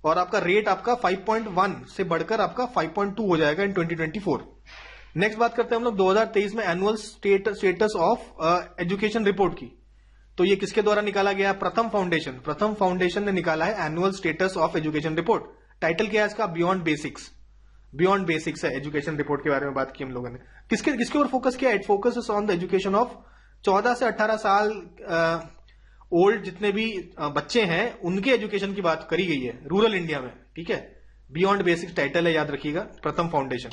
और आपका रेट आपका 5.1 से बढ़कर आपका 5.2 हो जाएगा इन 2024। नेक्स्ट बात करते हैं हम लोग 2023 में annual status of education report की। तो ये किसके द्वारा निकाला गया, प्रथम फाउंडेशन ने निकाला है annual status of education report. Title क्या है इसका, बियॉन्ड बेसिक्स है। एजुकेशन रिपोर्ट के बारे में बात की हम लोगों ने। किसके ऊपर फोकस किया, it focuses on the education of 14 से 18 साल ओल्ड जितने भी बच्चे हैं उनके एजुकेशन की बात करी गई है रूरल इंडिया में, ठीक है। बियॉन्ड बेसिक्स टाइटल है, याद रखिएगा, प्रथम फाउंडेशन।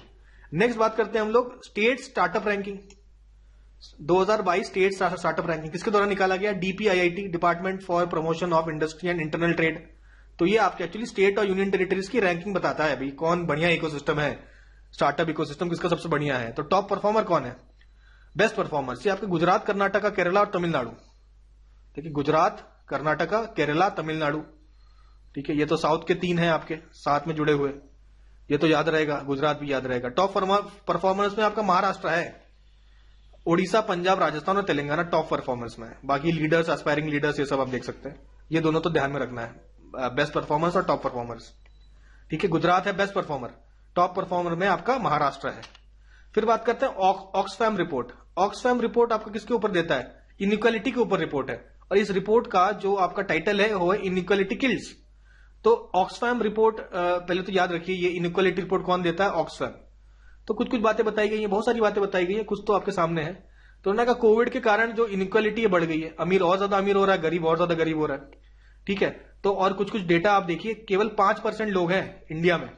नेक्स्ट बात करते हैं हम लोग state startup ranking 2022। State startup ranking किसके द्वारा निकाला गया, DPIIT, department for promotion of industry and internal trade. तो ये आपके एक्चुअली स्टेट और यूनियन टेरिटरीज की रैंकिंग बताता है भाई कौन बढ़िया इकोसिस्टम है, स्टार्टअप इकोसिस्टम किसका सबसे बढ़िया है। तो टॉप परफॉर्मर कौन है, बेस्ट परफॉर्मर्स, ये आपके गुजरात, कर्नाटका, केरला और तमिलनाडु। देखिए गुजरात, कर्नाटका, केरला, तमिलनाडु, ठीक है। ये तो साउथ के 3 हैं आपके साथ में जुड़े हुए, ये तो याद रहेगा, गुजरात भी याद रहेगा। टॉप परफॉर्मेंस में आपका महाराष्ट्र है, ओडिशा, पंजाब, राजस्थान और तेलंगाना टॉप परफॉर्मेंस में है। बाकी लीडर्स, एस्पायरिंग लीडर्स, ये सब आप देख सकते हैं। ये दोनों तो ध्यान में रखना है, बेस्ट परफॉर्मर्स और टॉप परफॉर्मर्स, ठीक है। गुजरात है बेस्ट परफॉर्मर, टॉप परफॉर्मर में आपका महाराष्ट्र है। फिर बात करते हैं ऑक्सफैम रिपोर्ट। ऑक्सफैम रिपोर्ट आपको किसके ऊपर देता है, इनइक्वालिटी के ऊपर रिपोर्ट है, और इस रिपोर्ट का जो आपका टाइटल है वो है इनइक्वालिटी किल्स। तो ऑक्सफैम रिपोर्ट पहले तो याद रखिए, ये इनइक्वालिटी रिपोर्ट कौन देता है, ऑक्सफैम। तो कुछ बातें बताई गई है, बहुत सारी बातें बताई गई है, कुछ तो आपके सामने है। तो उन्होंने कहा कोविड के कारण जो इनइक्वालिटी बढ़ गई है, अमीर और ज्यादा अमीर हो रहा है, गरीब और ज्यादा गरीब हो रहा है, ठीक है। तो और कुछ डेटा आप देखिए, केवल 5% लोग हैं इंडिया में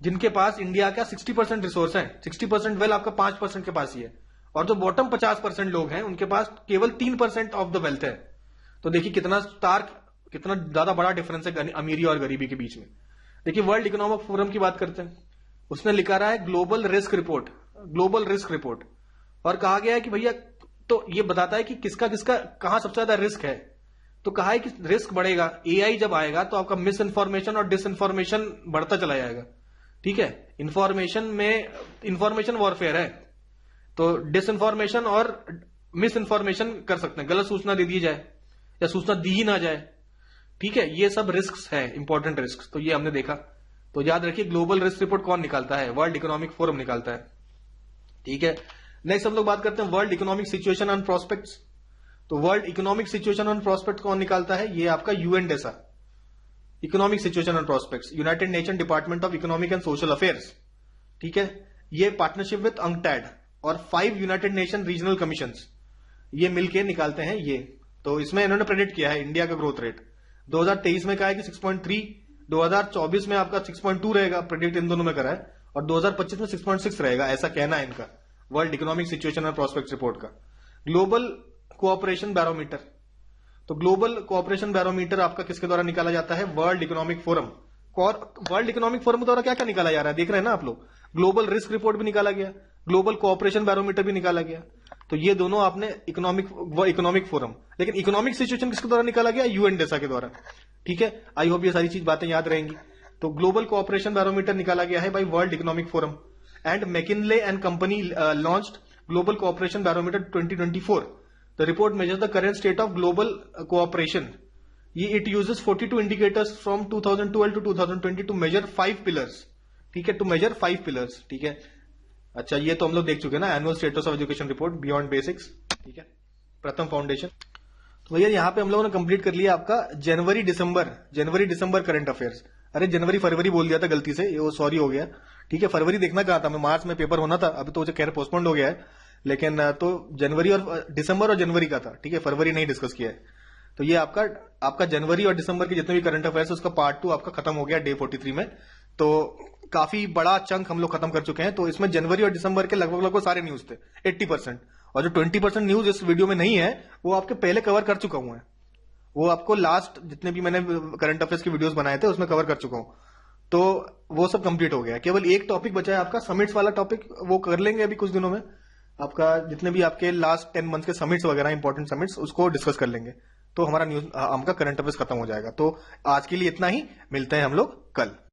जिनके पास इंडिया का 60% रिसोर्स है। 60% वेल्थ आपका 5% के पास ही है, और जो बॉटम 50% लोग हैं उनके पास केवल 3% ऑफ द वेल्थ है। तो देखिए कितना ज्यादा बड़ा डिफरेंस है अमीरी और गरीबी के बीच में। देखिए वर्ल्ड इकोनॉमिक फोरम की बात करते हैं, उसने लिखा रहा है ग्लोबल रिस्क रिपोर्ट, और कहा गया है कि भैया, तो ये बताता है कि किसका कहां सबसे ज्यादा रिस्क है। तो कहा है कि रिस्क बढ़ेगा, AI जब आएगा तो आपका मिस इन्फॉर्मेशन और डिस इन्फॉर्मेशन बढ़ता चला जाएगा। ठीक है। इंफॉर्मेशन वॉरफेयर है, तो डिसइंफॉर्मेशन और मिस इन्फॉर्मेशन कर सकते हैं, गलत सूचना दे दी जाए या सूचना दी ही ना जाए। ठीक है, ये सब रिस्क है, इंपॉर्टेंट रिस्क। तो ये हमने देखा। तो याद रखिए, ग्लोबल रिस्क रिपोर्ट कौन निकालता है? वर्ल्ड इकोनॉमिक फोरम निकालता है। ठीक है। नेक्स्ट हम लोग बात करते हैं world economic situation on prospects. तो world economic situation on prospect कौन निकालता है? ये आपका UN DESA, economic situation on prospects, United Nation department of economic and social affairs. ठीक है। ये पार्टनरशिप विद अंकटैड और 5 यूनाइटेड नेशन रीजनल कमीशंस, ये मिलके निकालते हैं ये। तो इसमें इन्होंने प्रेडिक्ट किया है इंडिया का ग्रोथ रेट 2023 में कहा है कि 6.3, 2024 में आपका 6.2 रहेगा, प्रेडिक्ट इन दोनों में करा है, और 2025 में 6.6 रहेगा, ऐसा कहना है इनका वर्ल्ड इकोनॉमिक सिचुएशन और प्रोस्पेक्ट रिपोर्ट का। ग्लोबल कोऑपरेशन बैरोमीटर, तो ग्लोबल कोऑपरेशन बैरोमीटर आपका किसके द्वारा निकाला जाता है? World economic forum. World economic forum द्वारा क्या क्या निकाला जा रहा है, देख रहे हैं ना आप लोग? ग्लोबल रिस्क रिपोर्ट भी निकाला गया, ग्लोबल कोऑपरेशन बैरोमीटर भी निकाला गया। तो ये दोनों आपने इकोनॉमिक फोरम, लेकिन इकोनॉमिक सिचुएशन किसके द्वारा निकाला गया? यूएनडेसा के द्वारा। ठीक है, आई होप ये सारी चीज बातें याद रहेंगी। तो ग्लोबल कोऑपरेशन बैरोमीटर निकाला गया है by world economic forum, and McKinsey and company launched global cooperation barometer 2024। The report measures the current state of global cooperation. ये it uses 42 indicators from 2012 to 2020 to measure 5 pillars. ठीक है, टू मेजर 5 पिलर्स। ठीक है, अच्छा ये तो हम लोग देख चुके हैं ना, annual status of education report beyond basics. ठीक है, प्रथम फाउंडेशन। तो भैया यहाँ पे हम लोगों ने कंप्लीट कर लिया आपका जनवरी दिसंबर करंट अफेयर्स। अरे जनवरी फरवरी बोल दिया था गलती से, ये सॉरी हो गया। ठीक है, फरवरी देखना कहा था मैं, मार्च में पेपर होना था, अभी तो खैर पोस्टपोन्ड हो गया है, लेकिन तो जनवरी और दिसंबर और जनवरी का था। ठीक है, फरवरी नहीं डिस्कस किया है। तो ये आपका जनवरी और दिसंबर के जितने भी करंट अफेयर्स उसका पार्ट 2 आपका खत्म हो गया डे 43 में। तो काफी बड़ा चंक हम लोग खत्म कर चुके हैं। तो इसमें जनवरी और दिसंबर के लगभग सारे न्यूज थे 80%, और जो 20% न्यूज इस वीडियो में नहीं है वो आपके पहले कवर कर चुका हूं। वो आपको लास्ट जितने भी मैंने करंट अफेयर्स के वीडियोस बनाए थे उसमें कवर कर चुका हूं। तो वो सब कंप्लीट हो गया। केवल एक टॉपिक बचा है आपका समिट्स वाला टॉपिक, वो कर लेंगे अभी कुछ दिनों में। आपका जितने भी आपके लास्ट 10 मंथ के समिट्स वगैरह इंपॉर्टेंट समिट्स उसको डिस्कस कर लेंगे, तो हमारा करंट अफेयर्स खत्म हो जाएगा। तो आज के लिए इतना ही, मिलते हैं हम लोग कल।